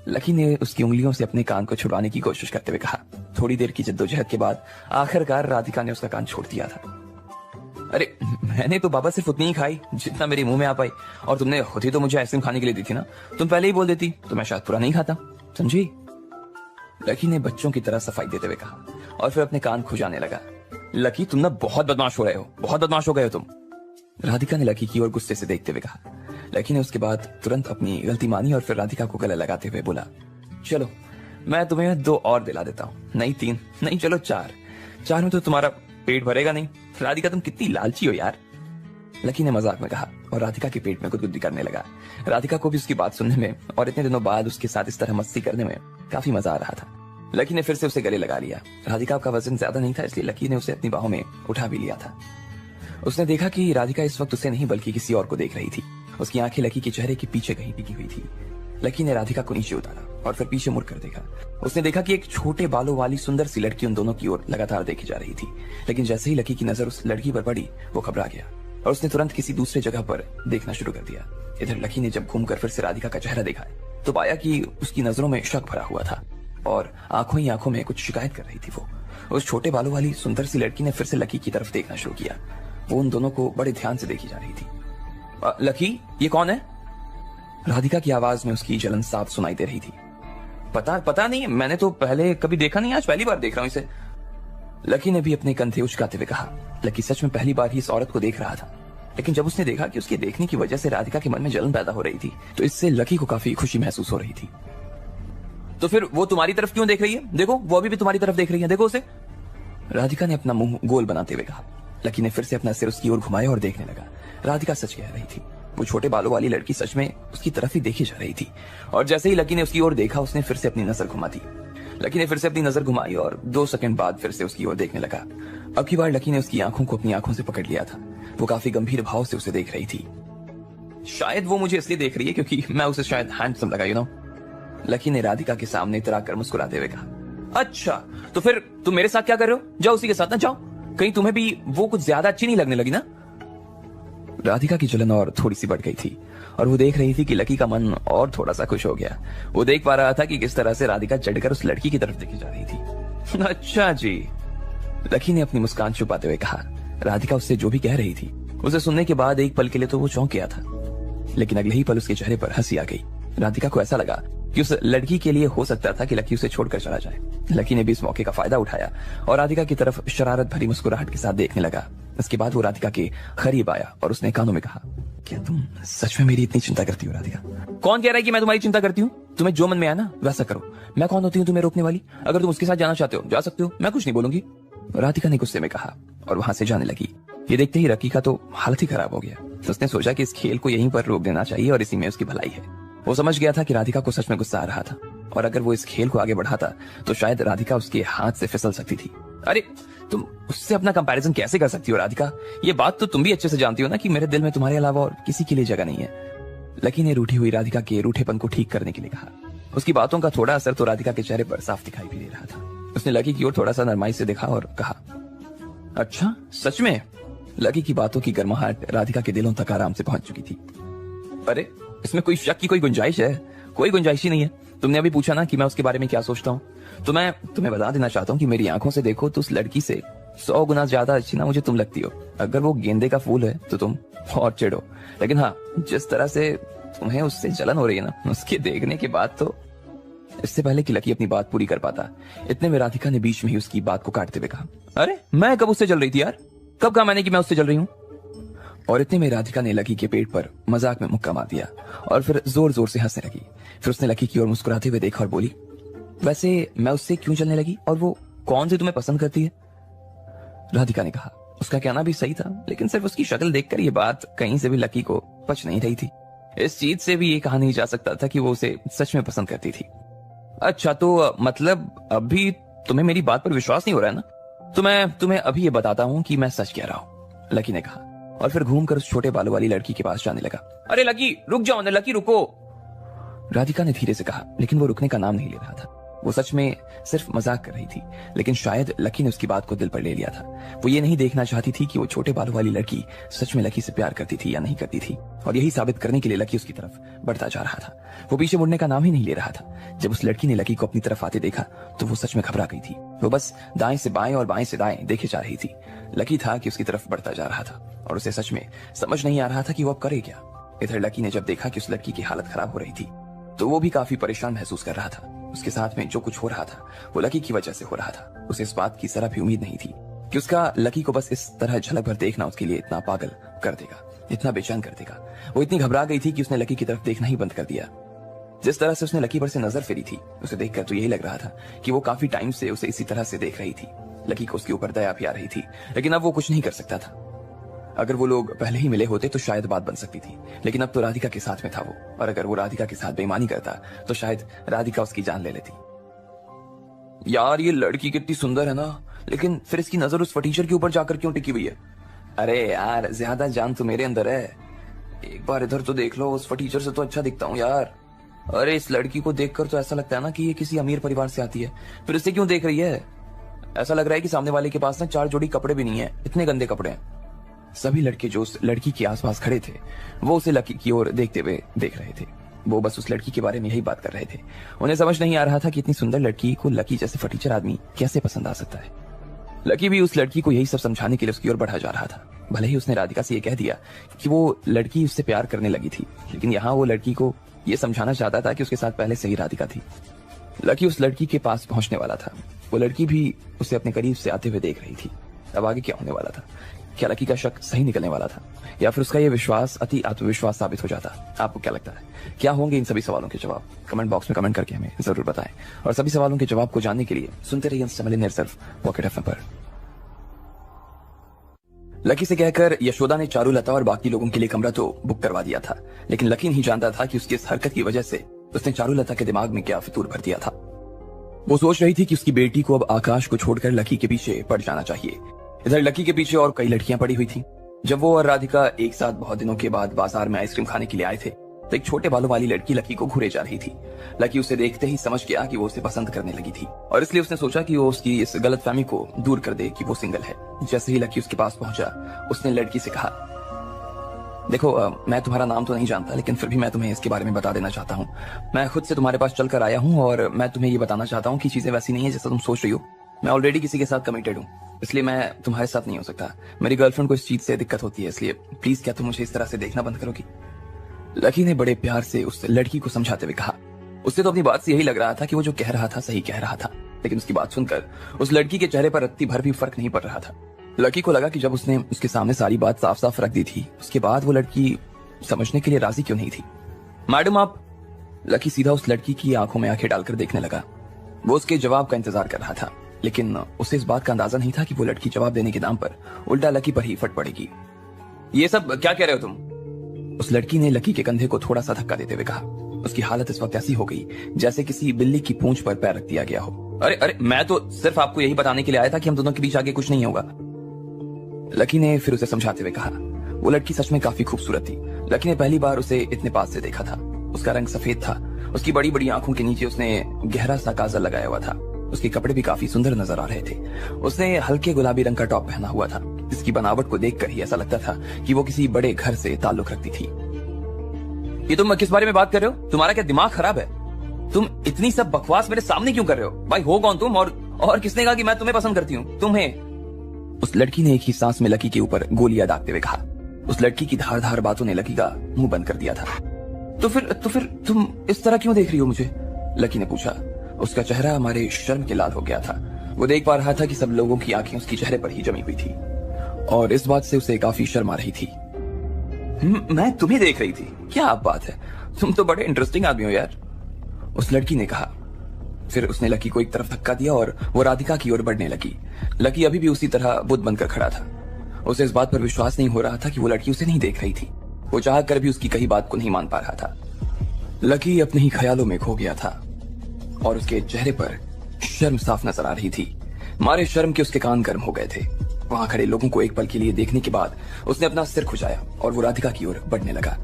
लकी ने उसकी उंगलियों से अपने कान को छुड़वाने की कोशिश करते हुए कहा। थोड़ी देर की जद्दोजहद के बाद आखिरकार राधिका ने उसका कान छोड़ दिया था। अरे मैंने तो बाबा सिर्फ उतनी ही खाई जितना मेरे मुंह में आ पाई, और तुमने खुद ही तो मुझे आइसक्रीम खाने के लिए दी थी ना। तुम पहले ही बोल देती तो मैं शायद पूरा नहीं खाता, समझी? लकी ने बच्चों की तरह सफाई देते हुए कहा और फिर अपने कान खुजाने लगा। लकी, तुम ना बहुत बदमाश हो रहे हो, बहुत बदमाश हो गए हो तुम, राधिका ने लकी की ओर गुस्से से देखते हुए कहा। लकी ने उसके बाद तुरंत अपनी गलती मानी और फिर राधिका को गले लगाते हुए बोला, चलो मैं तुम्हें 2 और दिला देता हूँ, नहीं 3, नहीं चलो 4 में तो तुम्हारा पेट भरेगा नहीं। राधिका, तुम कितनी लालची हो यार, लकी ने मजाक में कहा और राधिका के पेट में गुदगुदी करने लगा। राधिका को भी उसकी बात सुनने में और इतने दिनों बाद उसके साथ इस तरह मस्ती करने में काफी मजा आ रहा था। लकी ने फिर से उसे गले लगा लिया। राधिका का वजन ज्यादा नहीं था, इसलिए लकी ने उसे अपनी बाहों में उठा भी लिया था। उसने देखा कि राधिका इस वक्त उसे नहीं बल्कि किसी और को देख रही थी। उसकी आंखें लकी के चेहरे के पीछे कहीं टिकी हुई थी। लकी ने राधिका को नीचे उतारा और फिर पीछे मुड़कर देखा। उसने देखा कि एक छोटे बालों वाली सुंदर सी लड़की उन दोनों की ओर लगातार देखी जा रही थी, लेकिन जैसे ही लकी की नजर उस लड़की पर पड़ी वो घबरा गया और उसने तुरंत किसी दूसरे जगह पर देखना शुरू कर दिया। इधर लकी ने जब घूमकर फिर से राधिका का चेहरा देखा तो पाया कि उसकी नजरों में शक भरा हुआ था और आंखों ही आंखों में कुछ शिकायत कर रही थी। वो उस छोटे बालों वाली सुंदर सी लड़की ने फिर से लकी की तरफ देखना शुरू किया। वो उन दोनों को बड़े ध्यान से देखी जा रही थी। लकी, ये कौन है? राधिका की आवाज में उसकी जलन साफ सुनाई दे रही थी। पता नहीं, मैंने तो पहले कभी देखा नहीं, आज पहली बार देख रहा हूं इसे, लकी ने भी अपने कंधे उचकाते हुए कहा। लकी सच में पहली बार ही इस औरत को देख रहा था, लेकिन जब उसने देखा कि उसके देखने की वजह से राधिका के मन में जलन पैदा हो रही थी तो इससे लकी को काफी खुशी महसूस हो रही थी। तो फिर वो तुम्हारी तरफ क्यों देख रही है? देखो, वो अभी भी तुम्हारी तरफ देख रही है, देखो उसे, राधिका ने अपना मुंह गोल बनाते हुए कहा। लकी ने फिर से अपना सिर उसकी ओर घुमाया और देखने लगा। राधिका सच कह रही थी, वो छोटे बालों वाली लड़की सच में उसकी तरफ ही देखी जा रही थी। और जैसे ही लकी ने उसकी ओर देखा, उसने फिर से अपनी नजर घुमा दी। लकी ने फिर से अपनी नजर घुमाई और 2 सेकंड बाद फिर से उसकी ओर देखने लगा। अब की बार लकी ने उसकी आंखों को अपनी आंखों से पकड़ लिया था। वो काफी गंभीर भाव से उसे देख रही थी। शायद वो मुझे इसलिए देख रही है क्योंकि मैं उसे शायद हैंडसम लगा, यू नो। लकी ने राधिका के सामने इतरा कर मुस्कुराते हुए कहा, अच्छा तो फिर तुम मेरे साथ क्या कर रहे हो? जाओ उसी के साथ ना, जाओ। कहीं तुम्हें भी वो कुछ ज्यादा अच्छी नहीं लगने लगी ना? राधिका की जलन और थोड़ी सी बढ़ गई थी और वो देख रही थी कि लकी का मन और थोड़ा सा खुश हो गया। वो देख पा रहा था कि किस तरह से राधिका चढ़कर उस लड़की की तरफ देखी जा रही थी। अच्छा जी, लकी ने अपनी मुस्कान छुपाते हुए कहा। राधिका उससे जो भी कह रही थी उसे सुनने के बाद एक पल के लिए तो वो चौंक गया था, लेकिन अगले ही पल उसके चेहरे पर हंसी आ गई। राधिका को ऐसा लगा कि उस लड़की के लिए हो सकता था कि लकी उसे छोड़कर चला जाए। लकी ने भी इस मौके का फायदा उठाया और राधिका की तरफ शरारत भरी मुस्कुराहट के साथ देखने लगा। इसके बाद वो राधिका के करीब आया और उसने कानों में कहा, क्या तुम सच में मेरी इतनी चिंता करती हो राधिका? कौन कह रहा है कि मैं तुम्हारी चिंता करती हूँ? तुम्हें जो मन में आया ना वैसा करो। मैं कौन होती हूँ तुम्हें रोकने वाली? अगर तुम उसके साथ जाना चाहते हो जा सकते हो, मैं कुछ नहीं बोलूंगी, राधिका ने गुस्से में कहा और वहां से जाने लगी। ये देखते ही रकी का तो हालत ही खराब हो गया। उसने सोचा कि इस खेल को यहीं पर रोक देना चाहिए और इसी में उसकी भलाई है। वो समझ गया था कि राधिका को सच में गुस्सा आ रहा था और अगर वो इस खेल को आगे बढ़ाता तो शायद राधिका उसके हाथ से फिसल सकती थी। अरे तुम उससे अपना कंपैरिजन कैसे कर सकती हो राधिका? ये बात तो तुम भी अच्छे से जानती हो ना कि मेरे दिल में तुम्हारे अलावा और किसी के लिए जगह नहीं है। लकी ने रूठी हुई राधिका के रूठेपन को ठीक करने के लिए कहा। उसकी बातों का थोड़ा असर तो राधिका के चेहरे पर साफ दिखाई भी दे रहा था। उसने लकी की ओर थोड़ा सा नरमाई से देखा और कहा, अच्छा सच में? लकी की बातों की गर्माहट राधिका के दिलों तक आराम से पहुंच चुकी थी। अरे इसमें कोई शक की कोई गुंजाइश है? कोई गुंजाइश ही नहीं है। तुमने अभी पूछा ना कि मैं उसके बारे में क्या सोचता हूँ, तो मैं तुम्हें बता देना चाहता हूँ कि मेरी आंखों से देखो तो उस लड़की से 100 गुना ज्यादा अच्छी ना मुझे तुम लगती हो। अगर वो गेंदे का फूल है तो तुम और चिढ़ो, लेकिन हाँ जिस तरह से तुम्हें उससे जलन हो रही है ना, उसके देखने के बाद तो। इससे पहले कि लकी अपनी बात पूरी कर पाता, इतने में राधिका ने बीच में ही उसकी बात को काटते हुए कहा, अरे मैं कब उससे जल रही थी यार? कब कहा मैंने कि मैं उससे जल रही हूँ? और इतने में राधिका ने लकी के पेट पर मजाक में मुक्का मार दिया और फिर जोर जोर से हंसने लगी। फिर उसने लकी की ओर मुस्कुराते हुए देखा और बोली, वैसे मैं उससे क्यों जलने लगी और वो कौन सी तुम्हें पसंद करती है? राधिका ने कहा। उसका कहना भी सही था, लेकिन सिर्फ उसकी शक्ल देखकर ये बात कहीं से भी लकी को पच नहीं रही थी। इस चीज से भी ये कहा नहीं जा सकता था कि वो उसे सच में पसंद करती थी। अच्छा तो मतलब अभी तुम्हें मेरी बात पर विश्वास नहीं हो रहा है ना? तो मैं तुम्हें अभी ये बताता हूँ कि मैं सच कह रहा हूँ, लकी ने कहा और फिर घूमकर उस छोटे बालों वाली लड़की के पास जाने लगा। अरे लकी रुक जाओ ना, लकी रुको, राधिका ने धीरे से कहा, लेकिन वो रुकने का नाम नहीं ले रहा था। वो सच में सिर्फ मजाक कर रही थी, लेकिन शायद लकी ने उसकी बात को दिल पर ले लिया था। वो ये नहीं देखना चाहती थी कि वो छोटे बालों वाली लड़की सच में लकी से प्यार करती थी या नहीं करती थी, और यही साबित करने के लिए लकी उसकी तरफ बढ़ता जा रहा था। वो पीछे मुड़ने का नाम ही नहीं ले रहा था। जब उस लड़की ने लकी को अपनी तरफ आते देखा तो वो सच में घबरा गई थी। वो बस दाएं से बाएं और बाएं से दाएं देखे जा रही थी। लकी था कि उसकी तरफ बढ़ता जा रहा था और उसे सच में समझ नहीं आ रहा था कि वो अब करे क्या। इधर लकी ने जब देखा कि उस लड़की की हालत खराब हो रही थी तो वो भी काफी परेशान महसूस कर रहा था। उसके साथ में जो कुछ हो रहा था वो लकी की वजह से हो रहा था। उसे इस बात की जरा भी उम्मीद नहीं थी कि उसका लकी को बस इस तरह झलक भर देखना उसके लिए इतना पागल कर देगा, इतना बेचैन कर देगा। वो इतनी घबरा गई थी कि उसने लकी की तरफ देखना ही बंद कर दिया। जिस तरह से उसने लकी पर से नजर फेरी थी उसे देखकर तो यही लग रहा था कि वो काफी टाइम से उसे इसी तरह से देख रही थी। लकी को उसके ऊपर दया भी आ रही थी, लेकिन अब वो कुछ नहीं कर सकता था। अगर वो लोग पहले ही मिले होते तो शायद बात बन सकती थी, लेकिन अब तो राधिका के साथ में था वो, और अगर वो राधिका के साथ बेईमानी करता तो शायद राधिका उसकी जान ले लेती। यार ये लड़की कितनी सुंदर है ना, लेकिन फिर इसकी नजर उस फटीचर के ऊपर जाकर क्यों टिकी हुई है? अरे यार ज्यादा जान तो मेरे अंदर है, एक बार इधर तो देख लो, उस फटीचर से तो अच्छा दिखता हूँ यार। अरे इस लड़की को देखकर तो ऐसा लगता है ना कि ये किसी अमीर परिवार से आती है, फिर इसे क्यों देख रही है? ऐसा लग रहा है कि सामने वाले के पास ना 4 जोड़ी कपड़े भी नहीं है, इतने गंदे कपड़े हैं। सभी लड़के जो उस लड़की के आसपास खड़े थे वो उसे लकी की ओर देखते हुए देख रहे थे। वो बस उस लड़की के बारे में यही बात कर रहे थे। उन्हें समझ नहीं आ रहा था कि इतनी सुंदर लड़की को लकी जैसे फटीचर आदमी कैसे पसंद आ सकता है। लकी भी उस लड़की को यही सब समझाने के लिए उसकी ओर बढ़ा जा रहा था। भले ही उसने राधिका से ये कह दिया कि वो लड़की उससे प्यार करने लगी थी, लेकिन यहाँ वो लड़की को ये समझाना चाहता था कि उसके साथ पहले से ही राधिका थी। लकी उस लड़की के पास पहुंचने वाला था। वो लड़की भी उसे अपने करीब से आते हुए देख रही थी। अब आगे क्या होने वाला था? क्या लकी का शक सही निकलने वाला था, या फिर उसका यह विश्वास अति आत्मविश्वास साबित हो जाता? आपको क्या लगता है, क्या होंगे इन सभी सवालों के जवाब? कमेंट बॉक्स में कमेंट करके हमें जरूर बताएं, और सभी सवालों के जवाब को जानने के लिए सुनते रहिए सिर्फ पॉकेट एफएम पर। लकी से कहकर यशोदा ने चारुलता और बाकी लोगों के लिए कमरा तो बुक करवा दिया था, लेकिन लकी नहीं जानता था कि उसकी इस हरकत की वजह से उसने चारुलता के दिमाग में क्या फितूर भर दिया था। वो सोच रही थी कि उसकी बेटी को अब आकाश को छोड़कर लकी के पीछे पड़ जाना चाहिए। इधर लकी के पीछे और कई लड़कियां पड़ी हुई थी। जब वो और राधिका एक साथ बहुत दिनों के बाद बाजार में आइसक्रीम खाने के लिए आए थे तो एक छोटे बालों वाली लड़की लकी को घूरे जा रही थी। लकी उसे देखते ही समझ गया कि वो उसे पसंद करने लगी थी और इसलिए उसने सोचा कि वो उसकी इस गलतफहमी को दूर कर दे कि वो सिंगल है। जैसे ही लकी उसके पास पहुंचा, उसने लड़की से कहा, देखो मैं तुम्हारा नाम तो नहीं जानता, लेकिन फिर भी मैं तुम्हें इसके बारे में बता देना चाहता हूँ। मैं खुद से तुम्हारे पास चलकर आया हूँ और मैं तुम्हें ये बताना चाहता हूँ कि चीजें वैसी नहीं है जैसा तुम सोच रही हो। मैं ऑलरेडी किसी के साथ कमिटेड हूँ, इसलिए मैं तुम्हारे साथ नहीं हो सकता। मेरी गर्लफ्रेंड को इस चीज से दिक्कत होती है, इसलिए प्लीज क्या तुम मुझे इस तरह से देखना बंद करोगी? लकी ने बड़े प्यार से उस लड़की को समझाते हुए कहा। उससे तो अपनी बात से यही लग रहा था कि वो जो कह रहा था सही कह रहा था, लेकिन उसकी बात सुनकर उस लड़की के चेहरे पर रत्ती भर भी फर्क नहीं पड़ रहा था। लकी को लगा कि जब उसने उसके सामने सारी बात साफ साफ रख दी थी, उसके बाद वो लड़की समझने के लिए राजी क्यों नहीं थी। मैडम आप? लकी सीधा उस लड़की की आंखों में आंखें डालकर देखने लगा। वो उसके जवाब का इंतजार कर रहा था, लेकिन उसे इस बात का अंदाजा नहीं था कि वो लड़की जवाब देने के नाम पर उल्टा लकी पर ही फट पड़ेगी। ये सब क्या कह रहे हो तुम? उस लड़की ने लकी के कंधे को थोड़ा सा धक्का देते हुए कहा। उसकी हालत इस वक्त ऐसी हो गई जैसे किसी बिल्ली की पूंछ पर पैर रख दिया गया हो। अरे अरे, मैं तो सिर्फ आपको यही बताने के लिए आया था कि हम दोनों के बीच आगे कुछ नहीं होगा। लकी ने फिर उसे समझाते हुए कहा। वो लड़की सच में काफी खूबसूरत थी। लकी ने पहली बार उसे इतने पास से देखा था। उसका रंग सफेद था। उसकी बड़ी बड़ी आंखों के नीचे उसने गहरा सा काजल लगाया हुआ था। उसके कपड़े भी काफी सुंदर नजर आ रहे थे। उसने हल्के गुलाबी रंग का टॉप पहना हुआ था, जिसकी बनावट को देखकर ही ऐसा लगता था कि वो किसी बड़े घर से ताल्लुक रखती थी। ये तुम किस बारे में बात कर रहे हो? तुम्हारा क्या दिमाग खराब है? तुम इतनी सब बकवास मेरे सामने क्यों कर रहे हो? भाई हो कौन तुम? और किसने कहा कि मैं तुम्हें पसंद करती हूँ? तुम्हें? उस लड़की ने एक ही सांस में लकी के ऊपर गोलियां दागते हुए कहा। उस लड़की की धारदार बातों ने लकी का मुंह बंद कर दिया था। तो फिर तुम इस तरह क्यों देख रही हो मुझे? लकी ने पूछा। उसका चेहरा हमारे शर्म के लाल हो गया था। वो देख पा रहा था कि सब लोगों की आंखें उसके चेहरे पर ही जमी हुई थी और इस बात से उसे काफी शर्म आ रही थी। मैं तुम्हें देख रही थी? क्या आप बात है, तुम तो बड़े इंटरेस्टिंग आदमी हो यार, उस लड़की ने कहा। फिर उसने लकी को एक तरफ धक्का दिया और वो राधिका की ओर बढ़ने लगी। लकी अभी भी उसी तरह बुत बनकर खड़ा था। उसे इस बात पर विश्वास नहीं हो रहा था कि वो लड़की उसे नहीं देख रही थी। वो चाह कर भी उसकी कही बात को नहीं मान पा रहा था। लकी अपने ही ख्यालों में खो गया था और उसके चेहरे पर शर्म साफ नजर आ रही थी। मारे शर्म के उसके कान गर्म हो गए थे। वहां खड़े लोगों को एक पल के लिए देखने के बाद उसने अपना सिर खुजाया और वो राधिका की ओर बढ़ने लगा।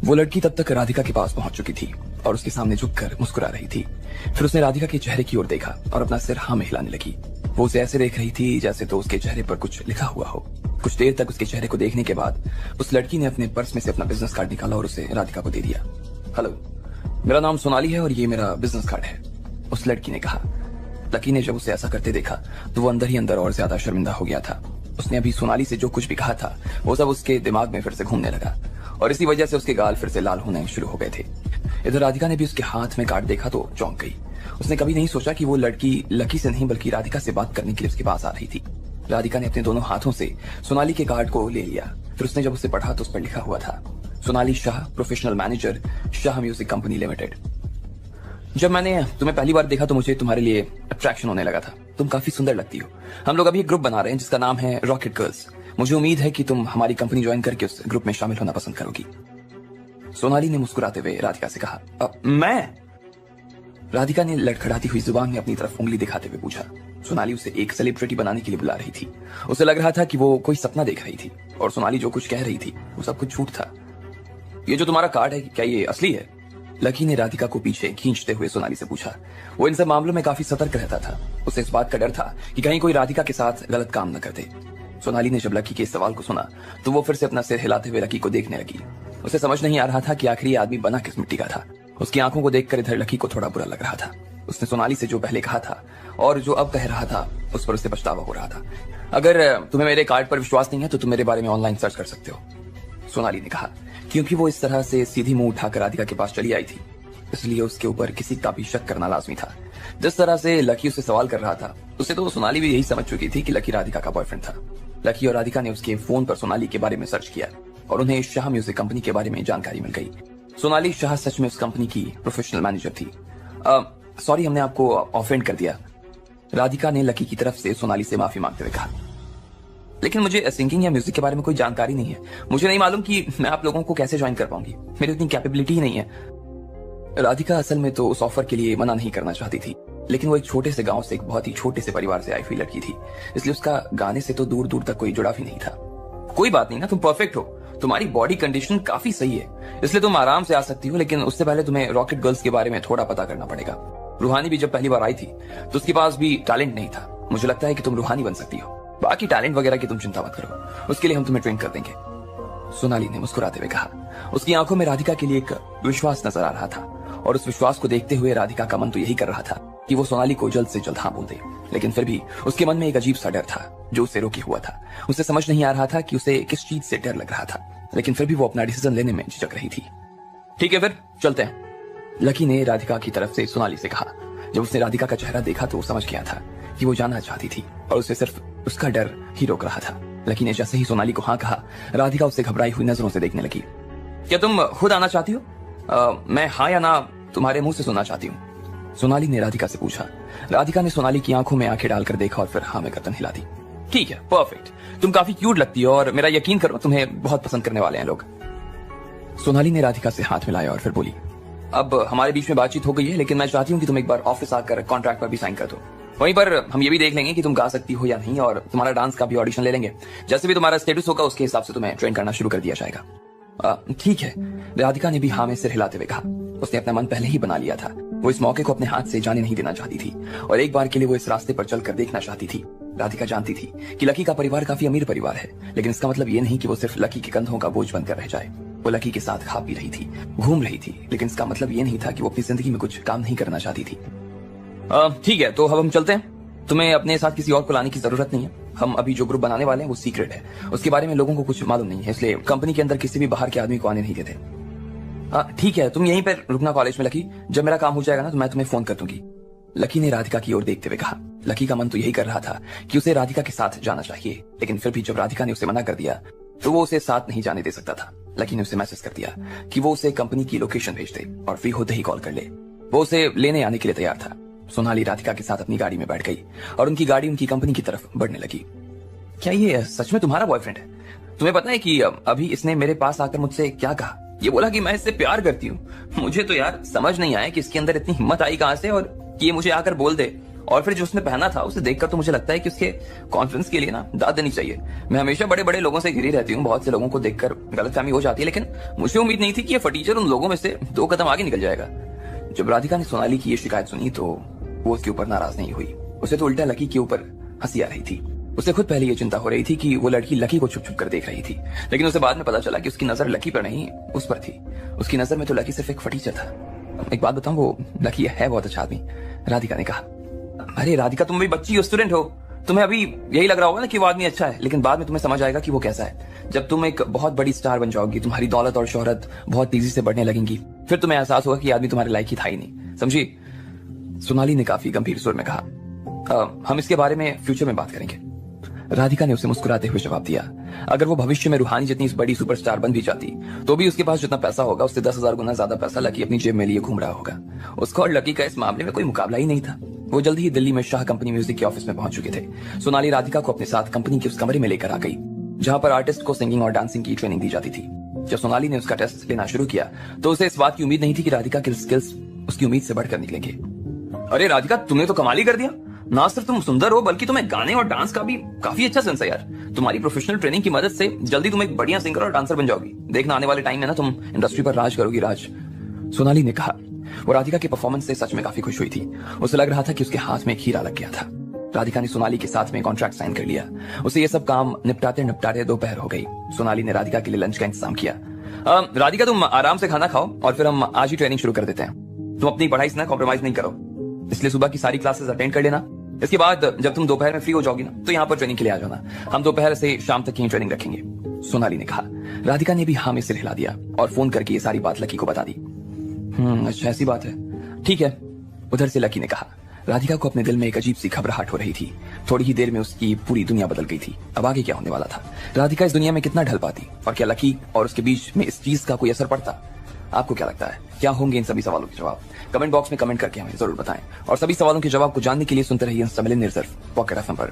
वो लड़की तब तक राधिका के पास पहुंच चुकी थी और उसके सामने झुककर मुस्कुरा रही थी। फिर उसने राधिका के चेहरे की ओर देखा और अपना सिर हाँ में हिलाने लगी। वो उसे ऐसे देख रही थी जैसे तो उसके चेहरे पर कुछ लिखा हुआ हो। कुछ देर तक उसके चेहरे को देखने के बाद उस लड़की ने अपने पर्स में से अपना बिजनेस कार्ड निकाला और उसे राधिका को दे दिया। हेलो, मेरा नाम सोनाली है और ये मेरा बिजनेस कार्ड है, उस लड़की ने कहा। लकी ने जब उसे ऐसा करते देखा तो वो अंदर ही अंदर और ज्यादा शर्मिंदा हो गया था। उसने अभी सोनाली से जो कुछ भी कहा था वो सब उसके दिमाग में फिर से घूमने लगा और इसी वजह से उसके गाल फिर से लाल होने शुरू हो गए थे। इधर राधिका ने भी उसके हाथ में कार्ड देखा तो चौंक गई। उसने कभी नहीं सोचा कि वो लड़की लकी से नहीं बल्कि राधिका से बात करने के लिए उसके पास आ रही थी। राधिका ने अपने दोनों हाथों से सोनाली के कार्ड को ले लिया। फिर उसने जब उसे पढ़ा तो उस पर लिखा हुआ था, Sonali Shah, professional manager, Shah music company limited. जब मैंने तुम्हें पहली बार देखा तो मुझे तुम्हारे लिए अट्रैक्शन होने लगा था। तुम काफी सुंदर लगती हो। हम लोग अभी एक ग्रुप बना रहे हैं जिसका नाम है रॉकेट गर्ल्स। मुझे उम्मीद है कि तुम हमारी कंपनी ज्वाइन करके उस ग्रुप में शामिल होना पसंद करोगी। सोनाली ने मुस्कुराते हुए राधिका से कहा। मैं? राधिका ने लड़खड़ाती हुई जुबान में अपनी तरफ उंगली दिखाते हुए पूछा। सोनाली उसे एक सेलिब्रिटी बनाने के लिए बुला रही थी। उसे लग रहा था कि वो कोई सपना देख रही थी और सोनाली जो कुछ कह रही थी वो सब कुछ झूठ था। ये जो तुम्हारा कार्ड है क्या ये असली है? लकी ने राधिका को पीछे खींचते हुए सोनाली से पूछा। वो इन सब मामलों में काफी सतर्क रहता था। उसे इस बात का डर था कि कहीं कोई राधिका के साथ गलत काम न कर दे। सोनाली ने जब लकी के इस सवाल को सुना तो वो फिर से अपना सिर हिलाते हुए लकी को देखने लगी। उसे समझ नहीं आ रहा था कि आखिर ये आदमी बना किस मिट्टी का था। उसकी आंखों को देखकर इधर लकी को थोड़ा बुरा लग रहा था। उसने सोनाली से जो पहले कहा था और जो अब कह रहा था उस पर उसे पछतावा हो रहा था। अगर तुम्हें मेरे कार्ड पर विश्वास नहीं है तो तुम मेरे बारे में ऑनलाइन सर्च कर सकते हो, सोनाली ने कहा। क्योंकि वो इस तरह से सीधी मुंह उठाकर राधिका के पास चली आई थी, इसलिए उसके ऊपर किसी का भी शक करना लाजमी था। जिस तरह से लकी उसे सवाल कर रहा था उसे तो सोनाली भी यही समझ चुकी थी कि लकी राधिका का बॉयफ्रेंड था। लकी और राधिका ने उसके फोन पर सोनाली के बारे में सर्च किया और उन्हें शाह म्यूजिक कंपनी के बारे में जानकारी मिल गई। सोनाली शाह सच में उस कंपनी की प्रोफेशनल मैनेजर थी। सॉरी, हमने आपको ऑफेंड कर दिया, राधिका ने लकी की तरफ से सोनाली से माफी मांगते हुए कहा। लेकिन मुझे सिंगिंग या म्यूजिक के बारे में कोई जानकारी नहीं है। मुझे नहीं मालूम कि मैं आप लोगों को कैसे ज्वाइन कर पाऊंगी। मेरी उतनी कैपेबिलिटी ही नहीं है। राधिका असल में तो उस ऑफर के लिए मना नहीं करना चाहती थी, लेकिन वो एक छोटे से गांव से एक बहुत ही छोटे से परिवार से आई हुई लड़की थी, इसलिए उसका गाने से तो दूर दूर तक कोई जुड़ाव ही नहीं था। कोई बात नहीं ना, तुम परफेक्ट हो, तुम्हारी बॉडी कंडीशन काफी सही है, इसलिए तुम आराम से आ सकती हो। लेकिन उससे पहले तुम्हें रॉकेट गर्ल्स के बारे में थोड़ा पता करना पड़ेगा। रूहानी भी जब पहली बार आई थी तो उसके पास भी टैलेंट नहीं था। मुझे लगता है कि तुम रूहानी बन सकती हो। बाकी टैलेंट वगैरह की तुम चिंता मत करो, उसके लिए हम तुम्हें ट्रेन कर देंगे, सोनाली ने मुस्कुराते हुए कहा। उसकी आंखों में राधिका के लिए एक विश्वास नजर आ रहा था, और उस विश्वास को देखते हुए राधिका का मन तो यही कर रहा था कि वो सोनाली को जल्द से जल्द हाँ बोल दे। लेकिन फिर भी उसके मन में एक अजीब सा डर था जो उसे रोके हुआ था। उसे समझ नहीं आ रहा था कि उसे किस चीज से डर लग रहा था, लेकिन फिर भी वो अपना डिसीजन लेने में झिझक रही थी। ठीक है, फिर चलते हैं, लकी ने राधिका की तरफ से सोनाली से कहा। जब उसने राधिका का चेहरा देखा तो वो समझ गया था कि वो जाना चाहती थी और उसे सिर्फ उसका डर ही रोक रहा था। लकी ने जैसे ही सोनाली को हाँ कहा, राधिका उसे घबराई हुई नजरों से देखने लगी। क्या तुम खुद आना चाहती हो? मैं हाँ या ना तुम्हारे मुंह से सुनना चाहती हूँ, सोनाली ने राधिका से पूछा। राधिका ने सोनाली की आंखों में आंखें डालकर देखा और फिर हाँ में गर्दन हिला दी। ठीक है, परफेक्ट, तुम काफी क्यूट लगती हो और मेरा यकीन करो तुम्हें बहुत पसंद करने वाले हैं लोग। सोनाली ने राधिका से हाथ मिलाया और फिर बोली, अब हमारे बीच में बातचीत हो गई है, लेकिन मैं चाहती हूँ कि तुम एक बार ऑफिस आकर कॉन्ट्रैक्ट पर भी साइन कर दो। वहीं पर हम ये भी देख लेंगे कि तुम गा सकती हो या नहीं, और तुम्हारा डांस का भी ऑडिशन ले लेंगे। जैसे भी तुम्हारा स्टेटस होगा उसके हिसाब से तुम्हें ट्रेन करना शुरू कर दिया जाएगा। ठीक है, राधिका ने भी हाँ में सिर हिलाते हुए कहा। उसने अपना मन पहले ही बना लिया था। वो इस मौके को अपने हाथ से जाने नहीं देना चाहती थी और एक बार के लिए वो इस रास्ते पर चलकर देखना चाहती थी। राधिका जानती थी कि लकी का परिवार काफी अमीर परिवार है, लेकिन इसका मतलब ये नहीं कि वो सिर्फ लकी के कंधों का बोझ बनकर रह जाए। वो लकी के साथ खा पी रही थी, घूम रही थी, लेकिन इसका मतलब ये नहीं था कि वो अपनी जिंदगी में कुछ काम नहीं करना चाहती थी। ठीक है, तो अब हम चलते हैं। तुम्हें अपने साथ किसी और को लाने की जरूरत नहीं है। हम अभी जो ग्रुप बनाने वाले हैं वो सीक्रेट है, उसके बारे में लोगों को कुछ मालूम नहीं है, इसलिए कंपनी के अंदर किसी भी बाहर के आदमी को आने नहीं देते। ठीक है, तुम यहीं पर रुकना कॉलेज में लकी। जब मेरा काम हो जाएगा ना तो मैं तुम्हें फोन कर दूंगी, लकी ने राधिका की ओर देखते हुए कहा। लकी का मन तो यही कर रहा था कि उसे राधिका के साथ जाना चाहिए, लेकिन फिर भी जब राधिका ने उसे मना कर दिया तो वो उसे साथ नहीं जाने दे सकता था। लकी ने उसे मैसेज कर दिया कि वो उसे कंपनी की लोकेशन भेज दे और फ्री होते ही कॉल कर ले। वो उसे लेने आने के लिए तैयार था। सोनाली राधिका के साथ अपनी गाड़ी में बैठ गई और उनकी गाड़ी उनकी कंपनी की तरफ बढ़ने लगी। क्या ये सच में तुम्हारा बॉयफ्रेंड है? तुम्हें पता है कि अभी इसने मेरे पास आकर मुझसे क्या कहा? ये बोला कि मैं इससे प्यार करती हूँ। मुझे तो यार समझ नहीं आया कि इसके अंदर इतनी हिम्मत आई कहां से, और ये मुझे आकर बोल दे। और फिर जो उसने पहना था उसे देखकर तो मुझे लगता है कि उसके कॉन्फिडेंस के लिए ना दाद देनी चाहिए। मैं हमेशा बड़े बड़े लोगों से घिरी रहती हूँ, बहुत से लोगों को देखकर गलतफहमी हो जाती है, लेकिन मुझे उम्मीद नहीं थी कि ये फटीचर उन लोगों में से 2 कदम आगे निकल जाएगा। जब राधिका ने सोनाली की ये शिकायत सुनी तो वो उसके ऊपर नाराज नहीं हुई, उसे तो उल्टा लकी के ऊपर हंसी आ रही थी। उसे खुद पहले ये चिंता हो रही थी कि वो लड़की लकी को छुप छुप कर देख रही थी, लेकिन उसे बाद में पता चला कि उसकी नजर लकी पर नहीं उस पर थी। उसकी नजर में तो लकी सिर्फ एक फटीचर था। एक बात बताऊं, वो लकी है बहुत अच्छा आदमी, राधिका ने कहा। अरे राधिका, तुम भी बच्ची हो, स्टूडेंट हो, तुम्हें अभी यही लग रहा होगा ना कि वो आदमी अच्छा है, लेकिन बाद में तुम्हें समझ आएगा कि वो कैसा है। जब तुम एक बहुत बड़ी स्टार बन जाओगी, तुम्हारी दौलत और शोहरत बहुत तेजी से बढ़ने लगेंगी, फिर तुम्हें एहसास होगा कि आदमी तुम्हारे लायक ही था ही नहीं, समझी? सोनाली ने काफी गंभीर सुर में कहा। हम इसके बारे में फ्यूचर में बात करेंगे, राधिका ने उसे मुस्कुराते हुए जवाब दिया। अगर वो भविष्य में रूहानी जितनी बड़ी सुपरस्टार बन भी जाती तो भी उसके पास जितना पैसा होगा उससे 10,000 गुना ज्यादा पैसा लकी अपनी जेब में लिए घूम रहा होगा। उसका और लकी का इस मामले में कोई मुकाबला ही नहीं था। वो जल्दी ही दिल्ली में शाह कंपनी म्यूजिक के ऑफिस में पहुंच चुके थे। सोनाली राधिका को अपने साथ कंपनी के उस कमरे में लेकर आ गई जहां पर आर्टिस्ट को सिंगिंग और डांसिंग की ट्रेनिंग दी जाती थी। जब सोनाली ने उसका टेस्ट लेना शुरू किया तो उसे इस बात की उम्मीद नहीं थी कि राधिका के स्किल्स उसकी उम्मीद से बढ़कर निकलेंगे। अरे राधिका, तुमने तो कमाल ही कर दिया। ना सिर्फ तुम सुंदर हो बल्कि तुम्हें गाने और डांस का भी काफी अच्छा सेंस है यार। तुम्हारी प्रोफेशनल ट्रेनिंग की मदद से जल्दी तुम एक बढ़िया सिंगर और डांसर बन जाओगी। देखना आने वाले टाइम में ना तुम इंडस्ट्री पर राज करोगी, राज, सोनाली ने कहा। वो राधिका के परफॉर्मेंस से सच में काफी खुश हुई थी। उसे लग रहा था कि उसके हाथ में एक हीरा लग गया था। राधिका ने सोनाली के साथ में कॉन्ट्रैक्ट साइन कर लिया। उसे ये सब काम निपटाते निपटाते दोपहर हो गई। सोनाली ने राधिका के लिए लंच का इंतजाम किया। राधिका, तुम आराम से खाना खाओ और फिर हम आज ही ट्रेनिंग शुरू कर देते हैं। तुम अपनी पढ़ाई से ना कॉम्प्रोमाइज नहीं करो, इसलिए सुबह की सारी क्लासेस अटेंड कर लेना। इसके बाद जब तुम दोपहर में फ्री हो जाओगी ना तो यहाँ पर ट्रेनिंग के लिए आ जाना। हम दोपहर से शाम तक की ट्रेनिंग रखेंगे, सोनाली ने कहा। राधिका ने भी हाँ में सिर हिला दिया और फोन करके ये सारी बात लकी को बता दी। अच्छा, ऐसी बात है, ठीक है, उधर से लकी ने कहा। राधिका को अपने दिल में एक अजीब सी घबराहट हो रही थी। थोड़ी ही देर में उसकी पूरी दुनिया बदल गई थी। अब आगे क्या होने वाला था? राधिका इस दुनिया में कितना ढल पाती, और क्या लकी और उसके बीच में इस चीज का कोई असर पड़ता? आपको क्या लगता है, क्या होंगे इन सभी सवालों के जवाब? कमेंट बॉक्स में कमेंट करके हमें जरूर बताएं, और सभी सवालों के जवाब को जानने के लिए सुनते रहिए इंस्टा मिलियनेयर सिर्फ पॉकेट एफएम पर।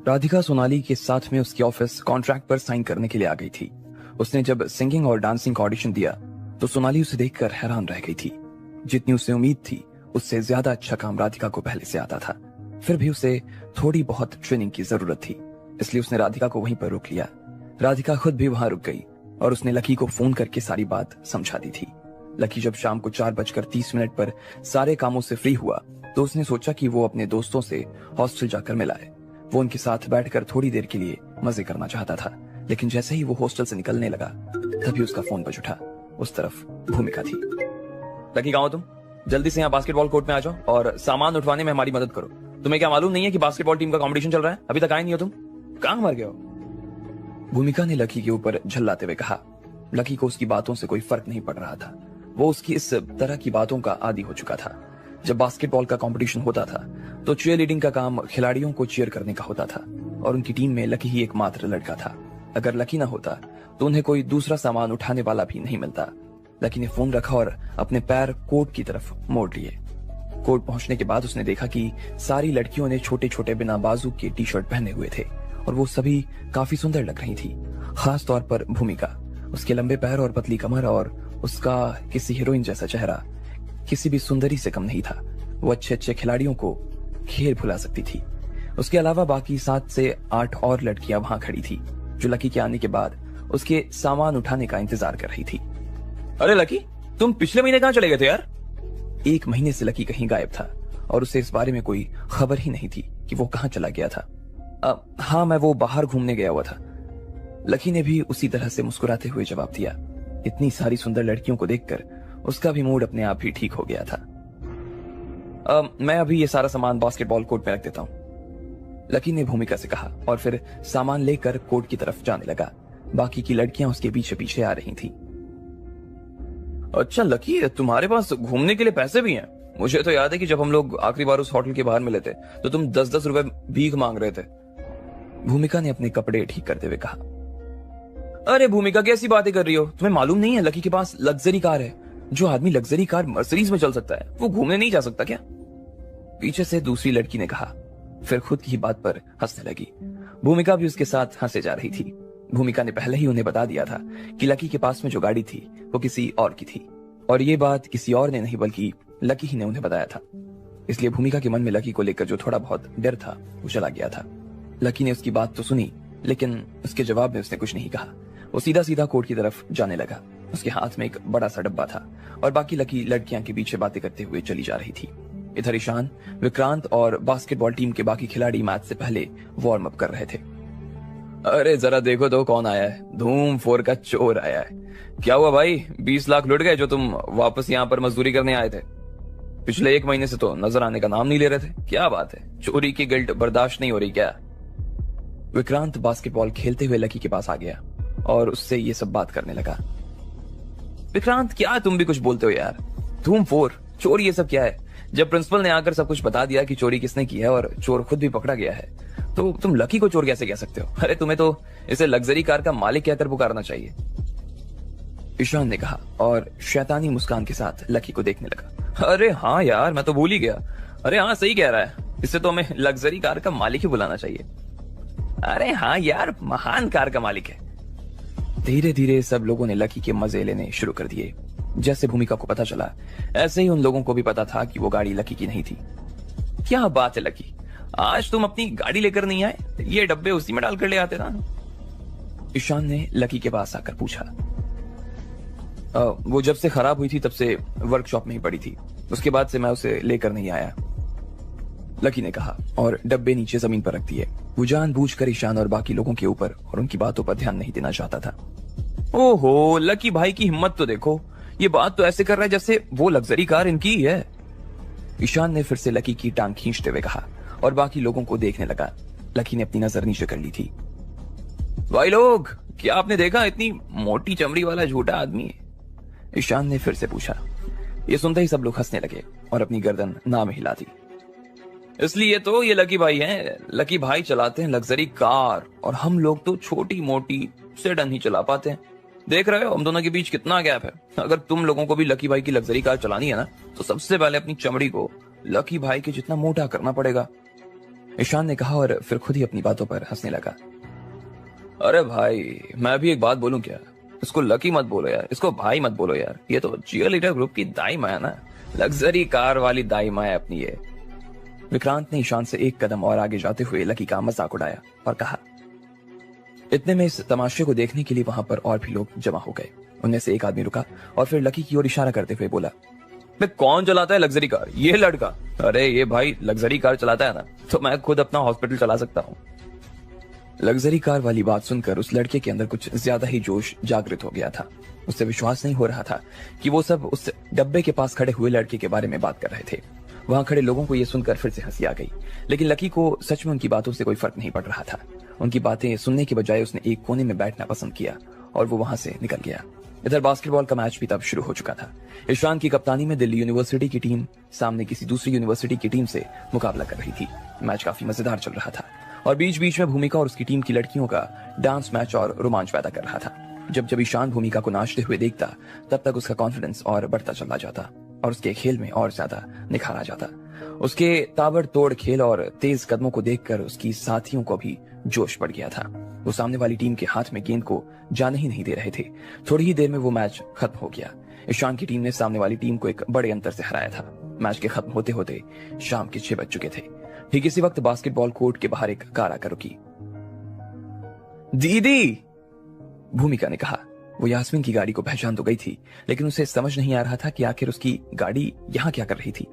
राधिका सोनाली के साथ में उसकी ऑफिस कॉन्ट्रैक्ट पर साइन करने के लिए आ गई थी। उसने जब सिंगिंग और डांसिंग का ऑडिशन दिया तो सोनाली उसे देखकर हैरान रह गई थी। जितनी उसे उम्मीद थी उससे ज्यादा अच्छा काम राधिका को पहले से आता था। फिर भी उसे थोड़ी बहुत ट्रेनिंग की जरूरत थी, इसलिए उसने राधिका को वहीं पर रोक लिया। राधिका खुद भी वहां रुक गई और उसने लकी को फोन करके सारी बात समझा दी थी। लकी जब शाम को 4:30 पर सारे कामों से फ्री हुआ तो उसने सोचा कि वो अपने दोस्तों से हॉस्टल जाकर मिलाए। वो उनके साथ बैठकर थोड़ी देर के लिए मजे करना चाहता था, लेकिन जैसे ही वो हॉस्टल से निकलने लगा तभी उसका फोन बज उठा। उस तरफ भूमिका थी। लकी, कहाँ हो तुम? जल्दी से यहाँ बास्केटबॉल कोर्ट में आ जाओ और सामान उठवाने में हमारी मदद करो। तुम्हें क्या मालूम नहीं है कि बास्केटबॉल टीम का कंपटीशन चल रहा है? अभी तक आए नहीं हो तुम? कहाँ मर गए हो? भूमिका ने लकी के ऊपर झल्लाते हुए कहा। लकी को उसकी बातों से कोई फर्क नहीं पड़ रहा था। वो उसकी इस तरह की बातों का आदी हो चुका था। जब बास्केटबॉल का कंपटीशन होता था तो चीयर लीडिंग का काम खिलाड़ियों को चीयर करने का होता था और उनकी टीम में लकी ही एकमात्र लड़का था। अगर लकी ना होता तो उन्हें कोई दूसरा सामान उठाने वाला भी नहीं मिलता। लकी ने फोन रखा और अपने पैर कोर्ट की तरफ मोड़ लिए। कोर्ट पहुंचने के बाद उसने देखा कि सारी लड़कियों ने छोटे छोटे बिना बाजू के टी शर्ट पहने हुए थे और वो सभी काफी सुंदर लग रही थी। खास तौर पर भूमिका, उसके लंबे पैर और पतली कमर और उसका किसी हीरोइन जैसा चेहरा किसी भी सुंदरी से कम नहीं था। वो अच्छे अच्छे खिलाड़ियों को खेल भुला सकती थी। उसके अलावा बाकी 7 से 8 और लड़कियां वहां खड़ी थी जो लकी के आने के बाद उसके सामान उठाने का इंतजार कर रही थी। अरे लकी, तुम पिछले महीने कहाँ चले गए थे यार? 1 महीने से लकी कहीं गायब था और उसे इस बारे में कोई खबर ही नहीं थी कि वो कहाँ चला गया था। हाँ, मैं वो बाहर घूमने गया हुआ था। लकी ने भी उसी तरह से मुस्कुराते हुए जवाब दिया। इतनी सारी सुंदर लड़कियों को देखकर उसका भी मूड अपने आप ही ठीक हो गया था। मैं अभी ये सारा सामान बास्केटबॉल कोर्ट में रख देता हूँ, लकी ने भूमिका से कहा और फिर सामान लेकर कोर्ट की तरफ जाने लगा। बाकी की लड़कियां उसके पीछे पीछे आ रही थी। अच्छा लकी, तुम्हारे पास घूमने के लिए पैसे भी हैं? मुझे तो याद है कि जब हम लोग आखिरी बार उस होटल के बाहर मिले थे तो तुम 10-10 रुपए भीख मांग रहे थे। भूमिका ने अपने कपड़े ठीक करते हुए कहा। अरे भूमिका, कैसी बातें कर रही हो? तुम्हें मालूम नहीं है लकी के पास लग्जरी कार है। जो आदमी लग्जरी कार मर्सिडीज में चल सकता है वो घूमने नहीं जा सकता क्या? पीछे से दूसरी लड़की ने कहा, फिर खुद की बात पर हंसने लगी। भूमिका भी उसके साथ हंसे जा रही थी। भूमिका ने पहले ही उन्हें बता दिया था कि लकी के पास में जो गाड़ी थी वो किसी और की थी और ये बात किसी और ने नहीं बल्कि लकी ही ने उन्हें बताया था। इसलिए भूमिका के मन में लकी को लेकर जो थोड़ा बहुत डर था वो चला गया था। लकी ने उसकी बात तो सुनी लेकिन उसके जवाब में उसने कुछ नहीं कहा। वो सीधा सीधा कोर्ट की तरफ जाने लगा। उसके हाथ में एक बड़ा सा डब्बा था और बाकी लकी लड़कियां के पीछे बातें करते हुए चली जा रही थी। इधर ईशान, विक्रांत और बास्केटबॉल टीम के बाकी खिलाड़ी मैच से पहले वार्म अप कर रहे थे। अरे जरा देखो तो कौन आया है। धूम 4 का चोर आया है। क्या हुआ भाई, 20 लाख लुट गए जो तुम वापस यहाँ पर मजदूरी करने आए थे? पिछले 1 महीने से तो नजर आने का नाम नहीं ले रहे थे। क्या बात है, चोरी की गिल्ट बर्दाश्त नहीं हो रही क्या? विक्रांत बास्केटबॉल खेलते हुए लकी के पास आ गया और उससे ये सब बात करने लगा। विक्रांत, क्या तुम भी कुछ बोलते हो यार? धूम 4, चोरी ये सब क्या है? जब प्रिंसिपल ने आकर सब कुछ बता दिया कि चोरी किसने की है और चोर खुद भी पकड़ा गया है तो तुम लकी को चोर कैसे कह सकते हो? अरे तुम्हें तो इसे लग्जरी कार का मालिक कहकर पुकारना चाहिए, ईशान ने कहा और शैतानी मुस्कान के साथ लकी को देखने लगा। अरे हाँ यार, मैं तो भूल ही गया। अरे हाँ, सही कह रहा है, इससे तो हमें लग्जरी कार का मालिक ही बुलाना चाहिए। अरे हाँ यार, महान कार का मालिक है। धीरे धीरे सब लोगों ने लकी के मजे लेने शुरू कर दिए। जैसे भूमिका को पता चला ऐसे ही उन लोगों को भी पता था कि वो गाड़ी लकी की नहीं थी। क्या बात है लकी, आज तुम अपनी गाड़ी लेकर नहीं आए? ये डब्बे उसी में डालकर ले आते ना। ईशान ने लकी के पास आकर पूछा। वो जब से खराब हुई थी तब से वर्कशॉप में ही पड़ी थी, उसके बाद से मैं उसे लेकर नहीं आया, लकी ने कहा और डब्बे नीचे जमीन पर रख दिए। वो जानबूझकर ईशान और बाकी लोगों के ऊपर और उनकी बातों पर ध्यान नहीं देना चाहता था। ओहो, लकी भाई की हिम्मत तो देखो, ये बात तो ऐसे कर रहा है जैसे वो लग्जरी कार इनकी ही है। ईशान ने फिर से लकी की टांग खींचते हुए कहा और बाकी लोगों को देखने लगा। लकी ने अपनी नजर नीचे कर ली थी। भाई लोग, क्या आपने देखा इतनी मोटी चमड़ी वाला झूठा आदमी है? ईशान ने फिर से पूछा। ये सुनते ही सब लोग हंसने लगे और अपनी गर्दन ना में हिला दी। इसलिए तो ये लकी भाई हैं। लकी भाई चलाते हैं लग्जरी कार और हम लोग तो छोटी मोटी सेडन ही चला पाते हैं। देख रहे हो हम दोनों के बीच कितना गैप है। अगर तुम लोगों को भी लकी भाई की लग्जरी कार चलानी है ना तो सबसे पहले अपनी चमड़ी को लकी भाई के जितना मोटा करना पड़ेगा। ईशान ने कहा और फिर खुद ही अपनी बातों पर हंसने लगा। अरे भाई, मैं भी एक बात बोलूं क्या? इसको लकी मत बोलो यार, इसको भाई मत बोलो यार। ये तो चीयर लीडर ग्रुप की दाई माँ है ना, लग्जरी कार वाली दाई माँ है अपनी ये। विक्रांत ने ईशान से एक कदम और आगे जाते हुए लकी का मजाक उड़ाया और कहा। इतने में इस तमाशे को देखने के लिए वहां पर और भी लोग जमा हो गए। उनमें से एक आदमी रुका और फिर लकी की ओर इशारा करते हुए बोला, कौन चलाता है लग्जरी कार? ये लड़का। अरे ये भाई लग्जरी कार चलाता है ना, तो मैं खुद अपना हॉस्पिटल चला सकता हूँ। लग्जरी कार वाली बात सुनकर उस लड़के के अंदर कुछ ज्यादा ही जोश जागृत हो गया था। उससे विश्वास नहीं हो रहा था कि वो सब उस डब्बे के पास खड़े हुए लड़के के बारे में बात कर रहे थे। वहां खड़े लोगों को यह सुनकर फिर से हंसी आ गई, लेकिन लकी को सच में उनकी बातों से कोई फर्क नहीं पड़ रहा था। उनकी बातें सुनने के बजाय उसने एक कोने में बैठना पसंद किया और वो वहां से निकल गया। इधर बास्केटबॉल का मैच भी तब शुरू हो चुका था। ईशान की कप्तानी में दिल्ली यूनिवर्सिटी की टीम सामने किसी दूसरी यूनिवर्सिटी की टीम से मुकाबला कर रही थी। मैच काफी मजेदार चल रहा था और बीच बीच में भूमिका और उसकी टीम की लड़कियों का डांस मैच और रोमांच पैदा कर रहा था। जब जब ईशान भूमिका को नाचते हुए देखता, तब तक उसका कॉन्फिडेंस और बढ़ता चला जाता और उसके खेल में और ज्यादा निखार आ जाता। उसके ताबड़तोड़ खेल और तेज कदमों को देखकर उसकी साथियों को भी जोश बढ़ गया था। वो सामने वाली टीम के हाथ में गेंद को जाने ही नहीं दे रहे थे। थोड़ी ही देर में वो मैच खत्म हो गया। ईशान की टीम ने सामने वाली टीम को एक बड़े अंतर से हराया था। मैच के खत्म होते होते शाम के 6 बज चुके थे। ठीक इसी वक्त बास्केटबॉल कोर्ट के बाहर एक कार आकर रुकी। दीदी, भूमिका ने कहा। वो यास्मीन की गाड़ी को पहचान तो गई थी, लेकिन उसे समझ नहीं आ रहा था कि आखिर उसकी गाड़ी यहाँ क्या कर रही थी।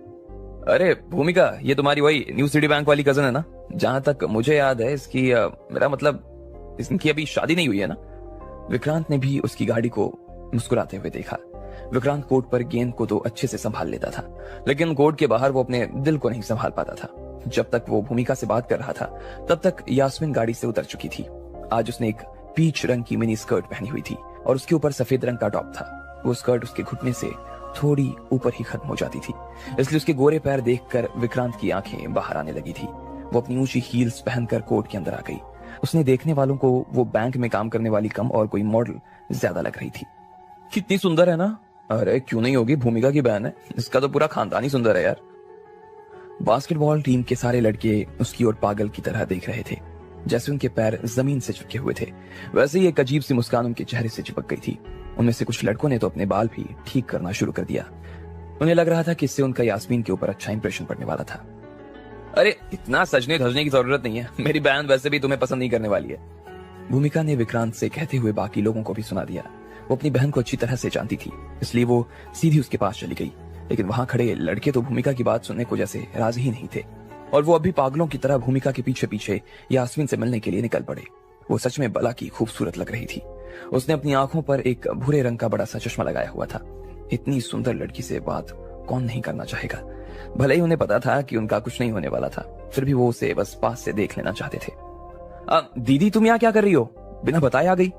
अरे भूमिका, ये तुम्हारी वही न्यू सिटी बैंक वाली कजन है ना? जहां तक मुझे याद है इसकी मेरा मतलब इसकी अभी शादी नहीं हुई है ना? विक्रांत ने भी उसकी गाड़ी को मुस्कुराते हुए देखा। विक्रांत कोर्ट पर गेंद को तो अच्छे से संभाल लेता था, लेकिन कोर्ट के बाहर वो अपने दिल को नहीं संभाल पाता था। जब तक वो भूमिका से बात कर रहा था, तब तक यास्मीन गाड़ी से उतर चुकी थी। आज उसने एक पीच रंग की मिनी स्कर्ट पहनी हुई थी और उसके ऊपर सफेद रंग का टॉप था। वो स्कर्ट उसके घुटने से थोड़ी ऊपर ही खत्म हो जाती थी, इसलिए उसके गोरे पैर देखकर विक्रांत की आंखें बाहर आने लगी थी। वो अपनी ऊंची हील्स पहनकर कोर्ट के अंदर आ गई। उसने देखने वालों को वो बैंक में काम करने वाली कम और कोई मॉडल ज्यादा लग रही थी। कितनी सुंदर है ना? अरे क्यों नहीं होगी, भूमिका की बहन है, इसका तो पूरा खानदान ही सुंदर है यार। बास्केटबॉल टीम के सारे लड़के उसकी ओर पागल की तरह देख रहे थे। जैसे उनके पैर जमीन से चिपके हुए थे, वैसे ही एक अजीब सी मुस्कान उनके चेहरे से चिपक गई थी। उनमें से कुछ लड़कों ने तो अपने बाल भी ठीक करना शुरू कर दिया। उन्हें लग रहा था कि इससे उनका यास्मीन के ऊपर अच्छा इंप्रेशन पड़ने वाला था। अरे इतना सजने धजने की जरूरत नहीं है, मेरी बहन वैसे भी तुम्हें पसंद नहीं करने वाली है, भूमिका ने विक्रांत से कहते हुए बाकी लोगों को भी सुना दिया। वो अपनी बहन को अच्छी तरह से जानती थी, इसलिए वो सीधी उसके पास चली गई। लेकिन वहां खड़े लड़के तो भूमिका की बात सुनने को जैसे राजी ही नहीं थे और वो अभी पागलों की तरह भूमिका के पीछे पीछे यास्मीन से मिलने के लिए निकल पड़े। वो सच में बला की खूबसूरत लग रही थी। उसने अपनी आंखों पर एक भूरे रंग का बड़ा सा चश्मा लगाया हुआ था। इतनी सुंदर लड़की से बात कौन नहीं करना चाहेगा। भले ही उन्हें पता था कि उनका कुछ नहीं होने वाला था, फिर भी वो उसे बस पास से देख लेना चाहते थे। दीदी तुम यहाँ क्या कर रही हो? बिना बताए आ गई,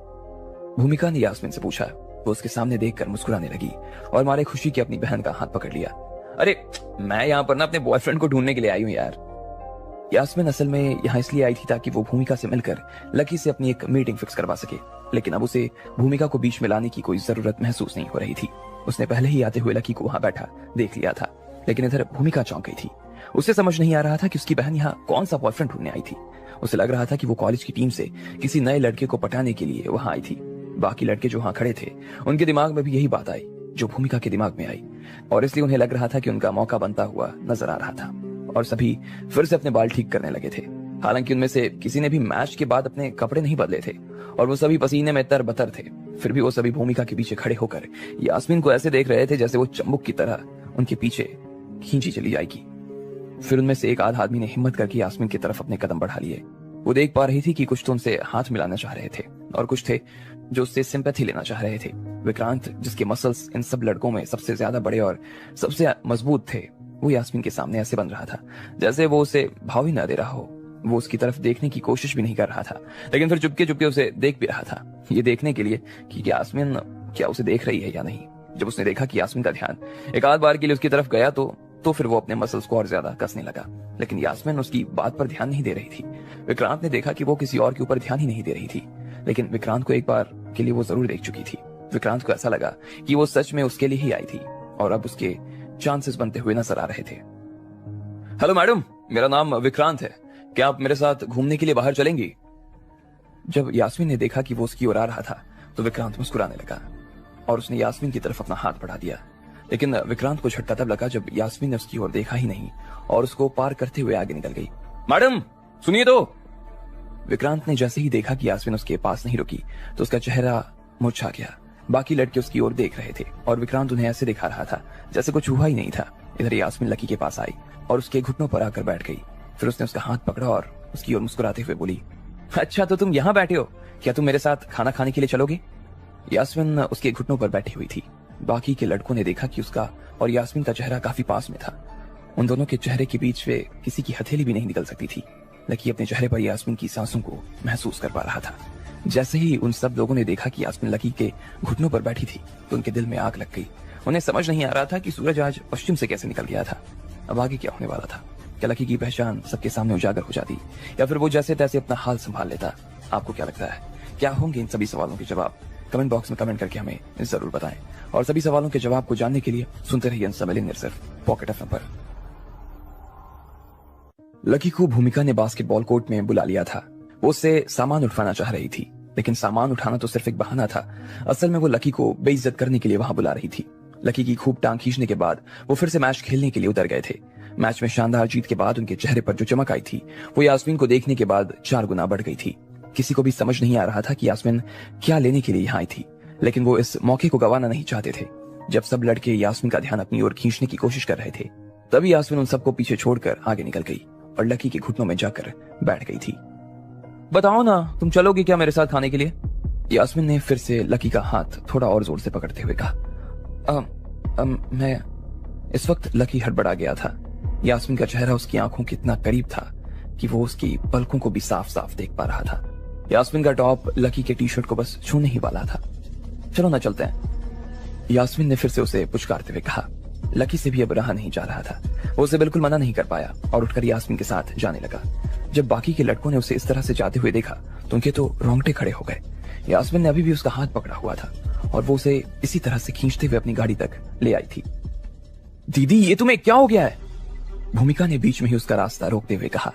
भूमिका ने यास्मीन से पूछा। वो उसके सामने देखकर मुस्कुराने लगी और मारे खुशी के अपनी बहन का हाथ पकड़ लिया। अरे मैं यहाँ पर ना अपने बॉयफ्रेंड को ढूंढने के लिए आई हूँ यार। यास्मीन असल में यहाँ इसलिए आई थी ताकि वो भूमिका से मिलकर लकी से अपनी एक मीटिंग फिक्स करवा सके, लेकिन अब उसे भूमिका को बीच में लाने की कोई जरूरत महसूस नहीं हो रही थी। उसने पहले ही आते हुए लकी को वहां बैठा देख लिया था, लेकिन इधर भूमिका चौंक गई थी। उसे समझ नहीं आ रहा था कि उसकी बहन यहाँ कौन सा बॉयफ्रेंड ढूंढने आई थी। उसे लग रहा था कि वो कॉलेज की टीम से किसी नए लड़के को पटाने के लिए वहां आई थी। बाकी लड़के जो वहां खड़े थे, उनके दिमाग में भी यही बात आई जो भूमिका के दिमाग में आई, और इसलिए उन्हें लग रहा था कि उनका मौका बनता हुआ नजर आ रहा था और सभी फिर से अपने बाल ठीक करने लगे थे। हालांकि उनमें से किसी ने भी मैच के बाद अपने कपड़े नहीं बदले थे और वो सभी पसीने में तरबतर थे। फिर भी वो सभी भूमिका के पीछे खड़े होकर यास्मीन को ऐसे देख रहे थे जैसे वो चम्बुक की तरह उनके पीछे खींची चली जाएगी। फिर उनमें से एक आध आदमी ने हिम्मत करके यास्मीन की तरफ अपने कदम बढ़ा लिए। वो देख पा रही थी कि कुछ तो उनसे हाथ मिलाना चाह रहे थे और कुछ थे जो उससे सिंपैथी लेना चाह रहे थे। विक्रांत, जिसके मसल्स इन सब लड़कों में सबसे ज्यादा बड़े और सबसे मजबूत थे, वो यास्मीन के सामने ऐसे बन रहा था जैसे वो उसे भाव ही न दे रहा हो। वो उसकी तरफ देखने की कोशिश भी नहीं कर रहा था, लेकिन फिर चुपके चुपके उसे देख भी रहा था, ये देखने के लिए कि यास्मीन क्या उसे देख रही है या नहीं। जब उसने देखा कि यास्मीन का ध्यान एक आध बार के लिए उसकी तरफ गया तो फिर वो अपने मसल्स को और ज्यादा कसने लगा, लेकिन यास्मीन उसकी बात पर ध्यान नहीं दे रही थी। विक्रांत ने देखा कि वो किसी और के ऊपर ध्यान ही नहीं दे रही थी, लेकिन विक्रांत को एक बार के लिए वो जरूर देख चुकी थी। विक्रांत को ऐसा लगा कि वो सच में उसके लिए ही आई थी और अब उसके चांसेस बनते हुए नजर आ रहे थे। हेलो मैडम, मेरा नाम विक्रांत है, क्या आप मेरे साथ घूमने के लिए बाहर चलेंगी? जब यास्मीन ने देखा कि वो उसकी ओर आ रहा था तो विक्रांत मुस्कुराने लगा और उसने यास्मीन की तरफ अपना हाथ बढ़ा दिया। लेकिन विक्रांत को झटका तब लगा जब यास्मीन ने उसकी ओर देखा ही नहीं और उसको पार करते हुए आगे निकल गई। मैडम सुनिए तो। विक्रांत ने जैसे ही देखा कि यास्मीन उसके पास नहीं रुकी तो उसका चेहरा मुरझा गया। बाकी लड़के उसकी ओर देख रहे थे और विक्रांत उन्हें ऐसे दिखा रहा था जैसे कुछ हुआ ही नहीं था। इधर यास्मीन लकी के पास आई और उसके घुटनों पर आकर बैठ गई। फिर उसने उसका हाथ पकड़ा और उसकी ओर मुस्कुराते हुए बोली, अच्छा तो तुम यहाँ बैठे हो, क्या तुम मेरे साथ खाना खाने के लिए चलोगे? यास्मीन उसके घुटनों पर बैठी हुई थी। बाकी के लड़कों ने देखा कि उसका और यास्मीन का चेहरा काफी पास में था। उन दोनों के चेहरे के बीच वे किसी की हथेली भी नहीं निकल सकती थी। लकी अपने चेहरे पर यास्मीन की सांसों को महसूस कर पा रहा था। जैसे ही उन सब लोगों ने देखा कि यास्मीन लकी के घुटनों पर बैठी थी तो उनके दिल में आग लग गई। उन्हें समझ नहीं आ रहा था कि सूरज आज पश्चिम से कैसे निकल गया था। अब आगे क्या होने वाला था? क्या लकी की पहचान सबके सामने उजागर हो जाती या फिर वो जैसे तैसे अपना हाल संभाल लेता? आपको क्या लगता है, क्या होंगे इन सभी सवालों के जवाब? कमेंट बॉक्स में कमेंट करके हमें जरूर बताएं और सभी सवालों के जवाब को जानने के लिए सुनते रहिए इंस्टा सिर्फ पॉकेट एफएम पर। लकी को भूमिका ने बास्केटबॉल कोर्ट में बुला लिया था। वो उससे सामान उठाना चाह रही थी लेकिन सामान उठाना तो सिर्फ एक बहाना था। असल में वो लकी को बेइज्जत करने के लिए वहां बुला रही थी। लकी की खूब टांग खींचने के बाद वो फिर से मैच खेलने के लिए उतर गए थे। मैच में शानदार जीत के बाद उनके चेहरे पर जो चमक आई थी वो यास्मीन को देखने के बाद 4 गुना बढ़ गई थी। किसी को भी समझ नहीं आ रहा था कि यास्मीन क्या लेने के लिए यहाँ आई थी, लेकिन वो इस मौके को गंवाना नहीं चाहते थे। जब सब लड़के यास्मीन का ध्यान अपनी ओर खींचने की कोशिश कर रहे थे तभी यास्मीन उन सबको पीछे छोड़कर आगे निकल गई और लकी के घुटनों में जाकर बैठ गई थी। बताओ ना, तुम चलोगे क्या मेरे साथ खाने के लिए? यास्मीन ने फिर से लकी का हाथ थोड़ा और जोर से पकड़ते हुए कहा। मैं। इस वक्त लकी हड़बड़ा गया था। यास्मीन का चेहरा उसकी आंखों के इतना करीब था कि वो उसकी पलकों को भी साफ साफ देख पा रहा था। यास्मीन का टॉप लकी के टी शर्ट को बस छूने ही वाला था। चलो ना चलते हैं, यास्मीन ने फिर से उसे पुचकारते हुए कहा। लकी से भी अब रहा नहीं जा रहा था। वो उसे बिल्कुल मना नहीं कर पाया और उठकर यास्मीन के साथ जाने लगा। जब बाकी के लड़कों ने उसे इस तरह से जाते हुए देखा तो उनके तो रोंगटे खड़े हो गए। यास्मीन ने अभी भी उसका हाथ पकड़ा हुआ था और वो उसे इसी तरह से खींचते हुए अपनी गाड़ी तक ले आई थी। दीदी ये तुम्हें क्या हो गया है? भूमिका ने बीच में ही उसका रास्ता रोकते हुए कहा।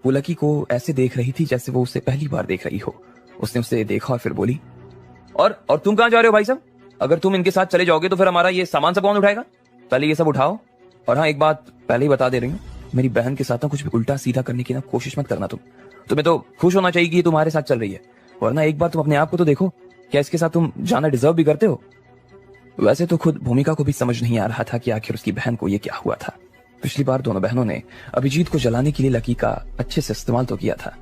वो लकी को ऐसे देख रही थी जैसे वो उसे पहली बार देख रही हो। उसने उसे देखा और फिर बोली, और तुम कहां जा रहे हो भाई साहब? अगर तुम इनके साथ चले जाओगे तो फिर हमारा ये सामान सब कौन उठाएगा? पहले ये सब उठाओ। और हाँ, एक बात पहले ही बता दे रही हूँ, मेरी बहन के साथ ना कुछ भी उल्टा सीधा करने की ना कोशिश मत करना। तुम्हें तो खुश होना चाहिए कि ये तुम्हारे साथ चल रही है, वरना एक बार तुम अपने आप को तो देखो, क्या इसके साथ तुम जाना डिजर्व भी करते हो? वैसे तो खुद भूमिका को भी समझ नहीं आ रहा था कि आखिर उसकी बहन को ये क्या हुआ था। पिछली बार दोनों बहनों ने अभिजीत को जलाने के लिए लकी का अच्छे से इस्तेमाल तो किया था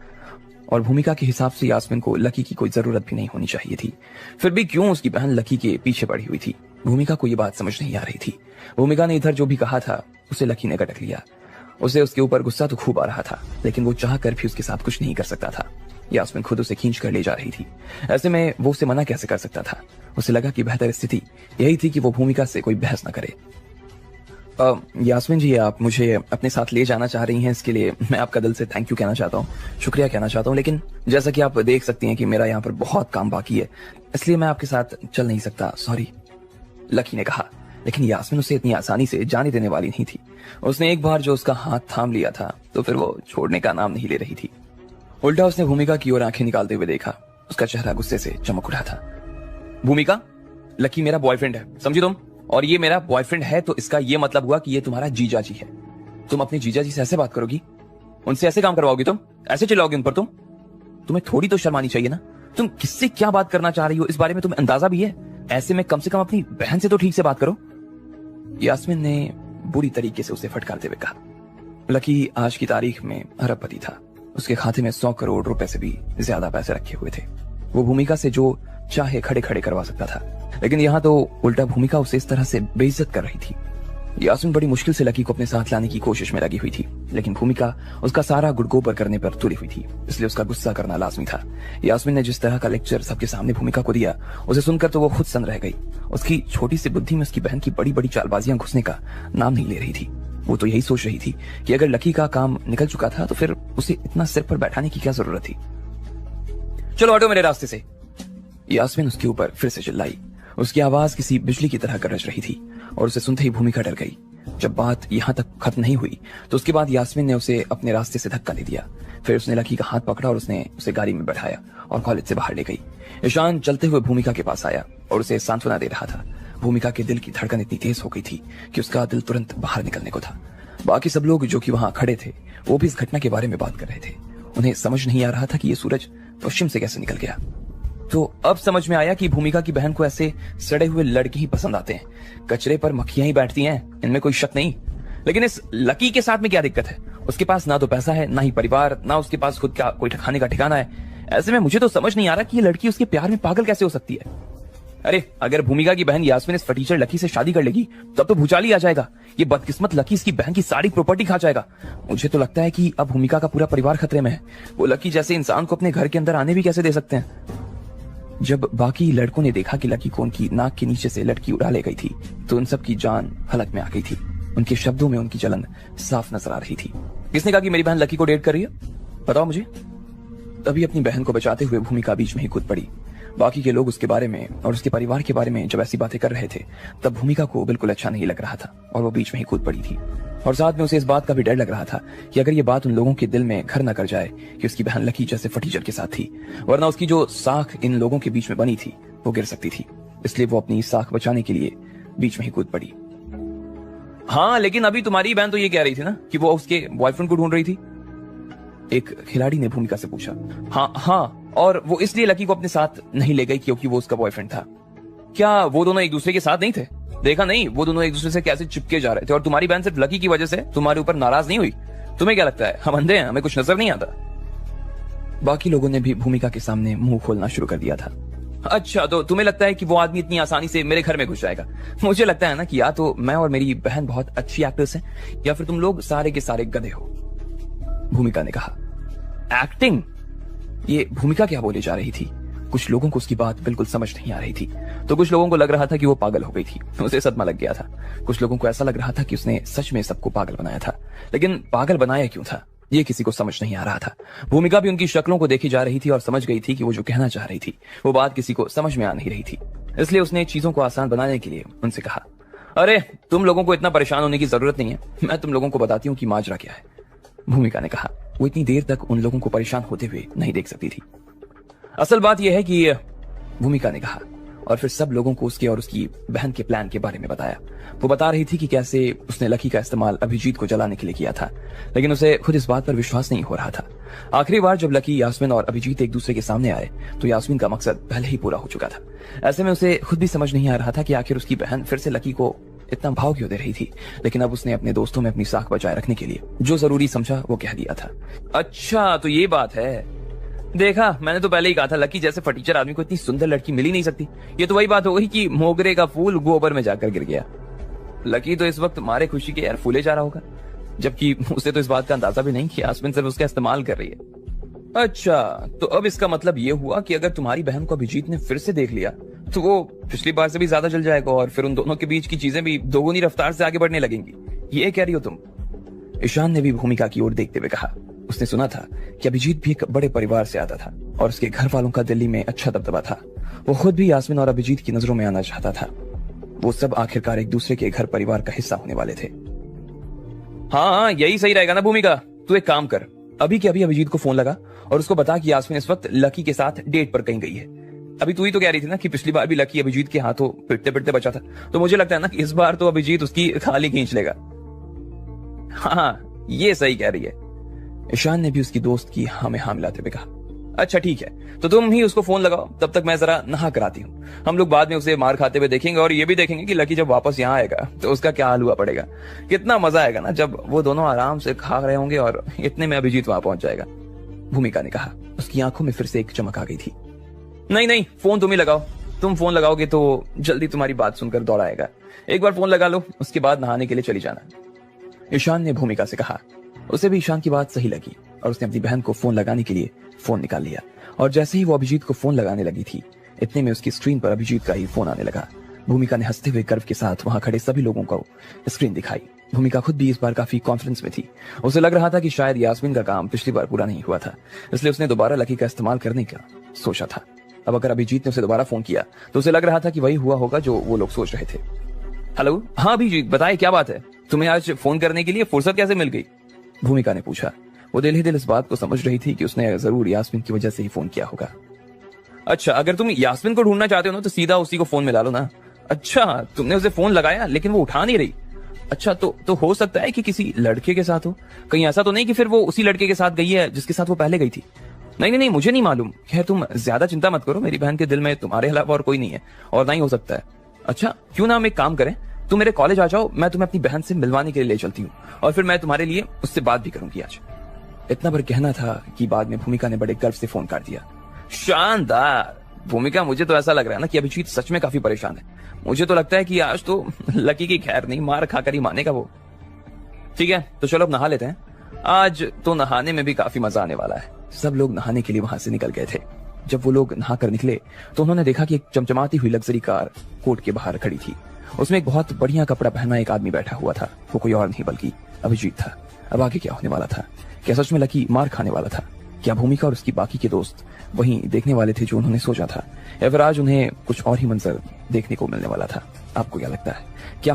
और भूमिका के हिसाब से यास्मीन को लकी की कोई जरूरत भी नहीं होनी चाहिए थी। फिर भी क्यों उसकी बहन लकी के पीछे पड़ी हुई थी? भूमिका को ये बात समझ नहीं आ रही थी। भूमिका ने इधर जो भी कहा था उसे लकी ने गटक लिया। उसे उसके ऊपर गुस्सा तो खूब आ रहा था लेकिन वो चाह कर भी उसके साथ कुछ नहीं कर सकता था। यास्मीन खुद उसे खींच कर ले जा रही थी, ऐसे में वो उसे मना कैसे कर सकता था? उसे लगा कि बेहतर स्थिति यही थी कि वो भूमिका से कोई बहस न करे। यास्मीन जी, आप मुझे अपने साथ ले जाना चाह रही हैं, इसके लिए मैं आपका दिल से थैंक यू कहना चाहता हूँ, शुक्रिया कहना चाहता हूँ। लेकिन जैसा कि आप देख सकती हैं कि मेरा यहाँ पर बहुत काम बाकी है, इसलिए मैं आपके साथ चल नहीं सकता, सॉरी, लकी ने कहा। लेकिन यास्मीन उसे इतनी आसानी से जाने देने वाली नहीं थी। उसने एक बार जो उसका हाथ थाम लिया था तो फिर वो छोड़ने का नाम नहीं ले रही थी। उल्टा उसने भूमिका की ओर आंखें निकालते हुए देखा। उसका चेहरा गुस्से से चमक उठा था। भूमिका, लकी मेरा बॉयफ्रेंड है, समझी तुम? और ये मेरा बॉयफ्रेंड है तो इसका ये मतलब हुआ कि ये तुम्हारा जीजा जी है। तुम अपने जीजा जी से ऐसे बात करोगी? उनसे ऐसे काम करवाओगी? तुम ऐसे चिल्लाओगी उन पर? तुम्हें थोड़ी तो शर्म आनी चाहिए ना। तुम किससे क्या बात करना चाह रही हो इस बारे में तुम्हें अंदाजा भी है? ऐसे में कम से कम अपनी बहन से तो ठीक से बात करो। यास्मीन ने बुरी तरीके से उसे फटकारते हुए कहा। लकी आज की तारीख में अरबपति था। उसके खाते में 100 करोड़ रुपए से भी ज्यादा पैसे रखे हुए थे। वो भूमिका से जो चाहे खड़े खड़े करवा सकता था, लेकिन यहाँ तो उल्टा भूमिका उसे इस तरह से बेइज्जत कर रही थी। यास्मीन बड़ी मुश्किल से लकी को अपने साथ लाने की कोशिश में लगी हुई थी, लेकिन भूमिका उसका सारा गुड़गोबर करने पर तुली हुई थी, इसलिए उसका गुस्सा करना लाजमी था। यास्मीन ने जिस तरह का लेक्चर सबके सामने भूमिका को दिया, उसे सुनकर तो वो खुद सन रह गई। उसकी छोटी सी बुद्धि में उसकी बहन की बड़ी बड़ी चालबाजियां घुसने का नाम नहीं ले रही थी। वो तो यही सोच रही थी कि अगर लकी का काम निकल चुका था तो फिर उसे इतना सिर पर बैठाने की क्या जरूरत थी। चलो हटो मेरे रास्ते से, यास्मीन उसके ऊपर फिर से चिल्लाई। उसकी आवाज किसी बिजली की तरह गरज रही थी और उसे सुनते ही भूमिका डर गई। जब बात यहां तक खत्म नहीं हुई तो उसके बाद यास्मीन ने उसे अपने रास्ते से धक्का दे दिया। फिर उसने लकी का हाथ पकड़ा और उसने उसे गाड़ी में बैठाया और कॉलेज से बाहर ले गई। ईशान चलते हुए भूमिका के पास आया और उसे सांत्वना दे रहा था। भूमिका के दिल की धड़कन इतनी तेज हो गई थी कि उसका दिल तुरंत बाहर निकलने को था। बाकी सब लोग जो कि वहां खड़े थे वो भी इस घटना के बारे में बात कर रहे थे। उन्हें समझ नहीं आ रहा था कि ये सूरज पश्चिम से कैसे निकल गया। तो अब समझ में आया कि भूमिका की बहन को ऐसे सड़े हुए लड़के ही पसंद आते हैं। कचरे पर मक्खियां ही बैठती हैं, इनमें कोई शक नहीं। लेकिन इस लकी के साथ में क्या दिक्कत है? उसके पास ना तो पैसा है, ना ही परिवार, ना उसके पास खुद का कोई खाने का ठिकाना है। ऐसे में मुझे तो समझ नहीं आ रहा कि ये लड़की उसके प्यार में पागल कैसे हो सकती है। अरे अगर भूमिका की बहन यास्मीन इस फटीचर लकी से शादी कर लेगी तब तो भूचाल ही आ जाएगा। ये बदकिस्मत लकी इसकी बहन की सारी प्रॉपर्टी खा जाएगा। मुझे तो लगता है कि अब भूमिका का पूरा परिवार खतरे में है। वो लकी जैसे इंसान को अपने घर के अंदर आने भी कैसे दे सकते हैं? जब बाकी लड़कों ने देखा कि लकी को उनकी नाक के नीचे से लड़की उड़ा ले गई थी तो उन सब की जान हलक में आ गई थी। उनके शब्दों में उनकी जलन साफ नजर आ रही थी। किसने कहा कि मेरी बहन लकी को डेट कर रही है? बताओ मुझे। तभी अपनी बहन को बचाते हुए भूमिका बीच में ही कूद पड़ी। बाकी के लोग उसके बारे में और उसके परिवार के बारे में जब ऐसी बातें कर रहे थे तब भूमिका को बिल्कुल अच्छा नहीं लग रहा था और वो बीच में ही कूद पड़ी थी। और साथ में उसे इस बात का भी डर लग रहा था कि अगर ये बात उन लोगों के दिल में घर न कर जाए कि उसकी बहन लकी जैसे फटीचर के साथ थी, वरना उसकी जो साख इन लोगों के बीच में बनी थी वो गिर सकती थी। इसलिए वो अपनी साख बचाने के लिए बीच में ही कूद पड़ी। हाँ, लेकिन अभी तुम्हारी बहन तो ये कह रही थी ना कि वो उसके बॉयफ्रेंड को ढूंढ रही थी। एक खिलाड़ी ने भूमिका से पूछा। हाँ, और वो इसलिए लकी को अपने साथ नहीं ले गई क्योंकि वो उसका बॉयफ्रेंड था। क्या वो दोनों एक दूसरे के साथ नहीं थे? देखा नहीं, वो दोनों एक दूसरे से कैसे चिपके जा रहे थे। और तुम्हारी बहन सिर्फ लकी की वजह से तुम्हारे ऊपर नाराज नहीं हुई। तुम्हें क्या लगता है हम अंधे हैं, हमें कुछ नजर नहीं आता? बाकी लोगों ने भी भूमिका के सामने मुंह खोलना शुरू कर दिया था। अच्छा, तो तुम्हें लगता है कि वो आदमी इतनी आसानी से मेरे घर में घुस जाएगा? मुझे लगता है ना कि या तो मैं और मेरी बहन बहुत अच्छी एक्ट्रेस हैं या फिर तुम लोग सारे के सारे गधे हो। भूमिका ने कहा। एक्टिंग? ये भूमिका क्या बोले जा रही थी? कुछ लोगों को उसकी बात बिल्कुल समझ नहीं आ रही थी, तो कुछ लोगों को लग रहा था कि वो पागल हो गई थी, उसे सदमा लग गया था। कुछ लोगों को ऐसा लग रहा था कि उसने सच में सबको पागल बनाया था। लेकिन पागल बनाया क्यों था ये किसी को समझ नहीं आ रहा था। भूमिका भी उनकी शक्लों को देखी जा रही थी और समझ गई थी कि वो जो कहना चाह रही थी वो बात किसी को समझ में आ नहीं रही थी। इसलिए उसने चीजों को आसान बनाने के लिए उनसे कहा, अरे तुम लोगों को इतना परेशान होने की जरूरत नहीं है, मैं तुम लोगों को बताती हूँ कि माजरा क्या है। भूमिका ने कहा। वो इतनी देर तक उन लोगों को परेशान होते हुए नहीं देख सकती थी। असल बात यह है कि भूमिका ने कहा, और फिर सब लोगों को उसके और उसकी बहन के प्लान के बारे में बताया। वो बता रही थी कि कैसे उसने लकी का इस्तेमाल अभिजीत को जलाने के लिए किया था, लेकिन उसे खुद इस बात पर विश्वास नहीं हो रहा था। आखिरी बार जब लकी, यास्मीन और अभिजीत एक दूसरे के सामने आए तो यास्मीन का मकसद पहले ही पूरा हो चुका था। ऐसे में उसे खुद भी समझ नहीं आ रहा था कि आखिर उसकी बहन फिर से लकी को इतना भाव क्यों दे रही थी। लेकिन अब उसने अपने दोस्तों में अपनी साख बचाए रखने के लिए जो जरूरी समझा वो कह दिया था। अच्छा, तो ये बात है। देखा, मैंने तो पहले ही कहा था लकी जैसे फटीचर आदमी को इतनी सुंदर लड़की मिल ही नहीं सकती। ये तो वही बात हो गई कि मोगरे का फूल गोबर में जाकर गिर गया। लकी तो इस वक्त मारे खुशी के यार फूले जा रहा होगा, जबकि उसे तो इस बात का अंदाजा भी नहीं कि यास्मीन सिर्फ उसका इस्तेमाल कर रही है। अच्छा, तो अब इसका मतलब ये हुआ कि अगर तुम्हारी बहन को अभिजीत ने फिर से देख लिया तो वो पिछली बार से भी ज्यादा जल जाएगा और फिर उन दोनों के बीच की चीजें भी दोगुनी रफ्तार से आगे बढ़ने लगेंगी। ये कह रही हो तुम? ईशान ने भी भूमिका की ओर देखते हुए कहा। उसने सुना था कि अभिजीत भी एक बड़े परिवार से आता था और उसके घर वालों का दिल्ली में अच्छा दबदबा था। वो खुद भी यास्मीन और अभिजीत की नजरों में आना चाहता था। वो सब आखिरकार एक दूसरे के घर परिवार का हिस्सा होने वाले थे। हाँ, यही सही रहेगा ना भूमिका। तू एक काम कर, अभी के अभी अभिजीत को फोन लगा और उसको बता कि यास्मीन इस वक्त लकी के साथ डेट पर कहीं गई है। अभी तू ही तो कह रही थी ना कि पिछली बार भी लकी अभिजीत के हाथों पिटते पिटते बचा था, तो मुझे लगता है ना कि इस बार तो अभिजीत उसकी खाली खींच लेगा। हाँ, ये सही कह रही है। ईशान ने भी उसकी दोस्त की हाँ में हाँ मिलाते हुए कहा। अच्छा ठीक है, तो तुम ही उसको फोन लगाओ, तब तक मैं जरा नहा कर आती हूँ। हम लोग बाद में उसे मार खाते हुए देखेंगे और ये भी देखेंगे कि लकी जब वापस यहाँ आएगा तो उसका क्या हाल हुआ पड़ेगा। कितना मजा आएगा ना जब वो दोनों आराम से खा रहे होंगे और इतने में अभिजीत वहां पहुंच जाएगा। भूमिका ने कहा। उसकी आंखों में फिर से एक चमक आ गई थी। नहीं नहीं, फोन तुम ही लगाओ। तुम फोन लगाओगे तो जल्दी तुम्हारी बात सुनकर दौड़ आएगा। एक बार फोन लगा लो, उसके बाद नहाने के लिए चली जाना। ईशान ने भूमिका से कहा। उसे भी ईशान की बात सही लगी और उसने अपनी बहन को फोन लगाने के लिए फोन निकाल लिया। और जैसे ही वो अभिजीत को फोन लगाने लगी थी, इतने में उसकी स्क्रीन पर अभिजीत का ही फोन आने लगा। भूमिका ने हंसते हुए गर्व के साथ वहां खड़े सभी लोगों को स्क्रीन दिखाई। भूमिका खुद भी इस बार काफी कॉन्फिडेंस में थी। उसे लग रहा था कि शायद यास्मीन का काम पिछली बार पूरा नहीं हुआ था, इसलिए उसने दोबारा लकी का इस्तेमाल करने का सोचा था। अब अगर अभिजीत ने उसे दोबारा फोन किया तो उसे लग रहा था कि वही हुआ होगा जो वो लोग सोच रहे थे। हेलो, हाँ अभिजीत, बताए क्या बात है? तुम्हें आज फोन करने के लिए फुर्सत कैसे मिल गई? भूमिका ने पूछा। वो दिल ही दिल इस बात को समझ रही थी कि उसने जरूर यास्मीन की वजह से ही फोन किया होगा। अच्छा, अगर तुम यास्मीन को ढूंढना चाहते हो ना तो सीधा उसी को फोन मिला लो ना। अच्छा, तुमने उसे फोन लगाया लेकिन वो उठा नहीं रही। अच्छा, तो हो सकता है कि किसी लड़के के साथ हो। कहीं ऐसा तो नहीं कि फिर वो उसी लड़के के साथ गई है जिसके साथ वो पहले गई थी। नहीं नहीं नहीं, मुझे नहीं मालूम। खैर तुम ज्यादा चिंता मत करो, मेरी बहन के दिल में तुम्हारे अलावा और कोई नहीं है और ना ही हो सकता है। अच्छा, क्यों ना हम एक काम करें, तुम मेरे कॉलेज आ जाओ, मैं तुम्हें अपनी बहन से मिलवाने के लिए ले चलती हूँ और फिर मैं तुम्हारे लिए उससे बात भी करूंगी आज। इतना भर कहना था कि बाद में भूमिका ने बड़े गर्व से फोन काट दिया। शानदार भूमिका, मुझे तो ऐसा लग रहा है ना कि अभिजीत सच में काफी परेशान है। मुझे तो लगता है कि आज तो लकी की खैर नहीं, मार खाकर ही मानेगा वो। ठीक है, तो चलो अब नहा लेते हैं। आज तो नहाने में भी काफी मजा आने वाला है। सब लोग नहाने के लिए वहां से निकल गए थे। जब वो लोग नहा कर निकले तो उन्होंने देखा कि एक चमचमाती हुई लग्जरी कार कोर्ट के बाहर खड़ी थी। उसमें एक बहुत बढ़िया कपड़ा पहना एक आदमी बैठा हुआ था। वो कोई और नहीं बल्कि अभिजीत था। अब आगे क्या होने वाला था? क्या सच में लकी मार खाने वाला था? क्या भूमिका और उसकी बाकी के दोस्त वहीं देखने वाले थे जो उन्होंने सोचा था, या फिर आज उन्हें कुछ और ही मंजर देखने को मिलने वाला था? आपको क्या लगता है, क्या